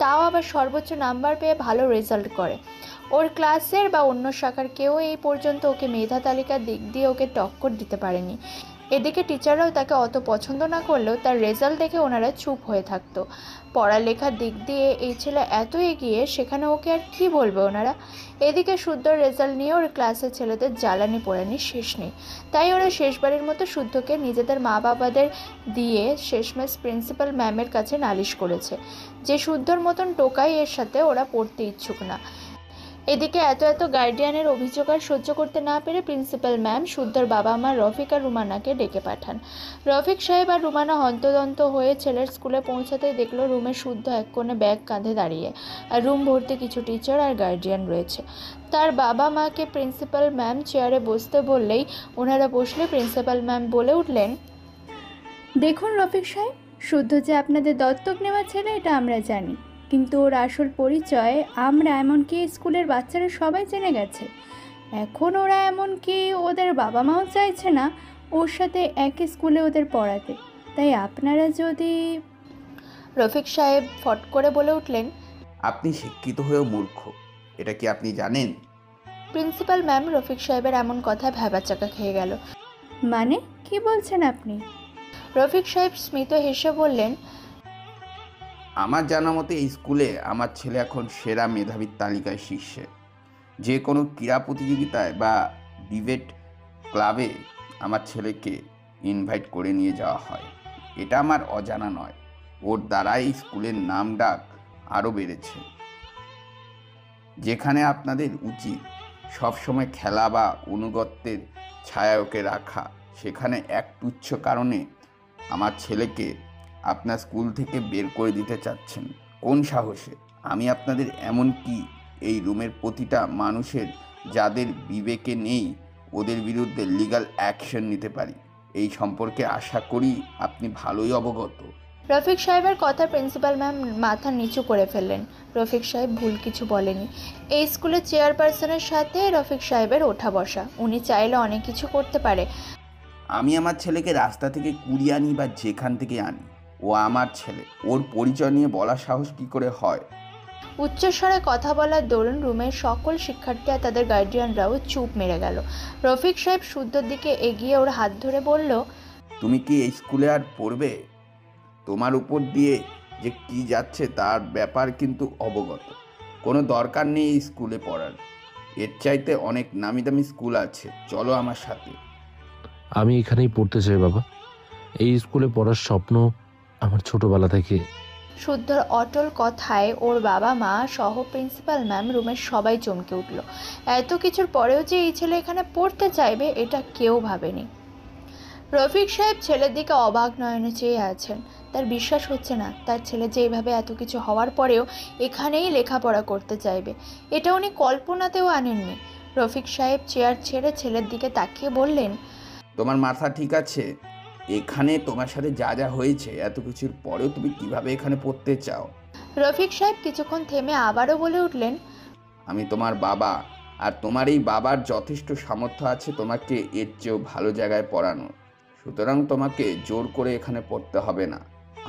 তাও আবার সর্বোচ্চ নাম্বার পেয়ে ভালো রেজাল্ট করে। ওর ক্লাসের বা অন্য শাখার কেউ এই পর্যন্ত ওকে মেধা তালিকার দিক দিয়ে ওকে টক্কর দিতে পারেনি। এদিকে টিচাররাও তাকে অত পছন্দ না করলেও তার রেজাল্ট দেখে ওনারা চুপ হয়ে থাকতো। পড়ালেখার দিক দিয়ে এই ছেলে এত এগিয়ে, সেখানে ওকে আর কি বলবে ওনারা। এদিকে শুদ্ধর রেজাল্ট নিয়ে ওর ক্লাসের ছেলেদের জ্বালানি পোড়ানি শেষ নেই। তাই ওরা শেষবারের মতো শুদ্ধকে নিজেদের মা বাবাদের দিয়ে শেষমেশ প্রিন্সিপাল ম্যামের কাছে নালিশ করেছে যে শুদ্ধর মতন টোকাই এর সাথে ওরা পড়তে ইচ্ছুক না। এদিকে এত গার্ডিয়ানের অভিযোগ আর সহ্য করতে না পেরে প্রিন্সিপাল ম্যাম শুদ্ধর বাবা মা রফিক আর রুমানাকে ডেকে পাঠান। রফিক সাহেব আর রুমানা হন্তদন্ত হয়ে ছেলের স্কুলে পৌঁছাতেই দেখলো রুমে শুদ্ধ এক কোণে ব্যাগ কাঁধে দাঁড়িয়ে, আর রুম ভর্তি কিছু টিচার আর গার্ডিয়ান রয়েছে। তার বাবা মাকে প্রিন্সিপাল ম্যাম চেয়ারে বসতে বললেই ওনারা বসলে প্রিন্সিপাল ম্যাম বলে উঠলেন, দেখুন রফিক সাহেব, শুদ্ধ যে আপনাদের দত্তক নেওয়া ছেলে এটা আমরা জানি, কিন্তু ওর আসল পরিচয় আমরা এমনকি স্কুলের বাচ্চারা সবাই জেনে গেছে। এখন ওরা এমনকি ওদের বাবা মাও চাইছে না ওর সাথে একই স্কুলে ওদের পড়াতে। তাই আপনারা যদি... রফিক সাহেব ফট করে বলে উঠলেন, আপনি শিক্ষিত হয়েও মূর্খ, এটা কি আপনি জানেন? প্রিন্সিপাল ম্যাম রফিক সাহেবের এমন কথা ভ্যাবাচাকা খেয়ে গেল। মানে কি বলছেন আপনি? রফিক সাহেব স্মিত হেসে বললেন, আমার জানা মতে এই স্কুলে আমার ছেলে এখন সেরা মেধাবীর তালিকায় শীর্ষে। যে কোনো ক্রীড়া প্রতিযোগিতায় বা ডিবেট ক্লাবে আমার ছেলেকে ইনভাইট করে নিয়ে যাওয়া হয়। এটা আমার অজানা নয়, ওর দ্বারাই স্কুলের নাম ডাক আরও বেড়েছে। যেখানে আপনাদের উচিত সবসময় খেলা বা অনুগত্যের ছায়া ওকে রাখা, সেখানে এক তুচ্ছ কারণে আমার ছেলেকে আপনার স্কুল থেকে বের করে দিতে চাচ্ছেন। কোন সাহসে? আমি আপনাদের এমনকি এই রুমের প্রতিটা মানুষের যাদের বিবেকে নেই ওদের বিরুদ্ধে লিগ্যাল অ্যাকশন নিতে পারি। এই সম্পর্কে আশা করি আপনি ভালোই অবগত। রফিক সাহেবের কথা প্রিন্সিপাল ম্যাম মাথা নিচু করে ফেললেন। রফিক সাহেব ভুল কিছু বলেনি। এই স্কুলের চেয়ারপারসনের সাথে রফিক সাহেবের ওঠা বসা, উনি চাইলে অনেক কিছু করতে পারে। আমি আমার ছেলেকে রাস্তা থেকে কুড়িয়ে আনি বা যেখান থেকে আনি, ও আমার ছেলে। ওর পরিচয় নিয়ে বলার সাহস কী করে হয়? উচ্চস্বরে কথা বলার দরুন রুমের সকল শিক্ষার্থী আর তাদের গার্ডিয়ানরাও চুপ মেরে গেল। রফিক সাহেব শুদ্ধর দিকে এগিয়ে ওর হাত ধরে বলল, তুমি কি এই স্কুলে আর পড়বে? তোমার উপর দিয়ে যে কি যাচ্ছে তার ব্যাপার কিন্তু অবগত। কোনো দরকার নেই এই স্কুলে পড়ার, এর চাইতে অনেক নামি দামি স্কুল আছে, চলো আমার সাথে। আমি এখানেই পড়তে চাই বাবা, এই স্কুলে পড়ার স্বপ্ন আমার ছোটবেলা থেকে। শুদ্ধর অটল কথায় ওর বাবা মা সহ প্রিন্সিপাল ম্যাম রুমের সবাই চমকে উঠল। এত কিছুর পরেও যে এই ছেলে এখানে পড়তে চাইবে এটা কেউ ভাবেনি। রফিক সাহেব ছেলের দিকে অবাক নয়নে চেয়ে আছেন। তার বিশ্বাস হচ্ছে না তার ছেলে যে এইভাবে এত কিছু হওয়ার পরেও এখানেই লেখাপড়া করতে চাইবে, এটা উনি কল্পনাতেও আনেননি। রফিক সাহেব চেয়ার ছেড়ে ছেলের দিকে তাকিয়ে বললেন, তোমার মাথা ঠিক আছে? এখানে তোমার সাথে যা যা হয়েছে এত কিছুর পরেও তুমি কিভাবে এখানে পড়তে চাও? রফিক সাহেব কিছুক্ষণ থেমে আবারও বলে উঠলেন, আমি তোমার বাবা, আর তোমার এই বাবার যথেষ্ট সামর্থ্য আছে তোমাকে এর চেয়েও ভালো জায়গায় পড়ানো। সুতরাং তোমাকে জোর করে এখানে পড়তে হবে না।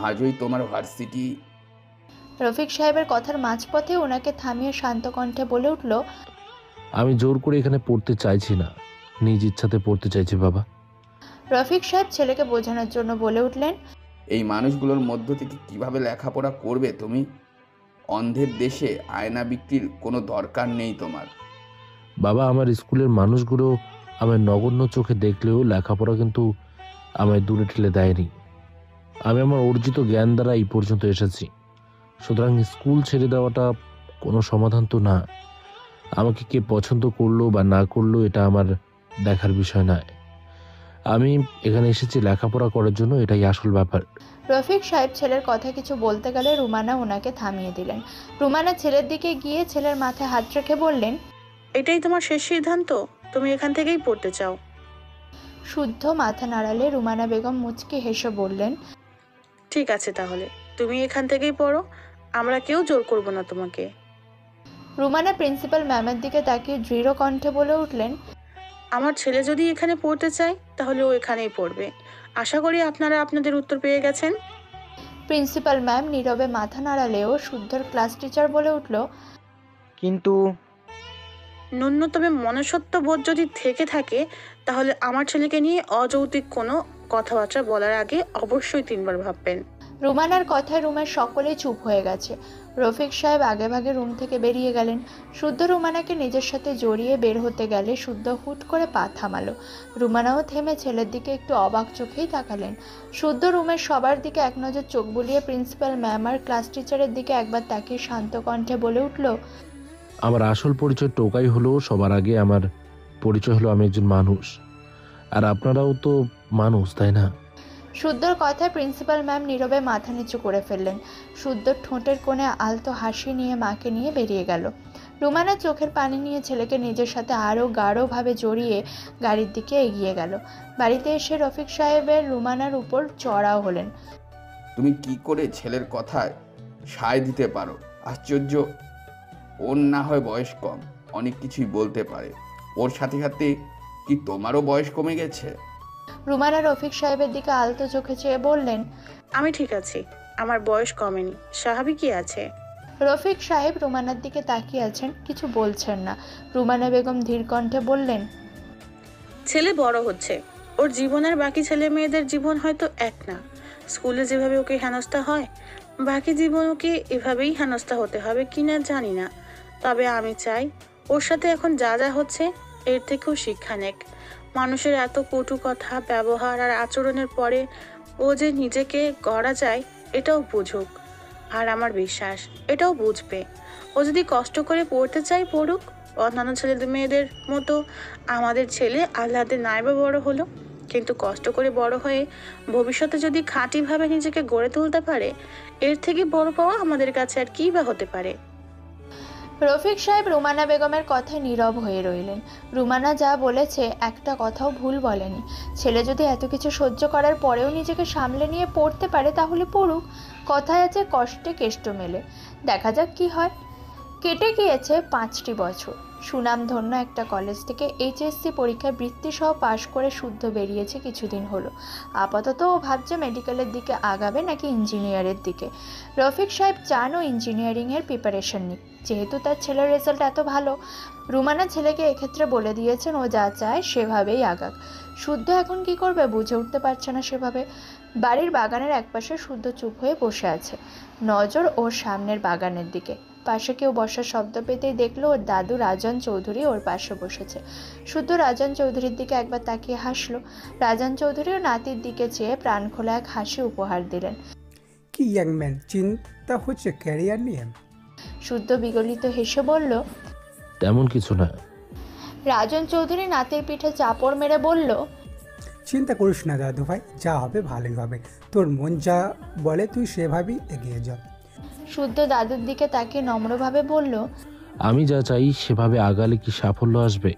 আজই তোমার ভার্সিটি। রফিক সাহেবের কথার মাঝপথে ওনাকে থামিয়ে শান্ত কণ্ঠে বলে উঠল, আমি জোর করে এখানে পড়তে চাইছি না, নিজ ইচ্ছাতে পড়তে চাইছি বাবা। রফিক সাহেব ছেলেকে বোঝানোর জন্য বলে উঠলেন, এই মানুষগুলোর মধ্য থেকে কিভাবে লেখাপড়া করবে তুমি? অন্ধের দেশে আয়না বিক্রির কোনো দরকার নেই তোমার। বাবা, আমার স্কুলের মানুষগুলো আমায় নগণ্য চোখে দেখলেও লেখাপড়া কিন্তু আমায় দূরে ঠেলে দেয়নি। আমি আমার অর্জিত জ্ঞান দ্বারা এই পর্যন্ত এসেছি। সুতরাং স্কুল ছেড়ে দেওয়াটা কোনো সমাধান তো না। আমাকে কে পছন্দ করলো বা না করলো এটা আমার দেখার বিষয় নয়। আমি এখানে এসেছি লেখাপড়া করার জন্য, এটাই আসল ব্যাপার। রফিক সাহেব ছেলের কথা কিছু বলতে গেলে রুমানা ওনাকে থামিয়ে দিলেন। রুমানা ছেলের দিকে গিয়ে ছেলের মাথায় হাত রেখে বললেন, এটাই তোমার শেষ সিদ্ধান্ত? তুমি এখান থেকেই পড়তে চাও? শুদ্ধ মাথা নাড়ালে রুমানা বেগম মুচকি হেসে বললেন, ঠিক আছে, তাহলে তুমি এখান থেকেই পড়ো, আমরা কেউ জোর করব না তোমাকে। রুমানা প্রিন্সিপাল ম্যামের দিকে তাকিয়ে দৃঢ় কণ্ঠে বলে উঠলেন, আমার ছেলে যদি এখানে পড়তে চায় তাহলে ও এখানেই পড়বে। আশা করি আপনারা আপনাদের উত্তর পেয়ে গেছেন। প্রিন্সিপাল ম্যাম নীরবে মাথা নাড়ালেও শুদ্ধর ক্লাস টিচার বলে উঠল, কিন্তু ন্যূনতম মনুষ্যত্ব বোধ যদি থেকে থাকে তাহলে আমার ছেলেকে নিয়ে অযৌক্তিক কোনো কথাবার্তা বলার আগে অবশ্যই 3বার ভাববেন। রুমানার কথায় রুমের সকলেই চুপ হয়ে গেছে। রফিক সাহেব আগেভাগে রুম থেকে বেরিয়ে গেলেন। শুদ্ধ রুমানাকে নিজের সাথে জড়িয়ে বের হতে গেলে শুদ্ধ হুট করে পা থামালো। রুমানাও থেমে ছেলের দিকে একটু অবাক চোখেই তাকালেন। শুদ্ধ রুমের সবার দিকে এক নজর চোখ বুলিয়ে প্রিন্সিপাল ম্যাম আর ক্লাস টিচারের দিকে একবার তাকিয়ে শান্ত কণ্ঠে বলে উঠল, আমার আসল পরিচয় টোকাই হলো, সবার আগে আমার পরিচয় হলো আমি একজন মানুষ, আর আপনারাও তো মানুষ, তাই না? শুদ্ধর কথায় প্রিন্সিপাল ম্যাম নীরবে মাথা নিচু করে ফেললেন। শুদ্ধর ঠোঁটের কোণে আলতো হাসি নিয়ে মাকে নিয়ে বেরিয়ে গেল। রুমানা চোখের পানি নিয়ে ছেলেকে নিজের সাথে আরও গাঢ়ভাবে জড়িয়ে গাড়ির দিকে এগিয়ে গেল। বাড়িতে এসে রফিক সাহেবের রুমানার উপর চড়াও হলেন। তুমি কি করে ছেলের কথায় সায় দিতে পারো? আশ্চর্য। ওর না হয় বয়স কম, অনেক কিছুই বলতে পারে, ওর সাথে সাথে কি তোমারও বয়স কমে গেছে? রুমানা রফিক সাহেবের দিকে আলতো চোখে চেয়ে বললেন, আমি ঠিক আছি, আমার বয়স কমেনি, স্বাভাবিকই আছে। রফিক সাহেব রুমানার দিকে তাকিয়ে আছেন, কিছু বলছেন না। রুমানা বেগম ধীর কণ্ঠে বললেন, ছেলে বড় হচ্ছে, ওর জীবন আর বাকি ছেলে মেয়েদের জীবন হয়তো এক না। স্কুলে যেভাবে ওকে হেনস্থা হয়, বাকি জীবন ওকে এভাবেই হেনস্থা হতে হবে কিনা জানি না, তবে আমি চাই ওর সাথে এখন যা যা হচ্ছে এর থেকেও শিক্ষা নেক। মানুষের এত কটু কথা, ব্যবহার আর আচরণের পরে ও যে নিজেকে গড়া যায় এটাও বুঝুক, আর আমার বিশ্বাস এটাও বুঝবে। ও যদি কষ্ট করে পড়তে চায় পড়ুক, অন্যান্য ছেলে মেয়েদের মতো। আমাদের ছেলে আল্লাহতে নাইবা বড় হলো, কিন্তু কষ্ট করে বড় হয়ে ভবিষ্যতে যদি খাঁটিভাবে নিজেকে গড়ে তুলতে পারে, এর থেকে বড় পাওয়া আমাদের কাছে আর কী বা হতে পারে। রফিক সাহেব রুমানা বেগমের কথায় নীরব হয়ে রইলেন। রুমানা যা বলেছে একটা কথাও ভুল বলেনি। ছেলে যদি এত কিছু সহ্য করার পরেও নিজেকে সামলে নিয়ে পড়তে পারে তাহলে পড়ুক। কথায় আছে কষ্টে কেষ্ট মেলে, দেখা যাক কি হয়। কেটে গিয়েছে 5টি বছর। সুনামধন্য একটা কলেজ থেকে এইচএসসি পরীক্ষায় বৃত্তিসহ পাশ করে শুদ্ধ বেরিয়েছে কিছুদিন হলো। আপাতত ও ভাবছে মেডিকেলের দিকে আগাবে নাকি ইঞ্জিনিয়ারের দিকে। রফিক সাহেব চান ও ইঞ্জিনিয়ারিংয়ের প্রিপারেশন নিক, যেহেতু তার ছেলের রেজাল্ট এত ভালো। রুমানা ছেলেকে এক্ষেত্রে বলে দিয়েছেন ও যা চায় সেভাবেই আগাক। শুদ্ধ এখন কি করবে বুঝে উঠতে পারছে না সেভাবে। বাড়ির বাগানের একপাশে শুদ্ধ চুপ হয়ে বসে আছে, নজর ওর সামনের বাগানের দিকে। পাশে কেউ বসার শব্দ পেতেই দেখলো ওর দাদু রাজন চৌধুরী ওর পাশে বসেছে। শুদ্ধ রাজন চৌধুরীর দিকে একবার তাকিয়ে হাসলো। রাজন চৌধুরীও নাতির দিকে চেয়ে প্রাণখোলা এক হাসি উপহার দিলেন। কি ইয়াং ম্যান, চিন্তা হচ্ছে ক্যারিয়ার নিয়ে? শুদ্ধ বিগলিত হেসে বলল, তেমন কিছু না। রাজন চৌধুরী নাতির পিঠে চাপড় মেরে বলল, চিন্তা করিস না দাদু ভাই, যা হবে ভালোই হবে, তোর মন যা বলে তুই সেভাবেই এগিয়ে যা। শুদ্ধ দাদুর দিকে তাকিয়ে নম্রভাবে বলল, আমি যা চাই সেভাবে আগালে কি সাফল্য আসবে?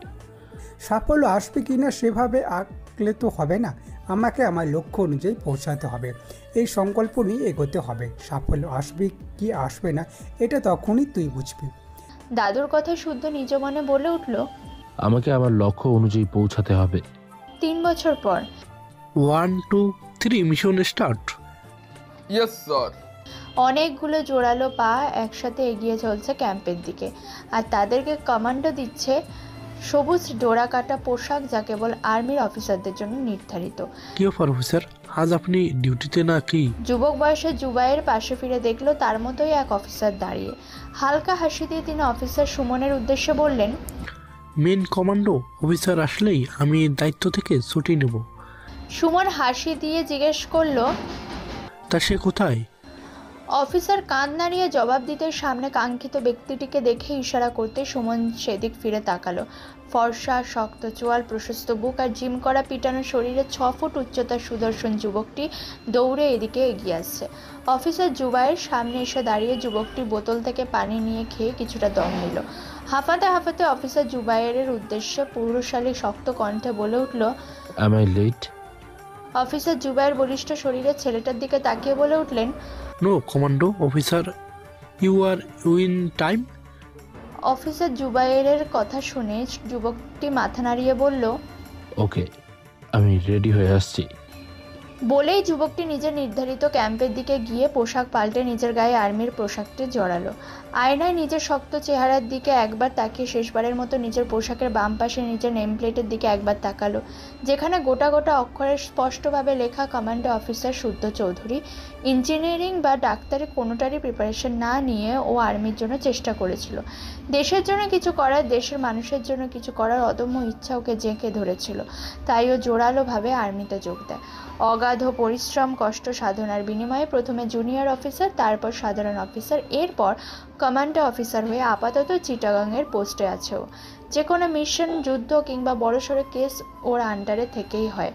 সাফল্য আসবে কি না সেভাবে আঁকলে তো হবে না, আমাকে আমার লক্ষ্য অনুযায়ী পৌঁছাতে হবে, এই সংকল্প নিয়ে এগোতে হবে। সাফল্য আসবে কি আসবে না এটা তখনই তুই বুঝবি। দাদুর কথা শুদ্ধ নিজ মনে বলে উঠল, আমাকে আমার লক্ষ্য অনুযায়ী পৌঁছাতে হবে। 3 বছর পর 1 2 3 মিশন স্টার্ট। Yes sir. অনেকগুলো জোরালো পা একসাথে এগিয়ে চলছে ক্যাম্পের দিকে, আর তাদেরকে কমান্ডো দিচ্ছে সবুজ ডোরা কাটা পোশাক, যা কেবল আর্মির অফিসারদের জন্য নির্ধারিত। কি অফার অফিসার, আজ আপনি ডিউটিতে নাকি? যুবক বয়সে জুবাইয়ের পাশে ফিরে দেখলো তার মতোই এক অফিসার দাঁড়িয়ে। হালকা হাসি দিয়ে তিনি অফিসার সুমনের উদ্দেশ্যে বললেন, মেন কমান্ডো অফিসার আসলেই আমি দায়িত্ব থেকে ছুটি নেব। সুমন হাসি দিয়ে জিজ্ঞেস করলো, তা সে কোথায়? অফিসার কান নাড়িয়ে জবাব দিতে সামনে কাঙ্ক্ষিত ব্যক্তিটিকে দেখে ইশারা করতে সুমন সেদিক ফিরে তাকালো। ফর্সা, শক্ত চোয়াল, প্রশস্ত বুক আর জিম করা পিটানো শরীরে 6 ফুট উচ্চতার সুদর্শন যুবকটি দৌড়ে এদিকে এগিয়ে আসছে। অফিসার জুবাইয়ের সামনে এসে দাঁড়িয়ে যুবকটি বোতল থেকে পানি নিয়ে খেয়ে কিছুটা দম নিল। হাঁপাতে হাঁপাতে অফিসার জুবাইয়ের উদ্দেশ্যে পুরুষালী শক্ত কণ্ঠে বলে উঠল, Am I late? অফিসার জুবাইয়ের বলিষ্ঠ শরীরের ছেলেটার দিকে তাকিয়ে বলে উঠলেন, no commando officer, you are in time. Officer জুবাইরের কথা শুনে যুবকটি মাথা নাড়িয়ে বলল, ওকে, আমি রেডি হয়ে আসছি। বলেই যুবকটি নিজের নির্ধারিত ক্যাম্পের দিকে গিয়ে পোশাক পাল্টে নিজের গায়ে আর্মির পোশাকটি জড়ালো। আয়নায় নিজের শক্ত চেহারার দিকে একবার তাকিয়ে শেষবারের মতো নিজের পোশাকের বাম পাশে নিজের নেম প্লেটের দিকে একবার তাকালো, যেখানে গোটা গোটা অক্ষরে স্পষ্টভাবে লেখা কমান্ডো অফিসার শুদ্ধ চৌধুরী। ইঞ্জিনিয়ারিং বা ডাক্তারি কোনোটারই প্রিপারেশন না নিয়ে ও আর্মির জন্য চেষ্টা করেছিল। দেশের জন্য কিছু করার, দেশের মানুষের জন্য কিছু করার অদম্য ইচ্ছা ওকে জেঁকে ধরেছিল। তাই ও জোরালোভাবে আর্মিতে যোগ দেয়। অগাধ পরিশ্রম, কষ্ট সাধনার বিনিময়ে প্রথমে জুনিয়র অফিসার, তারপর সাধারণ অফিসার, এরপর কমান্ডো অফিসার হয়ে আপাতত চিটাগাংয়ের পোস্টে আছে ও। যে কোনো মিশন, যুদ্ধ কিংবা বড়সড় কেস ওর আন্ডারে থেকেই হয়।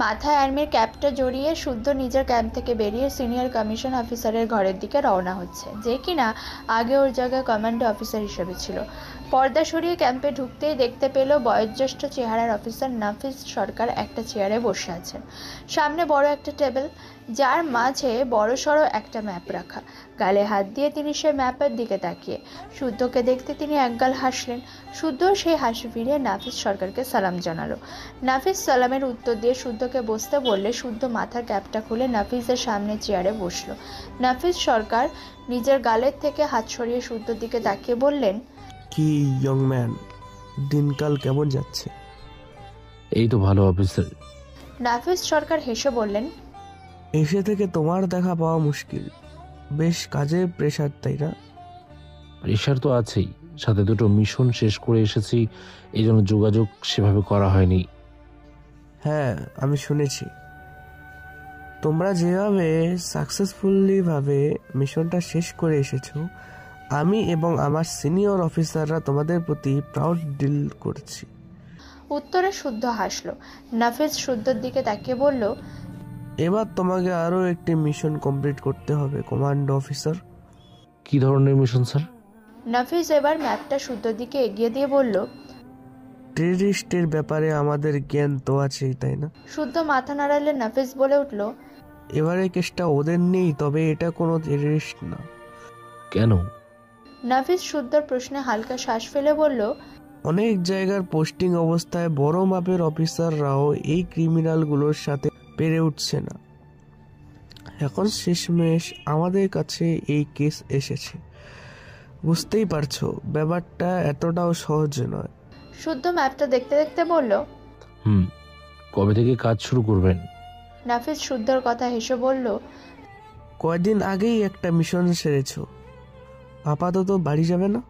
মাথায় আর্মির ক্যাপটা জড়িয়ে শুদ্ধ নিজের ক্যাম্প থেকে বেরিয়ে সিনিয়র কমিশন অফিসারের ঘরের দিকে রওনা হচ্ছে, যে কিনা আগে ওর জায়গায় কমান্ডো অফিসার হিসেবে ছিল। পর্দা সরিয়ে ক্যাম্পে ঢুকতেই দেখতে পেল বয়োজ্যেষ্ঠ চেহারার অফিসার নাফিস সরকার একটা চেয়ারে বসে আছেন। সামনে বড় একটা টেবিল, যার মাঝে বড়সড় একটা ম্যাপ রাখা। গালে হাত দিয়ে তিনি সেই ম্যাপের দিকে তাকিয়ে শুদ্ধকে দেখতে তিনি একগাল হাসলেন। শুদ্ধ সেই হাসি ফিরিয়ে নাফিস সরকারকে সালাম জানালো। নাফিস সালামের উত্তর দিয়ে শুদ্ধকে বসতে বললে শুদ্ধ মাথার ক্যাপটা খুলে নাফিসের সামনে চেয়ারে বসলো। নাফিস সরকার নিজের গালের থেকে হাত সরিয়ে শুদ্ধর দিকে তাকিয়ে বললেন, কি ইয়ং ম্যান, দিনকাল কেমন যাচ্ছে? এই তো ভালো অফিসার। নাফিস সরকার হেসে বললেন, এসে থেকে তোমার দেখা পাওয়া মুশকিল, বেশ কাজের প্রেশার, তাই না? প্রেশার তো আছেই, সাথে দুটো মিশন শেষ করে এসেছি, এই জন্য যোগাযোগ সেভাবে করা হয়নি। হ্যাঁ, আমি শুনেছি তোমরা যেভাবে সাকসেসফুলি ভাবে মিশনটা শেষ করে এসেছো, আমি এবং আমার সিনিয়র অফিসাররা তোমাদের প্রতি প্রাউড ডিল করছি। উত্তরে শুদ্ধ হাসলো। নাফিস শুদ্ধর দিকে তাকিয়ে বলল, এবার তোমাকে আরো একটি মিশন কমপ্লিট করতে হবে কমান্ডো অফিসার। কি ধরনের মিশন স্যার? নাফিস এবার ম্যাপটা শুদ্ধর দিকে এগিয়ে দিয়ে বলল, টেররিস্টের ব্যাপারে আমাদের জ্ঞান তো আছেই, তাই না? শুদ্ধ মাথা নাড়ালে নাফিস বলে উঠল, এবারে কেসটা ওদের নেই, তবে এটা কোনো টেররিস্ট না। কেন? নাফিস শুদ্ধর প্রশ্নে হালকা শ্বাস ফেলে বলল, অনেক জায়গার পোস্টিং অবস্থায় বড় মাপের অফিসাররাও এই ক্রিমিনালগুলোর সাথে পেরে উঠছে না। এখন শেষমেশ আমাদের কাছে এই কেস এসেছে। বুঝতেই পারছো ব্যাপারটা এতটাও সহজ নয়। শুদ্ধ ম্যাপটা দেখতে দেখতে বলল, কবে থেকে কাজ শুরু করবেন? নাফিস শুদ্ধর কথা হেসে বলল, কয়েকদিন আগেই একটা মিশন সেরেছ, আপাতত বাড়ি যাবে না?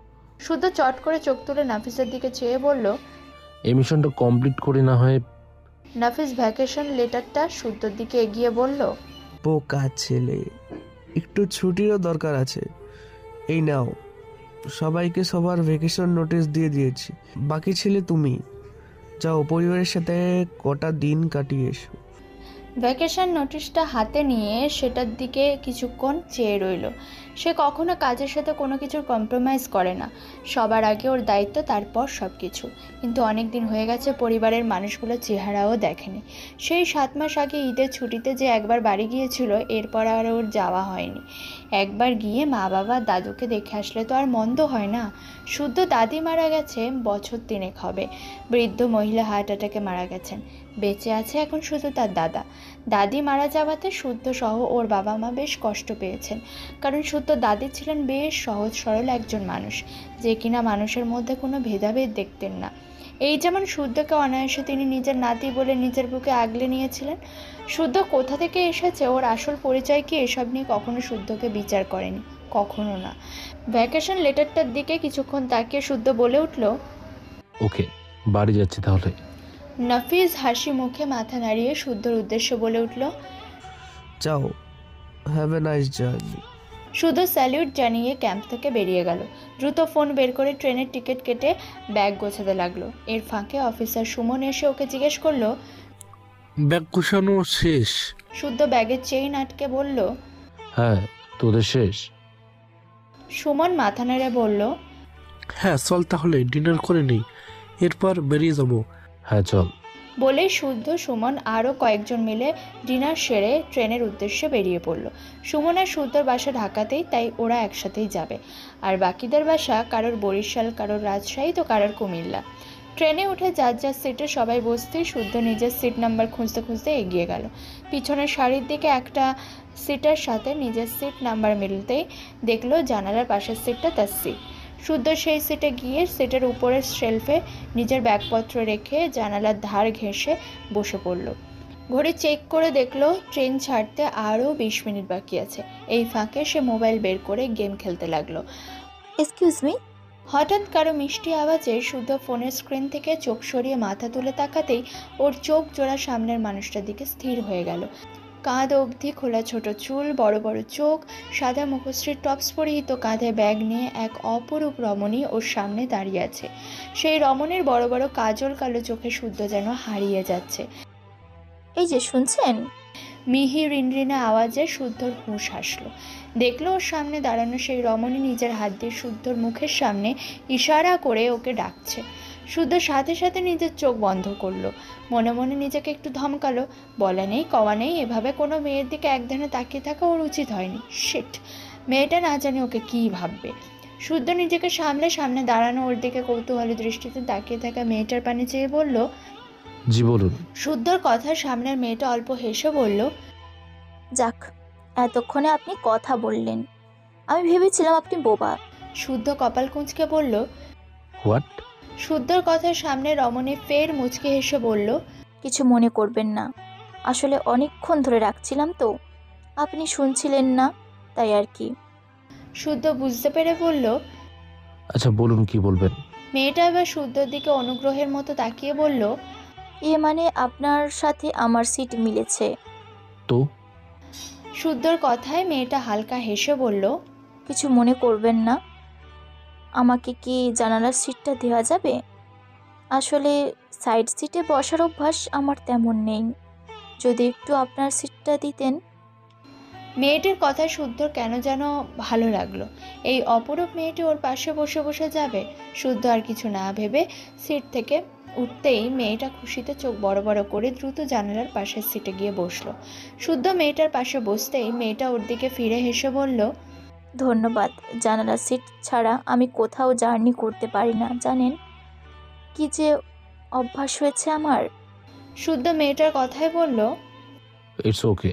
শুদ্ধ চট করে চোখ তুলে নাফিসের দিকে চেয়ে বলল, এই মিশনটা কমপ্লিট করে না হয়। নাফিস ভ্যাকেশন লেটারটা শুদ্ধর দিকে এগিয়ে বলল, বোকা ছেলে, একটু ছুটিরও দরকার আছে। এই নাও, সবাইকে সবার ভ্যাকেশন নোটিশ দিয়ে দিয়েছি, বাকি ছেলে তুমি যাও পরিবারের সাথে কটা দিন কাটিয়ে এসো। ভ্যাকেশন নোটিশটা হাতে নিয়ে সেটার দিকে কিছুক্ষণ চেয়ে রইল। সে কখনো কাজের সাথে কোনো কিছুর কম্প্রোমাইজ করে না, সবার আগে ওর দায়িত্ব, তারপর সব কিছু। কিন্তু অনেক দিন হয়ে গেছে পরিবারের মানুষগুলোর চেহারাও দেখেনি। সেই 7 মাস আগে ঈদের ছুটিতে যে একবার বাড়ি গিয়েছিল, এরপর আর ওর যাওয়া হয়নি। একবার গিয়ে মা বাবা দাদুকে দেখে আসলে তো আর মন্দ হয় না। শুদ্ধ দাদি মারা গেছে বছর 3 হবে। বৃদ্ধ মহিলা হার্ট অ্যাটাকে মারা গেছেন। বেঁচে আছে এখন শুধু তার দাদা। দাদি মারা যাওয়াতে শুদ্ধ সহ ওর বাবা মা বেশ কষ্ট পেয়েছেন, কারণ শুদ্ধ দাদি ছিলেন বেশ সহজ সরল একজন মানুষ, যে কিনা মানুষের মধ্যে কোনো ভেদাভেদ দেখতেন না। এই যেমন শুদ্ধকে অনায়াসে তিনি নিজের নাতি বলে নিজের বুকে আগলে নিয়েছিলেন। শুদ্ধ কোথা থেকে এসেছে, ওর আসল পরিচয় কি, এসব নিয়ে কখনো শুদ্ধকে বিচার করেনি, কখনো না। ভ্যাকেশন লেটারটার দিকে কিছুক্ষণ তাকিয়ে শুদ্ধ বলে উঠল, ওকে, বাড়ি যাচ্ছি তাহলে। নাফিস হাসি মুখে মাথা নাড়িয়ে শুদ্ধর উদ্দেশ্যে বলে উঠল, যাও, হ্যাভ এ নাইস জার্নি। শুদ্ধ স্যালিউট জানিয়ে ক্যাম্প থেকে বেরিয়ে গেল। দ্রুত ফোন বের করে ট্রেনের টিকিট কেটে ব্যাগ গোছাতে লাগলো। এর ফাঁকে অফিসার সুমন এসে ওকে জিজ্ঞেস করলো, ব্যাগ গোছানো শেষ? শুদ্ধ ব্যাগের চেইন আটকে বলল, হ্যাঁ, তোদের শেষ। সুমন মাথা নেড়ে বলল, হ্যাঁ, চল তাহলে ডিনার করে নেই, এরপর বেরিয়ে যাব। হ্যাঁ চল। বলেই শুদ্ধ সুমন আরও কয়েকজন মিলে ডিনার সেরে ট্রেনের উদ্দেশ্যে বেরিয়ে পড়ল। সুমন আর শুদ্ধর বাসা ঢাকাতেই, তাই ওরা একসাথেই যাবে। আর বাকিদের বাসা কারোর বরিশাল, কারোর রাজশাহী, তো কারোর কুমিল্লা। ট্রেনে উঠে যার যার সিটে সবাই বসতেই শুদ্ধ নিজের সিট নাম্বার খুঁজতে খুঁজতে এগিয়ে গেল। পিছনের সারির দিকে একটা সিটের সাথে নিজের সিট নাম্বার মিলতেই দেখলো জানালার পাশের সিটটা তার সিট। শুদ্ধ সেই সিটে গিয়ে সিটের উপরের শেলফে নিজের ব্যাগপত্র রেখে জানালার ধার ঘেঁষে বসে পড়ল। ঘড়ি চেক করে দেখলো ট্রেন ছাড়তে আরও 20 মিনিট বাকি আছে। এই ফাঁকে সে মোবাইল বের করে গেম খেলতে লাগলো। Excuse me. হঠাৎ কারো মিষ্টি আওয়াজে শুদ্ধ ফোনের স্ক্রিন থেকে চোখ সরিয়ে মাথা তুলে তাকাতেই ওর চোখ জোড়া সামনের মানুষটার দিকে স্থির হয়ে গেল। কাঁধ অবধি খোলা ছোট চুল, বড় বড় চোখ, সাদা মুখশ্রীর টপস পরিহিত, কাঁধে ব্যাগ নিয়ে এক অপরূপ রমণী ওর সামনে দাঁড়িয়ে আছে। সেই রমণীর বড় বড় কাজল কালো চোখে শুদ্ধ যেন হারিয়ে যাচ্ছে। এই যে শুনছেন? মিহি রিনরিনা আওয়াজে শুদ্ধর হুঁশ হাসলো। দেখলো ওর সামনে দাঁড়ানো সেই রমণী নিজের হাত দিয়ে শুদ্ধর মুখের সামনে ইশারা করে ওকে ডাকছে। শুদ্ধ সাথে সাথে নিজের চোখ বন্ধ করলো। মনে মনে নিজেকে একটু ধমকালো। বলা নেই কওয়া নেই, এভাবে কোনো মেয়ের দিকে একধানে তাকিয়ে থাকা ওর উচিত হয়নি। শিট, মেয়েটা না জানে ওকে কী ভাববে। শুদ্ধ নিজেকে সামলে সামনে দাঁড়ানো ওর দিকে কৌতূহলী দৃষ্টিতে তাকিয়ে থাকা মেয়েটার পানে চেয়ে বলল, জি বলুন। শুদ্ধর কথা সামনের মেয়েটা অল্প হেসে বলল, যাক, এতক্ষণে আপনি কথা বললেন। আমি ভেবেছিলাম আপনি বোবা। শুদ্ধ কপাল কুঁচকে বলল, হোয়াট? শুদ্ধর কথা সামনে রমণী ফের মুচকে হেসে বলল, কিছু মনে করবেন না, আসলে অনেকক্ষণ ধরে রাখছিলাম তো, আপনি শুনছিলেন না, তাই আর কি। শুদ্ধ বুঝতে পেরে বলল, আচ্ছা বলুন কি বলবেন। মেয়েটা এবার শুদ্ধর দিকে অনুগ্রহের মতো তাকিয়ে বলল, মানে আপনার সাথে আমার সিট মিলেছে। তো? শুদ্ধর কথায় মেয়েটা হালকা হেসে বলল, কিছু মনে করবেন না, আমাকে কি জানালার সিটটা দেওয়া যাবে? আসলে সাইড সিটে বসার অভ্যাস আমার তেমন নেই, যদি একটু আপনার সিটটা দিতেন। মেয়েটির কথা শুদ্ধর কেন যেন ভালো লাগলো। এই অপরূপ মেয়েটি ওর পাশে বসে বসে যাবে। শুদ্ধ আর কিছু না ভেবে সিট থেকে উঠতেই মেয়েটা খুশিতে চোখ বড় বড় করে দ্রুত জানালার পাশের সিটে গিয়ে বসলো। শুদ্ধ মেয়েটার পাশে বসতেই মেয়েটা ওর দিকে ফিরে হেসে বলল, ধন্যবাদ। জানালার সিট ছাড়া আমি কোথাও জার্নি করতে পারি না, জানেন? কি যে অভ্যাস হয়েছে আমার। শুদ্ধ মেয়েটার কথাই বলল, ইটস ওকে।